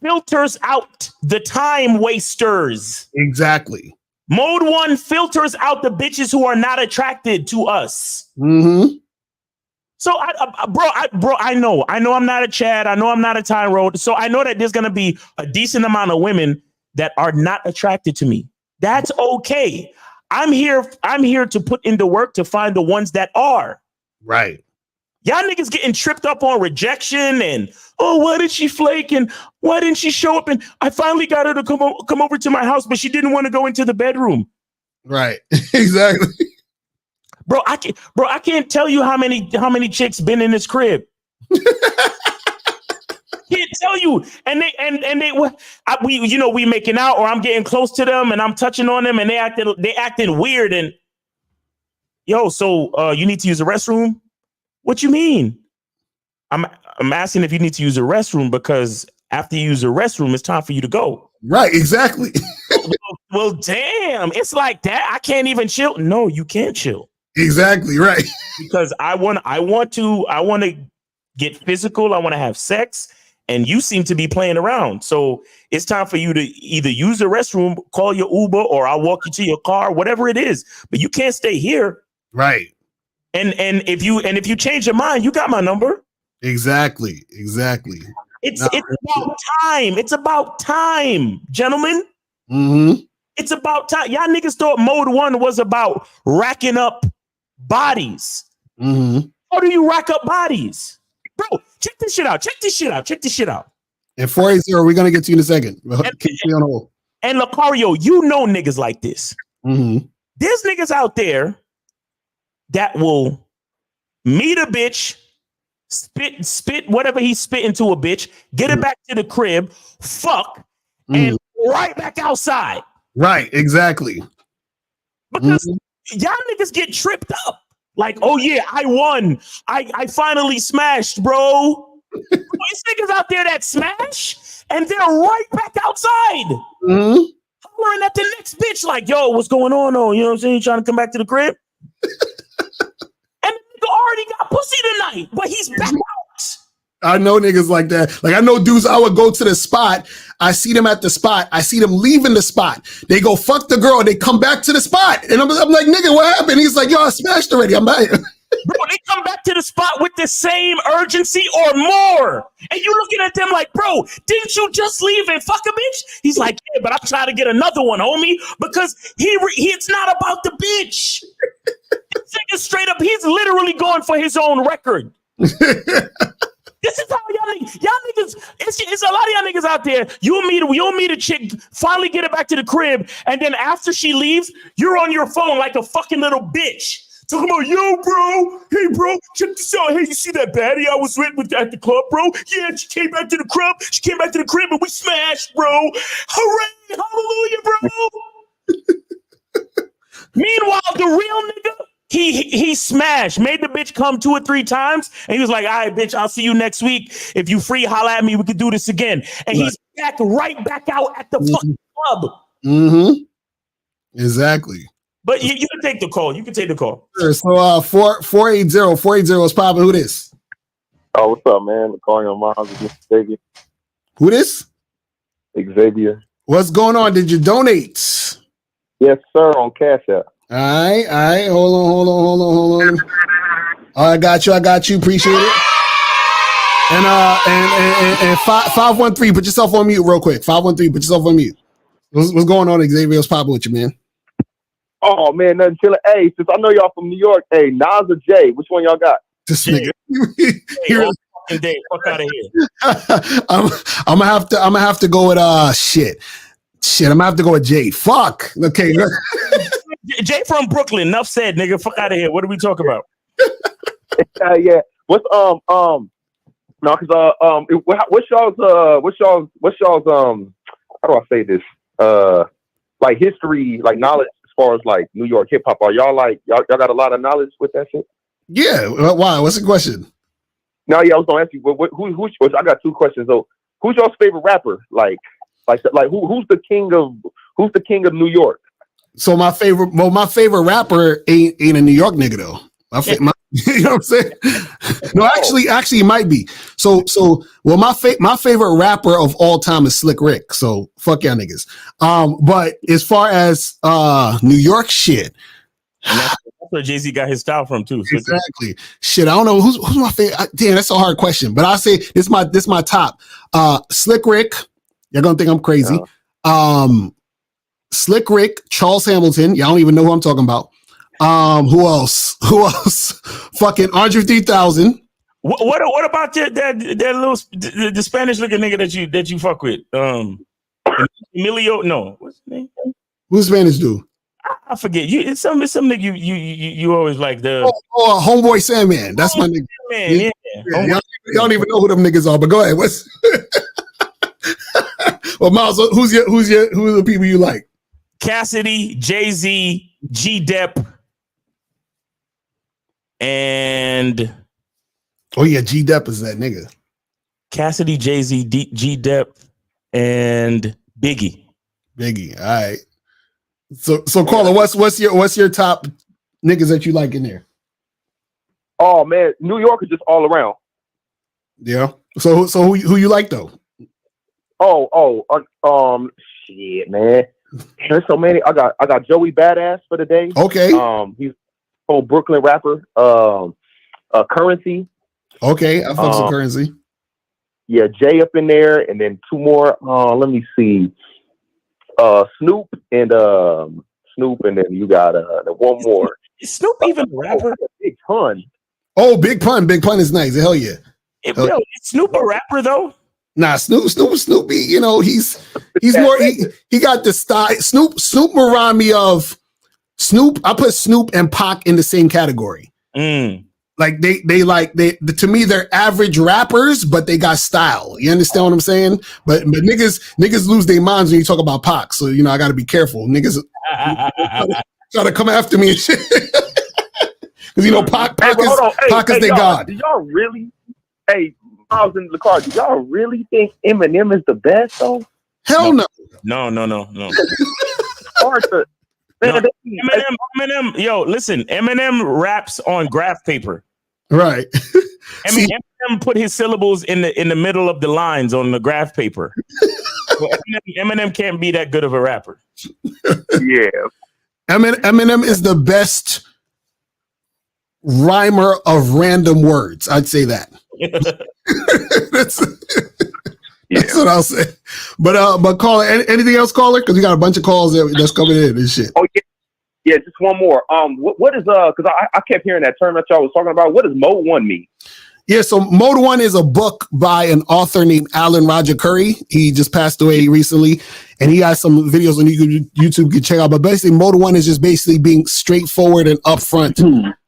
filters out the time wasters. Exactly. Mode 1 filters out the bitches who are not attracted to us. Mm-hmm. So, I know I'm not a Chad. I know I'm not a Tyrone. So I know that there's going to be a decent amount of women that are not attracted to me. That's okay. I'm here to put in the work to find the ones that are. Right. Y'all niggas getting tripped up on rejection and, why did she flake and why didn't she show up? And I finally got her to come over to my house, but she didn't want to go into the bedroom. Right. Exactly. Bro, I can't tell you how many chicks been in this crib. Can't tell you. And we making out or I'm getting close to them and I'm touching on them and they acting weird and so you need to use the restroom? What you mean? I'm asking if you need to use the restroom because after you use the restroom, it's time for you to go. Right, exactly. Well, damn, it's like that. I can't even chill. No, you can't chill. Exactly, right. Because I want to get physical. I want to have sex. and you seem to be playing around. So it's time for you to either use the restroom, call your Uber, or I'll walk you to your car, whatever it is. But you can't stay here. Right. And if you change your mind, you got my number. Exactly. It's about time. It's about time, gentlemen. Mm-hmm. It's about time. Y'all niggas thought mode 1 was about racking up bodies. Mm-hmm. How do you rack up bodies? Bro, check this shit out. And 480, we're going to get to you in a second. Keep me on hold. And Lucario, you know niggas like this. Mm-hmm. There's niggas out there that will meet a bitch, spit whatever he spit into a bitch, get it back to the crib, fuck, and right back outside. Right, exactly. Because y'all niggas get tripped up. Like, oh yeah, I won. I finally smashed, bro. These niggas out there that smash, and they're right back outside. Hollering at the next bitch, like, yo, what's going on? Oh, you know what I'm saying? You trying to come back to the crib? And the nigga already got pussy tonight, but he's back out. I know niggas like that. Like, I know dudes, I would go to the spot. I see them at the spot. I see them leaving the spot. They go fuck the girl. They come back to the spot. And I'm like, nigga, what happened? He's like, yo, I smashed already. I'm back. Bro, they come back to the spot with the same urgency or more. And you looking at them like, bro, didn't you just leave and fuck a bitch? He's like, yeah, but I'm trying to get another one, homie, because it's not about the bitch. This nigga straight up, he's literally going for his own record. This is how y'all niggas, it's a lot of y'all niggas out there. You'll meet a chick, finally get her back to the crib, and then after she leaves, you're on your phone like a fucking little bitch. Talking about, yo, bro, hey, bro, check this out. Hey, you see that baddie I was with at the club, bro? Yeah, she came back to the crib. And we smashed, bro. Hooray, hallelujah, bro. Meanwhile, the real nigga, he smashed, made the bitch come 2 or 3 times, and he was like, all right, bitch, I'll see you next week. If you free, holla at me. We could do this again. And he's right back out at the fucking club. Mm-hmm. Exactly. But you can take the call. Sure. So 480 is popping. Who this? Oh, what's up, man? Calling on Miles is Mr. Xavier. Who this? Xavier. What's going on? Did you donate? Yes, sir, on Cash App. All right. Hold on. I got you. Appreciate it. And 513, put yourself on mute real quick. 513, put yourself on mute. What's going on, Xavier? What's popping with you, man? Oh man, nothing chilling. Hey, since I know y'all from New York, hey, Nas or Jay, which one y'all got? This nigga. Day, fuck out of here. I'm gonna have to go with shit. I'm gonna have to go with Jay. Fuck. Okay. Jay from Brooklyn. Enough said, nigga. Fuck out of here. What are we talking about? Yeah. What's no, cause what's y'all's how do I say this? Like history, like knowledge as far as like New York hip hop. Are y'all like y'all got a lot of knowledge with that shit? Yeah. Why? What's the question? No, yeah, I was gonna ask you. Who's I got 2 questions though. Who's y'all's favorite rapper? Like who's the king of New York? So my favorite rapper ain't a New York nigga though. You know what I'm saying? No, actually, it might be. So, my favorite rapper of all time is Slick Rick. So, fuck y'all niggas. But as far as New York shit, and that's where Jay-Z got his style from too. So exactly. Shit, I don't know who's my favorite. Damn, that's a hard question. But I'll say this my top. Slick Rick. You're gonna think I'm crazy. Slick Rick, Charles Hamilton. Y'all don't even know who I'm talking about. Who else? Fucking Andre 3000. What about that little the Spanish looking nigga that you fuck with? Emilio? No, what's his name? Who's Spanish dude? I forget. It's some nigga you always like the Homeboy Sandman. That's my nigga. Man, yeah. Y'all don't even know who them niggas are. But go ahead. What's well, Miles? Who's the people you like? Cassidy, Jay-Z, G-Dep, and oh yeah, G-Dep is that nigga. Cassidy, Jay-Z, G-Dep, and Biggie. All right. So Carla, what's your top niggas that you like in there? Oh man, New York is just all around. Yeah. So who you like though? Shit, man. There's so many. I got Joey Badass for the day. Okay. He's a whole Brooklyn rapper. Currency. Okay, I fuck some Currency. Yeah, Jay up in there, and then two more. Let me see. Snoop, and then you got one more. Is Snoop even a rapper? Big Pun. Oh, Big Pun. Big Pun is nice. Hell yeah. Is Snoop a rapper though? Nah, Snoopy, you know, he's more he got the style. Snoop remind me of Snoop. I put Snoop and Pac in the same category. Like they to me they're average rappers, but they got style. You understand what I'm saying? But niggas lose their minds when you talk about Pac. So you know I got to be careful. Niggas try to come after me and shit. Because you know Pac is their god. Do y'all really? Hey, Miles in the car. Do y'all really think Eminem is the best though? Hell no. No. Hard to. Eminem, yo, listen, Eminem raps on graph paper. Right. Eminem put his syllables in the middle of the lines on the graph paper. So Eminem can't be that good of a rapper. Yeah. Eminem is the best rhymer of random words. I'd say that. That's what I'll say. But caller, anything else, caller? Because we got a bunch of calls that's coming in and shit. Oh yeah, just one more. What is because I kept hearing that term that y'all was talking about. What does Mode 1 mean? Yeah, so Mode 1 is a book by an author named Alan Roger Curry. He just passed away recently, and he has some videos on YouTube you can check out. But basically, Mode 1 is just basically being straightforward and upfront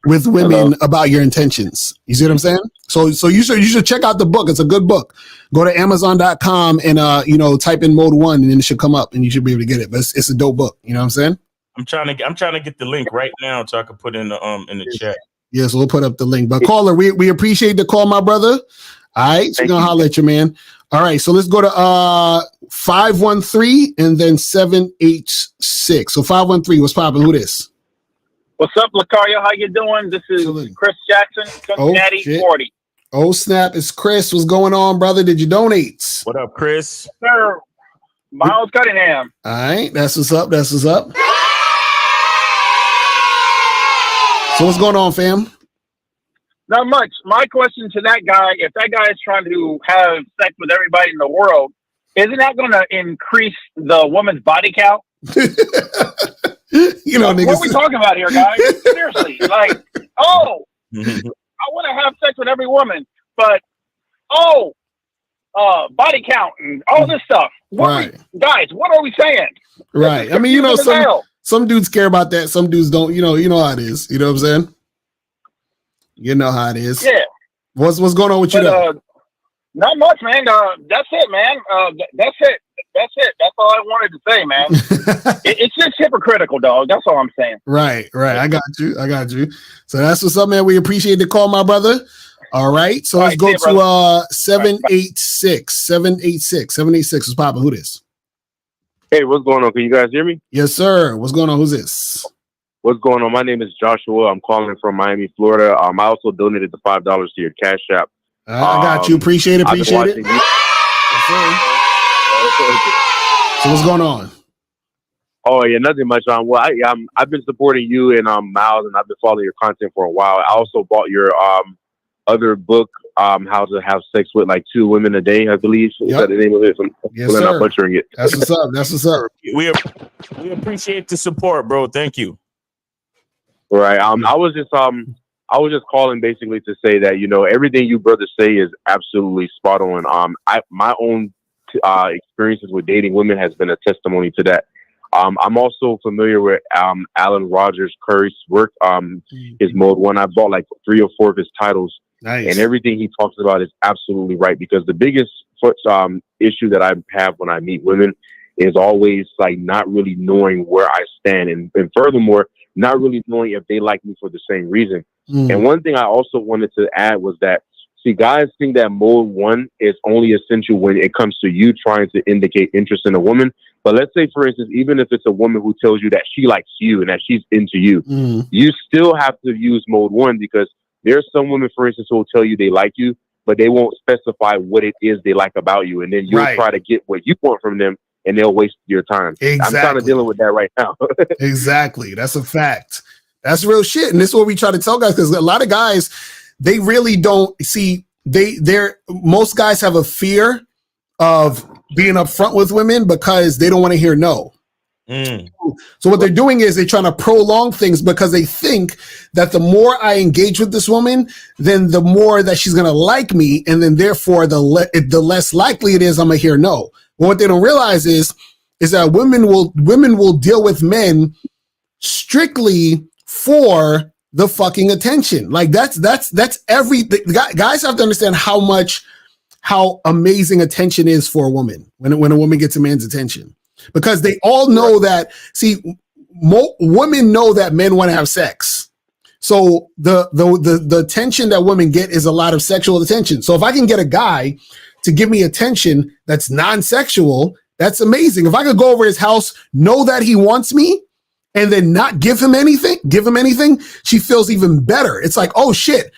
with women about your intentions. You see what I'm saying? So you should check out the book. It's a good book. Go to Amazon.com and type in Mode 1, and then it should come up, and you should be able to get it. But it's a dope book. You know what I'm saying? I'm trying to get the link right now so I can put in the chat. Yeah, so we'll put up the link. But caller, we appreciate the call, my brother. All right, so we're gonna holler at you, man. All right, so let's go to 513 and then 786. So 513, what's popping? Who this? What's up, Lucario? How you doing? This is Chris Jackson, Cincinnati 40. Oh snap! It's Chris. What's going on, brother? Did you donate? What up, Chris? Sir, Miles Cunningham. All right, that's what's up. That's what's up. So what's going on, fam? Not much. My question to that guy, if that guy is trying to have sex with everybody in the world, isn't that going to increase the woman's body count? You know, what are we talking about here, guys? Seriously. I want to have sex with every woman, but body count and all this stuff. Guys, what are we saying? Right. I mean, some dudes care about that. Some dudes don't. You know how it is. You know what I'm saying? You know how it is. Yeah. What's going on with you though? Not much, man. That's it, man. That's it. That's all I wanted to say, man. It's just hypocritical, dog. That's all I'm saying. Right. I got you. So that's what's up, man. We appreciate the call, my brother. All right. So let's go to 786. 786 is popping. Who this? Hey, what's going on? Can you guys hear me? Yes, sir. What's going on? Who's this? What's going on? My name is Joshua. I'm calling from Miami, Florida. I also donated the $5 to your Cash App. I got you. Appreciate it. So what's going on? Oh yeah, nothing much. I've been supporting you and Miles, and I've been following your content for a while. I also bought your other book, How to Have Sex with Like 2 Women a Day, I believe. Is that the name of it? Yes, sir. I'm not butchering it. That's what's up. We appreciate the support, bro. Thank you. Right. I was just calling basically to say that, everything you brothers say is absolutely spot on. My own experiences with dating women has been a testimony to that. I'm also familiar with Alan Rogers Curry's work. His Mode 1. I bought like 3 or 4 of his titles. Nice. And everything he talks about is absolutely right, because the biggest issue that I have when I meet women is always like not really knowing where I stand, and furthermore, not really knowing if they like me for the same reason. And one thing I also wanted to add was that, see, guys think that Mode 1 is only essential when it comes to you trying to indicate interest in a woman. But let's say, for instance, even if it's a woman who tells you that she likes you and that she's into you, you still have to use Mode 1, because there's some women, for instance, who will tell you they like you, but they won't specify what it is they like about you. And then you'll try to get what you want from them, and they'll waste your time. Exactly. I'm kind of dealing with that right now. Exactly. That's a fact. That's real shit. And this is what we try to tell guys, because a lot of guys, they really don't see, most guys have a fear of being upfront with women because they don't want to hear no. So what they're doing is they're trying to prolong things because they think that the more I engage with this woman, then the more that she's going to like me. And then therefore the less likely it is I'm going to hear no. But what they don't realize is that women will deal with men strictly for the fucking attention. Like that's everything. Guys have to understand how amazing attention is for a woman when a woman gets a man's attention. Because they all know that, women know that men want to have sex. So the attention that women get is a lot of sexual attention. So if I can get a guy to give me attention that's non-sexual, that's amazing. If I could go over his house, know that he wants me, and then not give him anything, she feels even better. It's like, oh shit,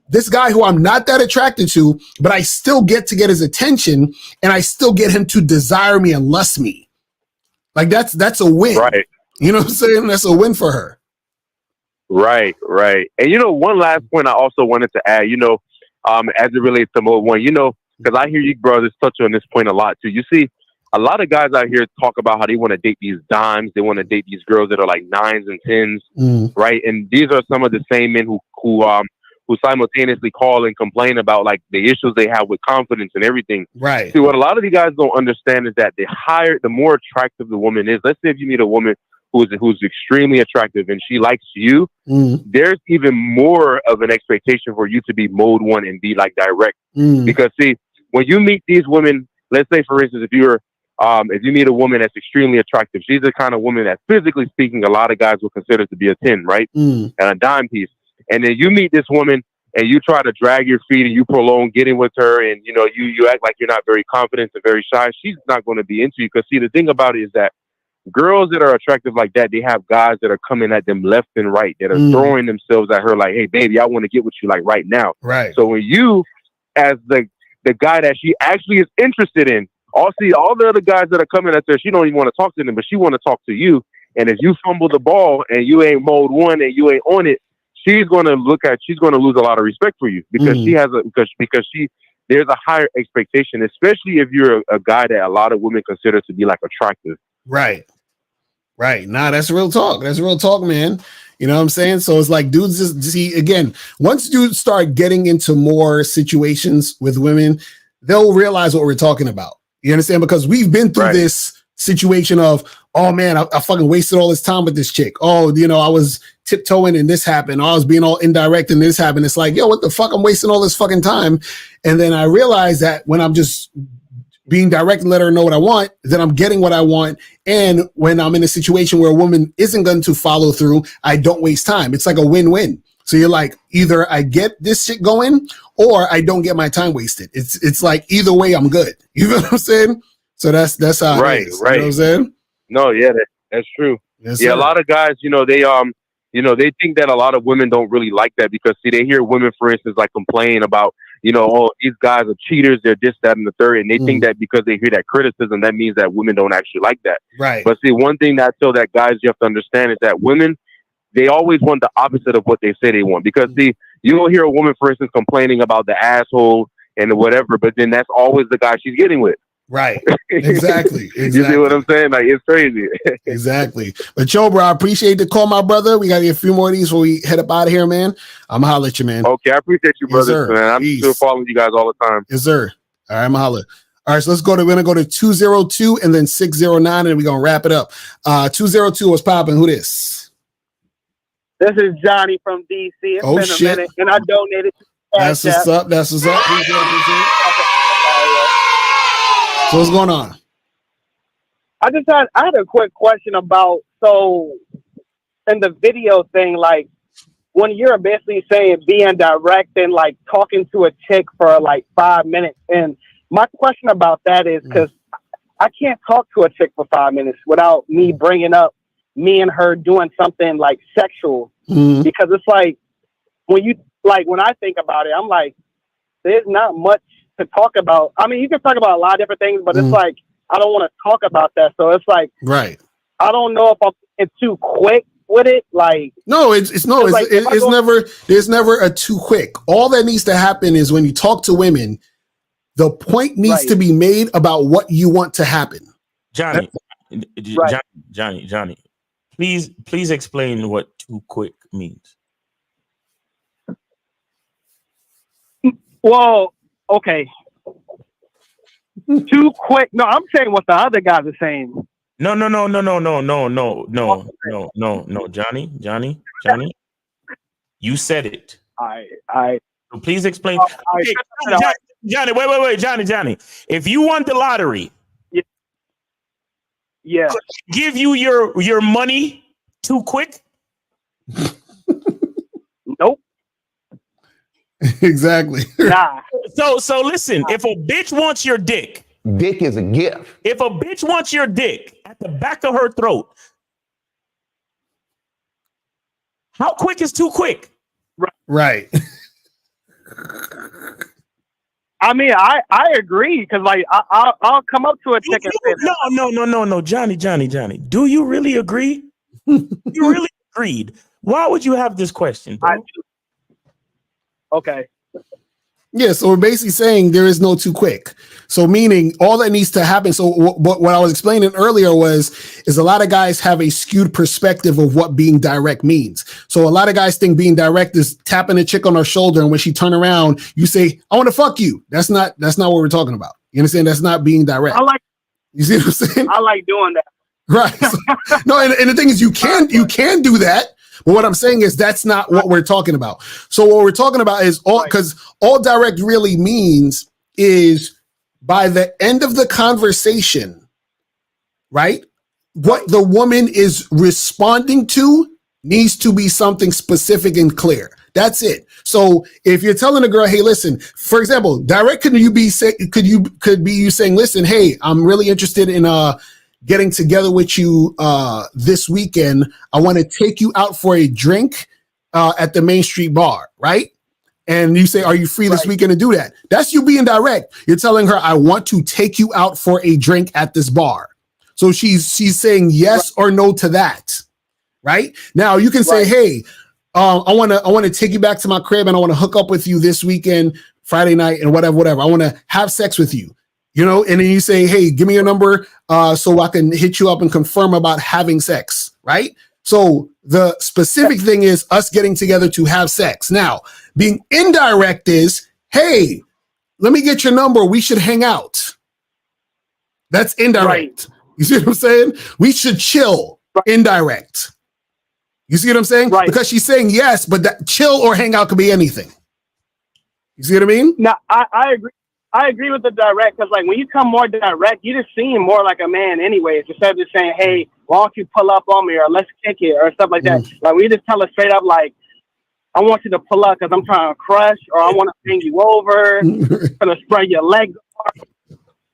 this guy who I'm not that attracted to, but I still get his attention, and I still get him to desire me and lust me. Like that's a win. Right. You know what I'm saying? That's a win for her. Right. And one last point I also wanted to add, as it relates to mode one, because I hear you brothers touch on this point a lot too. You see, a lot of guys out here talk about how they want to date these dimes, they want to date these girls that are like 9s and 10s, right? And these are some of the same men who simultaneously call and complain about like the issues they have with confidence and everything. Right. See, what a lot of you guys don't understand is that the more attractive the woman is, let's say if you meet a woman who's extremely attractive and she likes you, there's even more of an expectation for you to be mode one and be like direct. Because see, when you meet these women, let's say for instance, if you meet a woman that's extremely attractive, she's the kind of woman that physically speaking, a lot of guys will consider to be a 10, right? And a dime piece. And then you meet this woman and you try to drag your feet and you prolong getting with her, and you act like you're not very confident and very shy. She's not going to be into you, because see, the thing about it is that girls that are attractive like that, they have guys that are coming at them left and right, that are throwing themselves at her like, hey baby, I want to get with you like right now. Right. So when you, as the guy that she actually is interested in, all the other guys that are coming at her, she don't even want to talk to them, but she want to talk to you. And if you fumble the ball and you ain't mode one and you ain't on it, she's going to lose a lot of respect for you, because there's a higher expectation, especially if you're a guy that a lot of women consider to be like attractive. Right. Nah, that's real talk. That's real talk, man. You know what I'm saying? So it's like dudes just see, again, once dudes start getting into more situations with women, they'll realize what we're talking about. You understand? Because we've been through this situation of, oh man, I fucking wasted all this time with this chick. Oh, I was tiptoeing and this happened. Oh, I was being all indirect and this happened. It's like, yo, what the fuck? I'm wasting all this fucking time. And then I realized that when I'm just being direct and let her know what I want, then I'm getting what I want. And when I'm in a situation where a woman isn't going to follow through, I don't waste time. It's like a win-win. So you're like, either I get this shit going or I don't get my time wasted. It's like either way I'm good. You know what I'm saying? So that's how it is. Right. You know what I'm saying? No, yeah, that's true. Yes, yeah, sir. A lot of guys, they think that a lot of women don't really like that, because see, they hear women, for instance, like complain about, oh, these guys are cheaters, they're this, that, and the third, and they think that because they hear that criticism, that means that women don't actually like that. Right. But see, one thing that I tell that guys you have to understand is that women, they always want the opposite of what they say they want. Because see, you will hear a woman, for instance, complaining about the asshole and whatever, but then that's always the guy she's getting with. Right. Exactly. You see what I'm saying? Like, it's crazy. Exactly. But yo, bro, I appreciate the call, my brother. We got to get a few more of these before we head up out of here, man. I'm going to holler at you, man. Okay, I appreciate you, brother. Man. I'm still following you guys all the time. Yes, sir. All right, I'm going to holler. All right, so we're going to go to 202 and then 609, and we're going to wrap it up. 202, what's popping? Who this? This is Johnny from DC. It's been a minute, and I donated. That's what's up. That's what's up. Appreciate it. So what's going on? I had a quick question about, so in the video thing, like when you're basically saying being direct and like talking to a chick for like 5 minutes. And my question about that is because I can't talk to a chick for 5 minutes without me bringing up me and her doing something like sexual. Because it's like, when I think about it, I'm like, there's not much to talk about. I mean, you can talk about a lot of different things, but it's like I don't want to talk about that. So it's like, right. I don't know if I'm too quick with it. Like, no, it's never. There's never a too quick. All that needs to happen is when you talk to women, the point needs to be made about what you want to happen. Johnny, Johnny, please explain what too quick means. Well, okay. Too quick. No, I'm saying what the other guys are saying. No, Johnny. You said it. So please explain. Johnny, wait, Johnny. If you won the lottery, yeah, could I give you your money too quick? Nope. Exactly. Nah. So listen, if a bitch wants your dick is a gift. If a bitch wants your dick at the back of her throat, how quick is too quick? Right. I mean, I agree because like I'll come up to a chick and say, no, Johnny. Do you really agree? You really agreed? Why would you have this question, bro? Okay. Yeah, so we're basically saying there is no too quick. So meaning all that needs to happen. So what I was explaining earlier is a lot of guys have a skewed perspective of what being direct means. So a lot of guys think being direct is tapping a chick on her shoulder, and when she turn around, you say, "I want to fuck you." That's not what we're talking about. You understand? That's not being direct. You see what I'm saying? I like doing that. Right. So, no, and the thing is, you can do that. But what I'm saying is that's not what we're talking about. So what we're talking about is all direct really means is by the end of the conversation, right? What the woman is responding to needs to be something specific and clear. That's it. So if you're telling a girl, hey, listen, for example, direct could be you saying, listen, hey, I'm really interested in getting together with you this weekend. I want to take you out for a drink at the Main Street Bar, right? And you say, are you free this weekend to do that? That's you being direct. You're telling her, I want to take you out for a drink at this bar. So she's saying yes or no to that, right? Now you can say, hey, I want to take you back to my crib and I want to hook up with you this weekend, Friday night, and whatever. I want to have sex with you. You know, and then you say, hey, give me your number so I can hit you up and confirm about having sex, right? So the specific thing is us getting together to have sex. Now, being indirect is, hey, let me get your number. We should hang out. That's indirect. You see what I'm saying? We should chill. Indirect. You see what I'm saying? Because she's saying yes, but that chill or hang out could be anything. You see what I mean? No, I agree. I agree with the direct because, like, when you come more direct, you just seem more like a man anyways. Instead of just saying, hey, why don't you pull up on me or let's kick it or stuff like that. Like, we just tell her straight up, like, I want you to pull up because I'm trying to crush or I want to bring you over, I'm going to spread your legs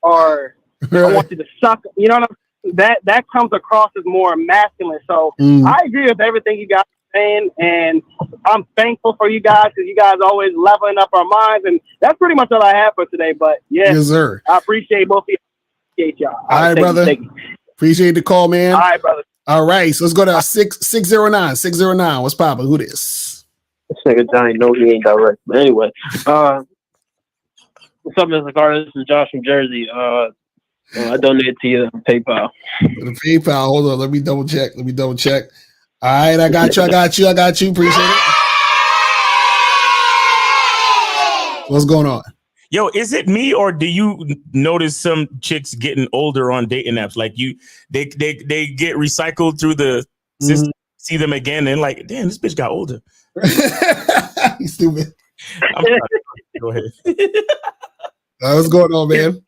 or I want you to suck. You know what I'm saying? That comes across as more masculine. So I agree with everything you guys are saying, and I'm thankful for you guys because you guys always leveling up our minds, and that's pretty much all I have for today. But yeah, yes, sir. I appreciate both of you. Appreciate y'all. All right, brother. Appreciate the call, man. All right, brother. All right, so let's go to 609. 609. What's poppin'? Who this? This nigga Johnny know he ain't direct. But anyway, what's up, Mr. Carter? This is Josh from Jersey. I donated to your PayPal. The PayPal. Hold on. Let me double check. All right, I got you. Appreciate it. What's going on? Yo, is it me or do you notice some chicks getting older on dating apps? Like they get recycled through the system, see them again, and like, damn, this bitch got older. You stupid. Go ahead. What's going on, man?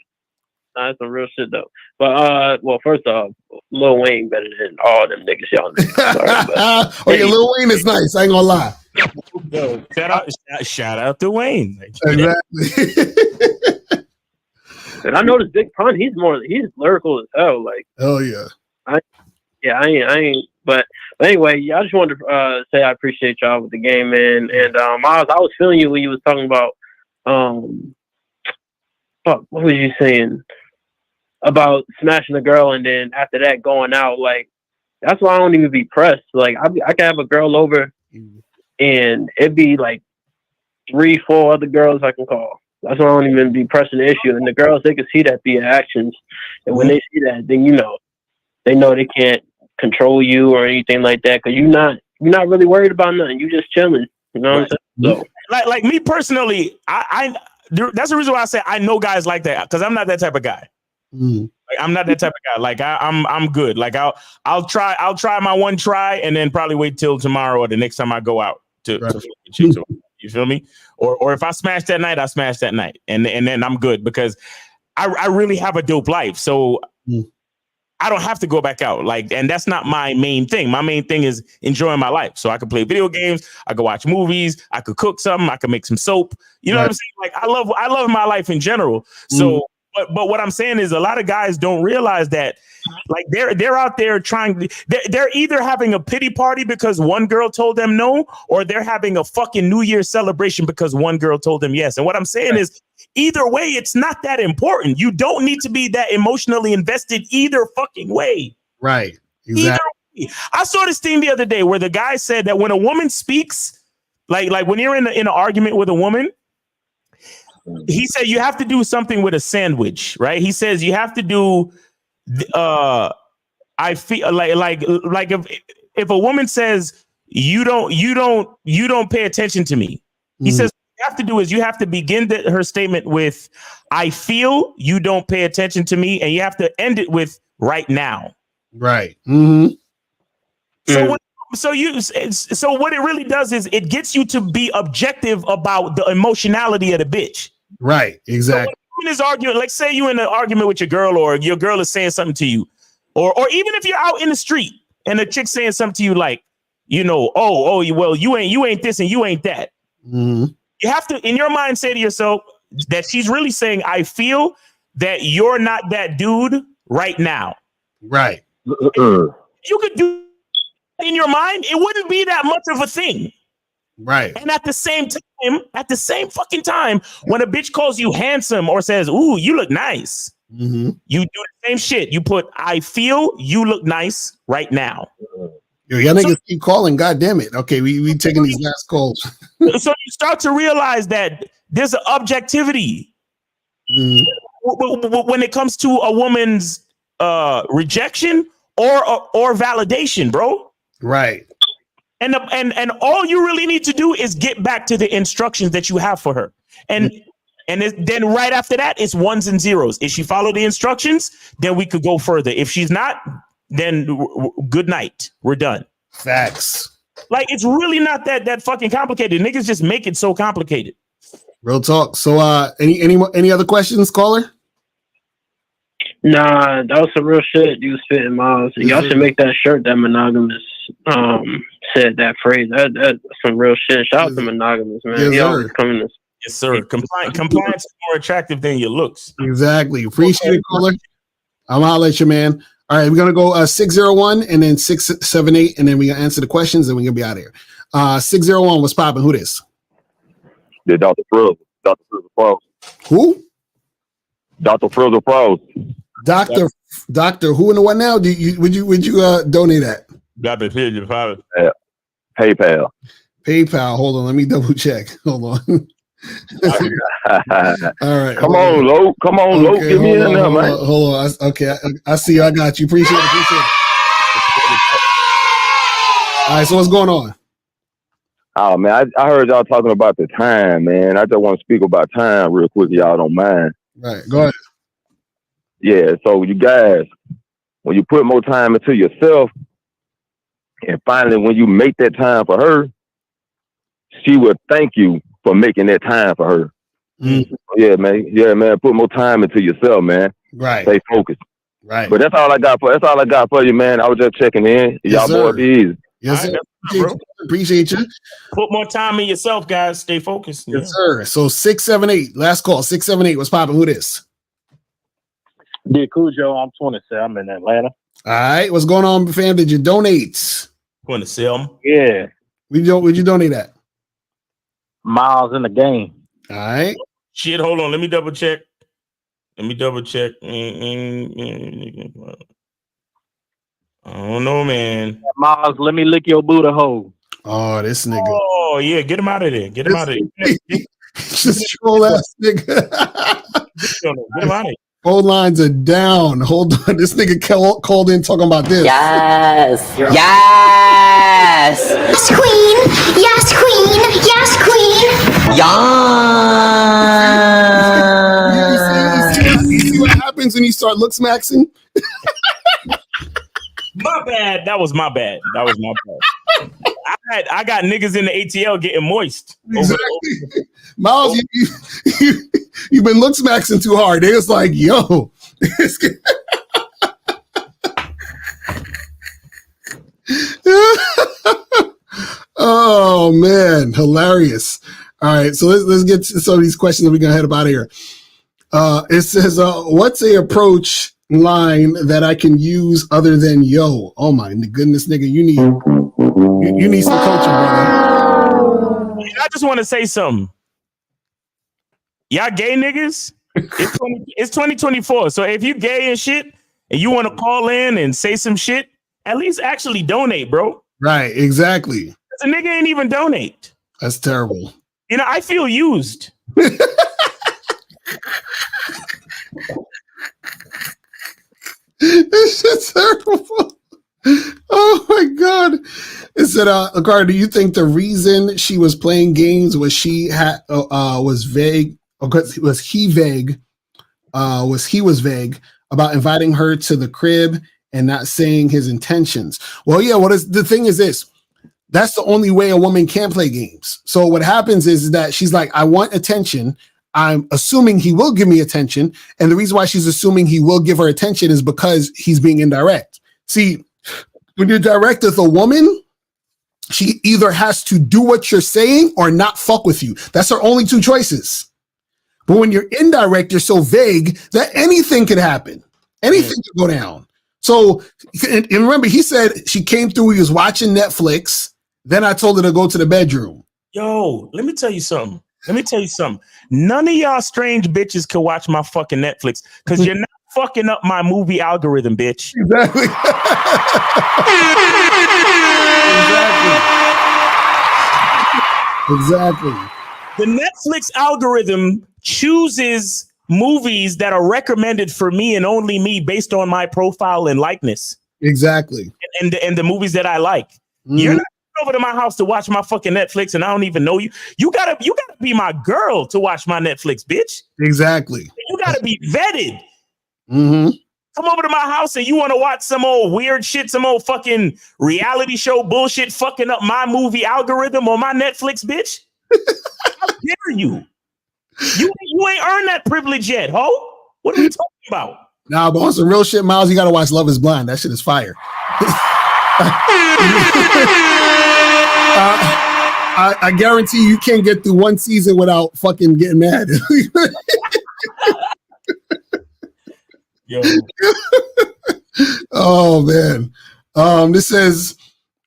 That's some real shit though. But well, first off, Lil Wayne better than all them niggas y'all know. Sorry, yeah, Lil Wayne is nice. I ain't gonna lie. Yo, shout out to Wayne. Exactly. And I noticed Big Pun. He's lyrical as hell. Like, oh yeah. I ain't. But anyway, I just wanted to say I appreciate y'all with the game, man. And Miles, I was feeling you when you was talking about fuck, what was you saying about smashing a girl and then after that going out? Like, that's why I don't even be pressed. Like, I can have a girl over and it'd be like 3-4 other girls I can call. That's why I don't even be pressing the issue. And the girls, they can see that via actions. And when they see that, then they know they can't control you or anything like that, because you're not really worried about nothing. You just chilling. You know what I'm saying? So, like me personally, I that's the reason why I say I know guys like that, because I'm not that type of guy. Like, I'm not that type of guy. Like I'm good. Like I'll try my one try and then probably wait till tomorrow or the next time I go out to you. So, you feel me? Or if I smash that night, I smash that night, and then I'm good, because I really have a dope life. So I don't have to go back out. Like, and that's not my main thing. My main thing is enjoying my life. So I could play video games, I could watch movies, I could cook something, I could make some soap. You know what I'm saying? Like, I love my life in general. So but what I'm saying is a lot of guys don't realize that, like, they're out there they're either having a pity party because one girl told them no, or they're having a fucking New Year's celebration because one girl told them yes. And what I'm saying is, either way, it's not that important. You don't need to be that emotionally invested either fucking way. Right. Exactly. Either way. I saw this thing the other day where the guy said that when a woman speaks, like when you're in an argument with a woman, he said you have to do something with a sandwich, right? He says you have to do I feel like if a woman says you don't pay attention to me, he says what you have to do is you have to begin her statement with I feel you don't pay attention to me, and you have to end it with right now. Right. So what it really does is it gets you to be objective about the emotionality of the bitch. Right. Exactly. So when is arguing, like, say you in an argument with your girl, or your girl is saying something to you, or even if you're out in the street and the chick's saying something to you, like, well, you ain't this and you ain't that. You have to, in your mind, say to yourself that she's really saying, I feel that you're not that dude right now. Right. You could do in your mind, it wouldn't be that much of a thing. Right. And at the same fucking time, when a bitch calls you handsome or says, ooh, you look nice, you do the same shit. You put, I feel you look nice right now. Yo, y'all niggas keep calling. God damn it. Okay, we taking these last calls. So you start to realize that there's an objectivity when it comes to a woman's rejection or validation, bro. Right. And all you really need to do is get back to the instructions that you have for her. And then right after that, it's ones and zeros. If she followed the instructions, then we could go further. If she's not, then good night. We're done. Facts. Like, it's really not that fucking complicated. Niggas just make it so complicated. Real talk. So any other questions, caller? Nah, that was some real shit you was spitting, Miles. Y'all should make that shirt that Monogamous said that phrase. That's some real shit. Shout out to Monogamous, man. Yes, he sir. always coming to. Yes, sir. Compliance is more attractive than your looks. Exactly. Appreciate it, caller. I'm gonna let you, man. All right, we're gonna go 601 and then 678, and then we're gonna answer the questions, and we're gonna be out of here. 601, what's popping? Who this? Yeah, Dr. Frizzle. Dr. Frizzle Pros. Who? Dr. Frizzle Pros. Doctor, who and the what now? Would you donate that? Yeah. PayPal. Hold on, let me double check. Hold on. All right. Come on, Lo. Okay, Give me in there, man. Hold on. Okay, I see you. I got you. Appreciate it. All right, so what's going on? Oh, man, I heard y'all talking about the time, man. I just want to speak about time real quick, if y'all don't mind. Right, go ahead. Yeah, so you guys, when you put more time into yourself, and finally when you make that time for her, she will thank you for making that time for her. Yeah, man. Put more time into yourself, man. Right. Stay focused. Right. But that's all I got for you, man. I was just checking in. Yes, Y'all boys be easy. Yes, sir. Appreciate you. Put more time in yourself, guys. Stay focused. Yes, sir. So 678, last call. 678. What's popping? Who this? Dear Cujo, I'm 27. I'm in Atlanta. All right. What's going on, fam? Did you donate? Want to sell them? Yeah. Where'd you donate at? Miles in the game. All right. Shit, hold on. Let me double check. I don't know, man. Miles, let me lick your Buddha hole. Oh, this nigga. Oh, yeah. Get him out of there. Get him out of there. Just troll ass nigga. Get him out of here. Phone lines are down. Hold on. This nigga called in talking about this. Yes. Yes. Yes, queen. Yes, queen. Yes, queen. You see what happens when you start looks maxing? My bad. That was my bad. I got niggas in the ATL getting moist. Exactly. Miles, you've been looks maxing too hard. They was like, yo. Oh man, hilarious. All right, so let's get to some of these questions that we're gonna head up out of here. It says, what's a approach line that I can use other than yo? Oh my goodness, nigga, you need some coaching, brother. I just want to say something. Y'all gay niggas, it's 2024. So if you gay and shit and you want to call in and say some shit, at least actually donate, bro. Right, exactly. The nigga ain't even donate. That's terrible. You know, I feel used. This shit's terrible. Oh my god! It said, Agar, do you think the reason she was playing games was she was vague? Was he vague about inviting her to the crib and not saying his intentions? Well, yeah. The thing is this? That's the only way a woman can play games. So what happens is that she's like, I want attention. I'm assuming he will give me attention. And the reason why she's assuming he will give her attention is because he's being indirect. See, when you're direct with a woman, she either has to do what you're saying or not fuck with you. That's her only two choices. But when you're indirect, you're so vague that anything could happen. Anything could go down. So, and remember, he said she came through, he was watching Netflix. Then I told her to go to the bedroom. Yo, let me tell you something. None of y'all strange bitches can watch my fucking Netflix because you're not fucking up my movie algorithm, bitch. Exactly. Exactly. The Netflix algorithm chooses movies that are recommended for me and only me based on my profile and likeness. Exactly. And the movies that I like. Mm-hmm. You're not over to my house to watch my fucking Netflix and I don't even know you. You gotta be my girl to watch my Netflix, bitch. Exactly. You gotta be vetted. Mm-hmm. Come over to my house and you want to watch some old weird shit, some old fucking reality show bullshit fucking up my movie algorithm on my Netflix, bitch? How dare you? You ain't earned that privilege yet, ho? What are we talking about? Nah, but on some real shit, Miles, you gotta watch Love is Blind. That shit is fire. I guarantee you can't get through one season without fucking getting mad. Yo. Oh man. This says,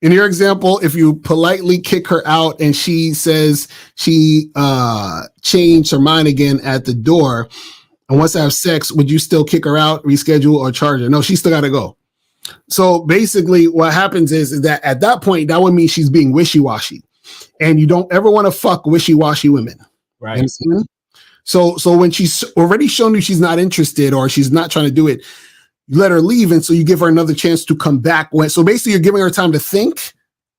in your example, if you politely kick her out and she says she changed her mind again at the door and wants to have sex, would you still kick her out, reschedule, or charge her? No, she still gotta go. So basically what happens is that at that point, that would mean she's being wishy-washy. And you don't ever want to fuck wishy-washy women. Right. So when she's already shown you she's not interested or she's not trying to do it, you let her leave. And so you give her another chance to come back. So basically you're giving her time to think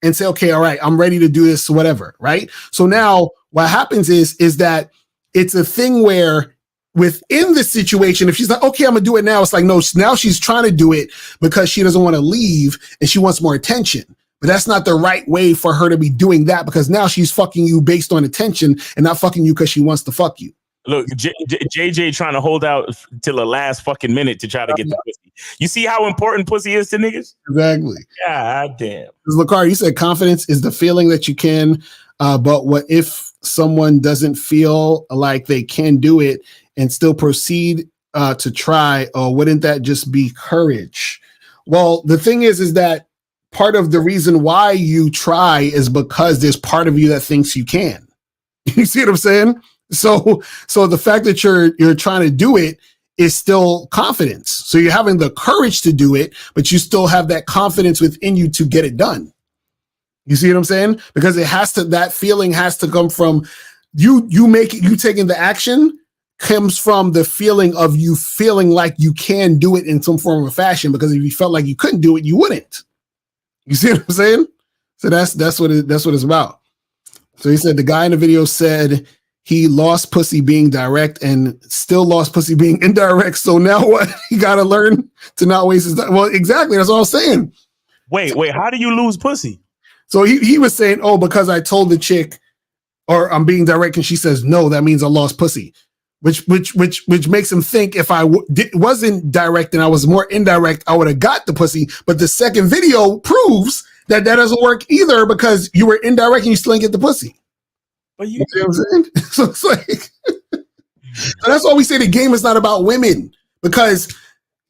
and say, okay, all right, I'm ready to do this, whatever. Right. So now what happens is that it's a thing where within the situation, if she's like, okay, I'm gonna do it now, it's like, no, now she's trying to do it because she doesn't want to leave and she wants more attention. But that's not the right way for her to be doing that because now she's fucking you based on attention and not fucking you because she wants to fuck you. Look, JJ trying to hold out till the last fucking minute to try to get the pussy. You see how important pussy is to niggas? Exactly. God damn. Lakar, you said confidence is the feeling that you can, but what if someone doesn't feel like they can do it and still proceed to try, or wouldn't that just be courage? Well, the thing is that part of the reason why you try is because there's part of you that thinks you can. You see what I'm saying? So the fact that you're trying to do it is still confidence. So you're having the courage to do it, but you still have that confidence within you to get it done. You see what I'm saying? Because that feeling has to come from you taking the action comes from the feeling of you feeling like you can do it in some form of fashion, because if you felt like you couldn't do it, you wouldn't. You see what I'm saying? So that's what it's about. So he said the guy in the video said he lost pussy being direct and still lost pussy being indirect. So now what? He got to learn to not waste his time. Well, exactly. That's what I was saying. Wait, how do you lose pussy? So he was saying, oh, because I told the chick, or I'm being direct, and she says no, that means I lost pussy. Which makes him think if I wasn't direct and I was more indirect, I would have got the pussy. But the second video proves that doesn't work either, because you were indirect and you still didn't get the pussy. But you see what I'm saying? So it's like, so that's why we say the game is not about women, because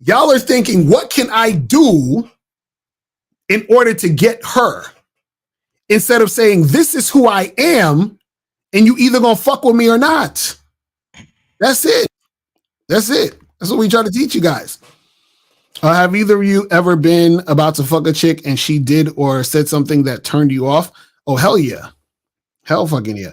y'all are thinking, what can I do in order to get her? Instead of saying, this is who I am, and you either gonna fuck with me or not. That's it. That's what we try to teach you guys. Have either of you ever been about to fuck a chick and she did or said something that turned you off? Oh, hell yeah. Hell fucking yeah.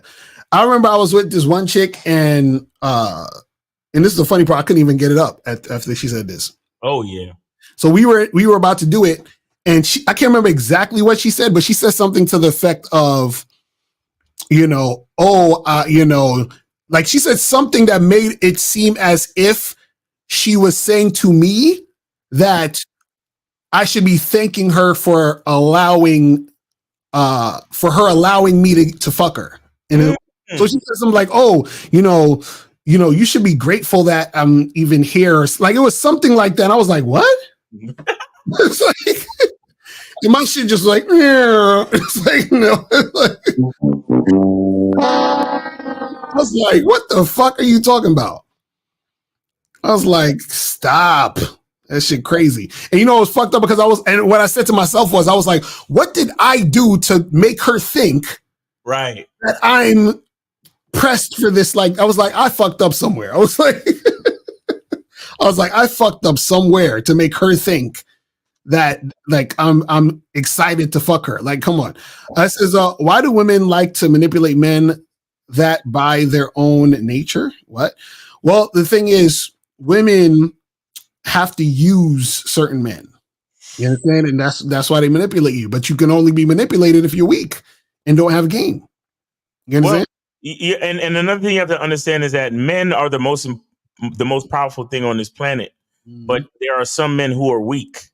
I remember I was with this one chick, and this is the funny part, I couldn't even get it up after she said this. Oh yeah. So we were about to do it, and I can't remember exactly what she said, but she said something to the effect of, like she said something that made it seem as if she was saying to me that I should be thanking her for allowing me to fuck her. And so she said something like, "Oh, you should be grateful that I'm even here." Like it was something like that. And I was like, "What?" It's like, and my shit just like, yeah. It's like, no. I was like, what the fuck are you talking about? I was like, stop. That shit crazy. And it was fucked up because and what I said to myself was, I was like, what did I do to make her think right that I'm pressed for this? Like, I was like, I fucked up somewhere. I was like, I fucked up somewhere to make her think that like I'm excited to fuck her. Like, come on. This is why do women like to manipulate men that by their own nature? What? Well, the thing is, women have to use certain men. You understand? And that's why they manipulate you. But you can only be manipulated if you're weak and don't have game. You understand? Well, and another thing you have to understand is that men are the most powerful thing on this planet. But there are some men who are weak.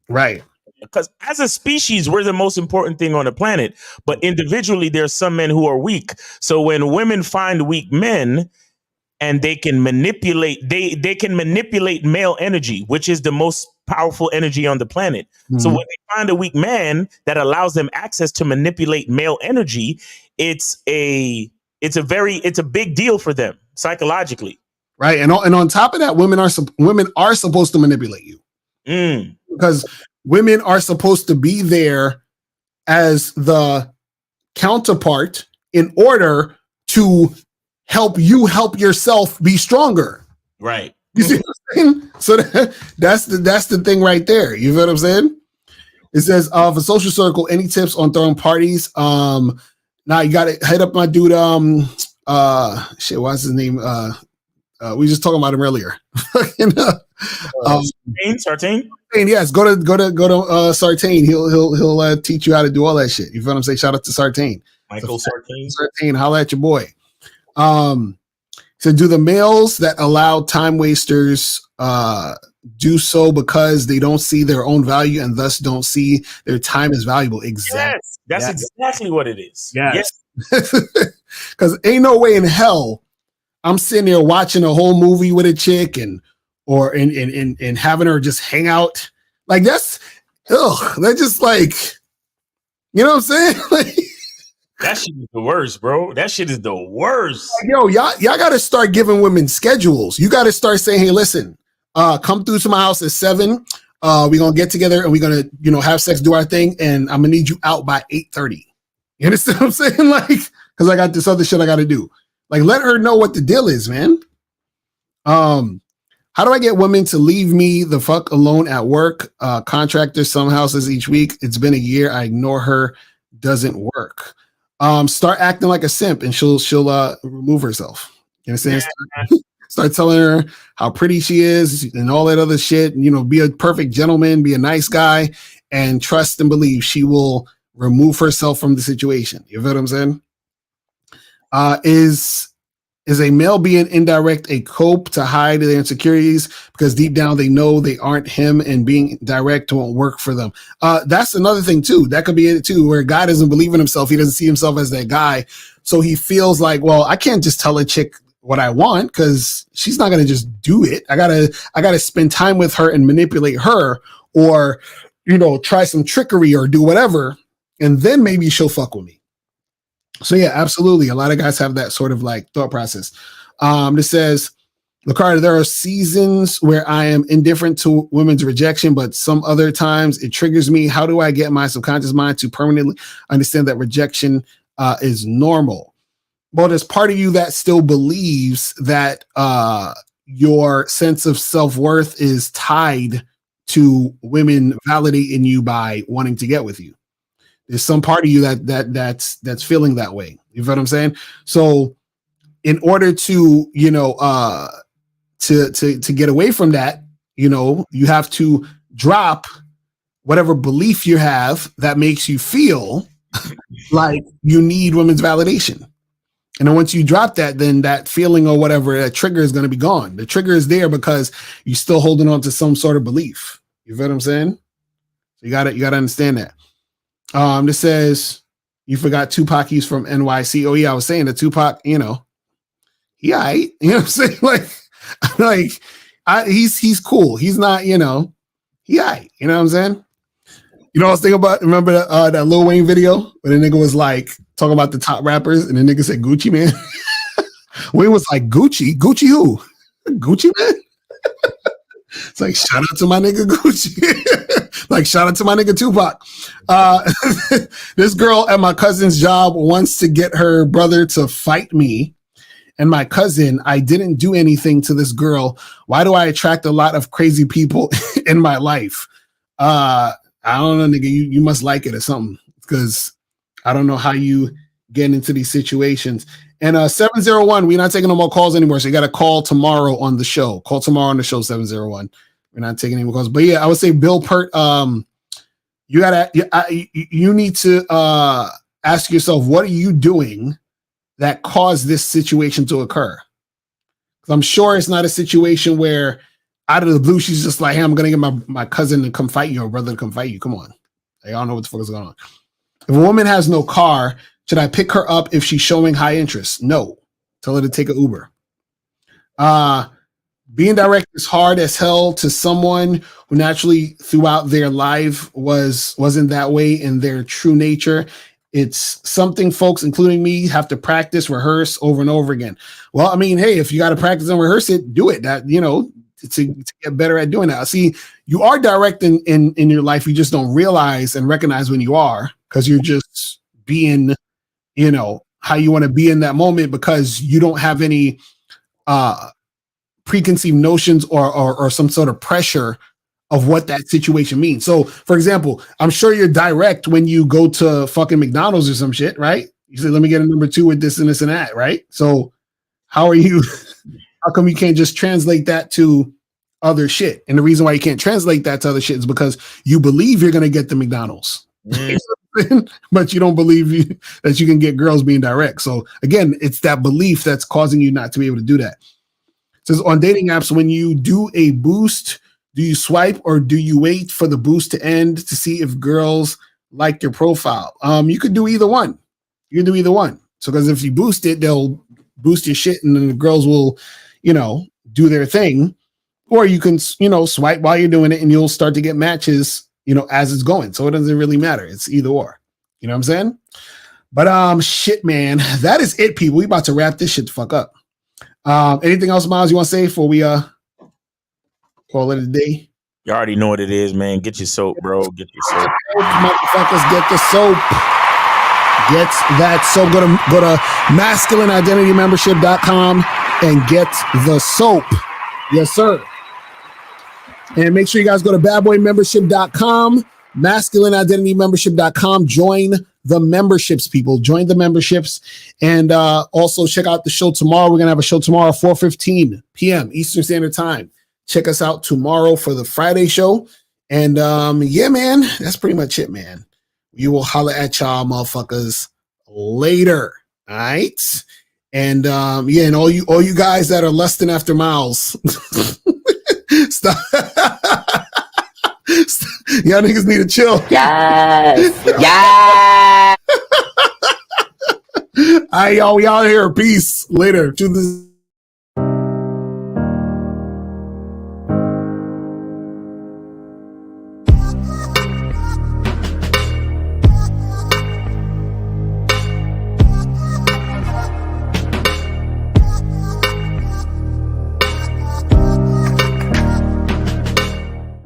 Right. Because as a species, we're the most important thing on the planet. But individually, there's some men who are weak. So when women find weak men and they can manipulate, they can manipulate male energy, which is the most powerful energy on the planet. So when they find a weak man that allows them access to manipulate male energy, it's a big deal for them psychologically. Right. And on top of that, women are supposed to manipulate you. Because women are supposed to be there as the counterpart in order to help you help yourself be stronger. Right. You see what I'm saying? So that's the thing right there. You know what I'm saying? It says, for social circle, any tips on throwing parties? Now you got to hit up my dude. What's his name? We just talking about him earlier. Sartain? Yes, go to Sartain. He'll teach you how to do all that shit. You feel what I'm saying? Shout out to Sartain. Michael Sartain. Sartain, holla at your boy. So do the males that allow time wasters do so because they don't see their own value and thus don't see their time as valuable? Exactly. Yes, that's exactly what it is. Yes. Because ain't no way in hell I'm sitting there watching a whole movie with a chick and having her just hang out. Like that's just like, you know what I'm saying? Like, that shit is the worst, bro. That shit is the worst. Like, yo, y'all got to start giving women schedules. You got to start saying, hey, listen, come through to my house at 7. We're going to get together and we're going to, have sex, do our thing. And I'm going to need you out by 8:30. You understand what I'm saying? Like, because I got this other shit I got to do. Like, let her know what the deal is, man. How do I get women to leave me the fuck alone at work? Contractor, some houses each week. It's been a year. I ignore her. Doesn't work. Start acting like a simp and she'll remove herself. You understand? Start telling her how pretty she is and all that other shit. And, you know, be a perfect gentleman, be a nice guy, and trust and believe she will remove herself from the situation. You feel what I'm saying? Is a male being indirect a cope to hide their insecurities because deep down they know they aren't him and being direct won't work for them? That's another thing too. That could be it too, where a guy doesn't believe in himself. He doesn't see himself as that guy. So he feels like, well, I can't just tell a chick what I want because she's not going to just do it. I gotta spend time with her and manipulate her, or, you know, try some trickery or do whatever. And then maybe she'll fuck with me. So yeah, absolutely. A lot of guys have that sort of like thought process. This says, Lacarda, there are seasons where I am indifferent to women's rejection, but some other times it triggers me. How do I get my subconscious mind to permanently understand that rejection is normal? Well, there's part of you that still believes that your sense of self-worth is tied to women validating you by wanting to get with you. There's some part of you that's feeling that way. You know what I'm saying? So in order to, you know, to get away from that, you know, you have to drop whatever belief you have that makes you feel like you need women's validation. And then once you drop that, then that feeling or whatever, that trigger is going to be gone. The trigger is there because you're still holding on to some sort of belief. You feel what I'm saying? So you gotta understand that. This says, you forgot Tupac, he's from NYC. Oh yeah, I was saying that Tupac, you know, you know what I'm saying? He's cool. He's not, you know, you know what I'm saying? You know what I was thinking about? Remember that Lil Wayne video where the nigga was like talking about the top rappers and the nigga said Gucci Man? Wayne was like, Gucci who? Gucci Man? It's like, shout out to my nigga Gucci. Like, shout out to my nigga Tupac. This girl at my cousin's job wants to get her brother to fight me. And my cousin, I didn't do anything to this girl. Why do I attract a lot of crazy people in my life? I don't know, nigga. You must like it or something, because I don't know how you get into these situations. And 701, we're not taking no more calls anymore. So you got to call tomorrow on the show. Call tomorrow on the show, 701. We're not taking any more calls. But yeah, I would say Bill Pert, you need to ask yourself, what are you doing that caused this situation to occur? Because I'm sure it's not a situation where out of the blue, she's just like, hey, I'm going to get my cousin to come fight you or brother to come fight you. Come on. I don't know what the fuck is going on. If a woman has no car, should I pick her up if she's showing high interest? No. Tell her to take an Uber. Being direct is hard as hell to someone who naturally throughout their life wasn't that way in their true nature. It's something folks, including me, have to practice, rehearse over and over again. Well, I mean, hey, if you got to practice and rehearse it, do it. That, you know, to get better at doing that. See, you are direct in your life. You just don't realize and recognize when you are, because you're just being, you know, how you want to be in that moment, because you don't have any preconceived notions or some sort of pressure of what that situation means. So, for example, I'm sure you're direct when you go to fucking McDonald's or some shit, right? You say, let me get a number 2 with this and this and that, right? So how come you can't just translate that to other shit? And the reason why you can't translate that to other shit is because you believe you're going to get the McDonald's. But you don't believe that you can get girls being direct. So again, it's that belief that's causing you not to be able to do that. It says on dating apps, when you do a boost, do you swipe or do you wait for the boost to end to see if girls like your profile? You could do either one. You can do either one. So because if you boost it, they'll boost your shit and then the girls will, you know, do their thing. Or you can, you know, swipe while you're doing it and you'll start to get matches, you know, as it's going. So it doesn't really matter. It's either or. You know what I'm saying? But shit, man, that is it, people. We about to wrap this shit the fuck up. Anything else, Miles, you want to say before we call it a day? You already know what it is, man. Get your soap, bro. Get your soap. Motherfuckers, get the soap. Get that soap. Go to masculineidentitymembership.com and get the soap. Yes, sir. And make sure you guys go to badboymembership.com, masculineidentitymembership.com. Join the memberships, people. Join the memberships. And also check out the show tomorrow. We're going to have a show tomorrow, 4:15 p.m. Eastern Standard Time. Check us out tomorrow for the Friday show. And yeah, man, that's pretty much it, man. You will holler at y'all motherfuckers later. All right. And yeah, and all you guys that are lusting after Miles, stop. Y'all niggas need to chill. Yes. Yes. All right, y'all. We out here. Peace. Later. To this.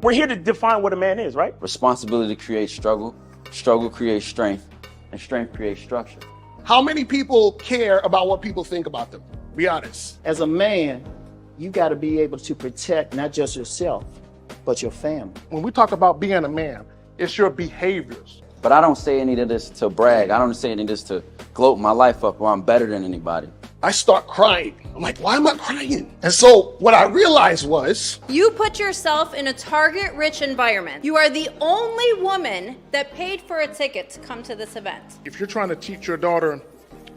We're here to define what a man is, right? Responsibility creates struggle, struggle creates strength, and strength creates structure. How many people care about what people think about them? Be honest. As a man, you got to be able to protect not just yourself, but your family. When we talk about being a man, it's your behaviors. But I don't say any of this to brag. I don't say any of this to gloat my life up or I'm better than anybody. I start crying. I'm like, why am I crying? And so what I realized was, you put yourself in a target-rich environment. You are the only woman that paid for a ticket to come to this event. if you're trying to teach your daughter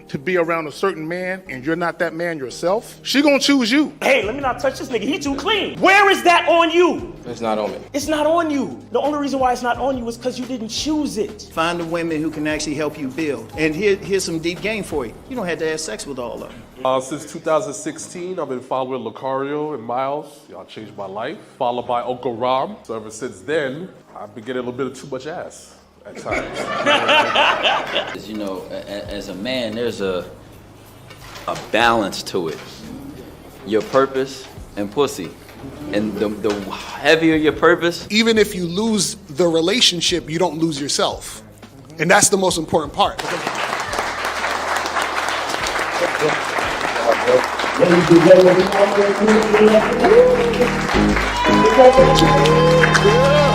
to be around a certain man and you're not that man yourself, she gonna choose you. Hey, let me not touch this nigga. He too clean. Where is that on you? It's not on me. It's not on you. The only reason why it's not on you is because you didn't choose it. Find the women who can actually help you build. And here's some deep game for you. You don't have to have sex with all of them. Since 2016, I've been following Lucario and Miles. Y'all changed my life. Followed by Uncle Ram. So ever since then, I've been getting a little bit of too much ass at times. You know, as a man, there's a balance to it. Your purpose and pussy. And the heavier your purpose. Even if you lose the relationship, you don't lose yourself. And that's the most important part. Yeah.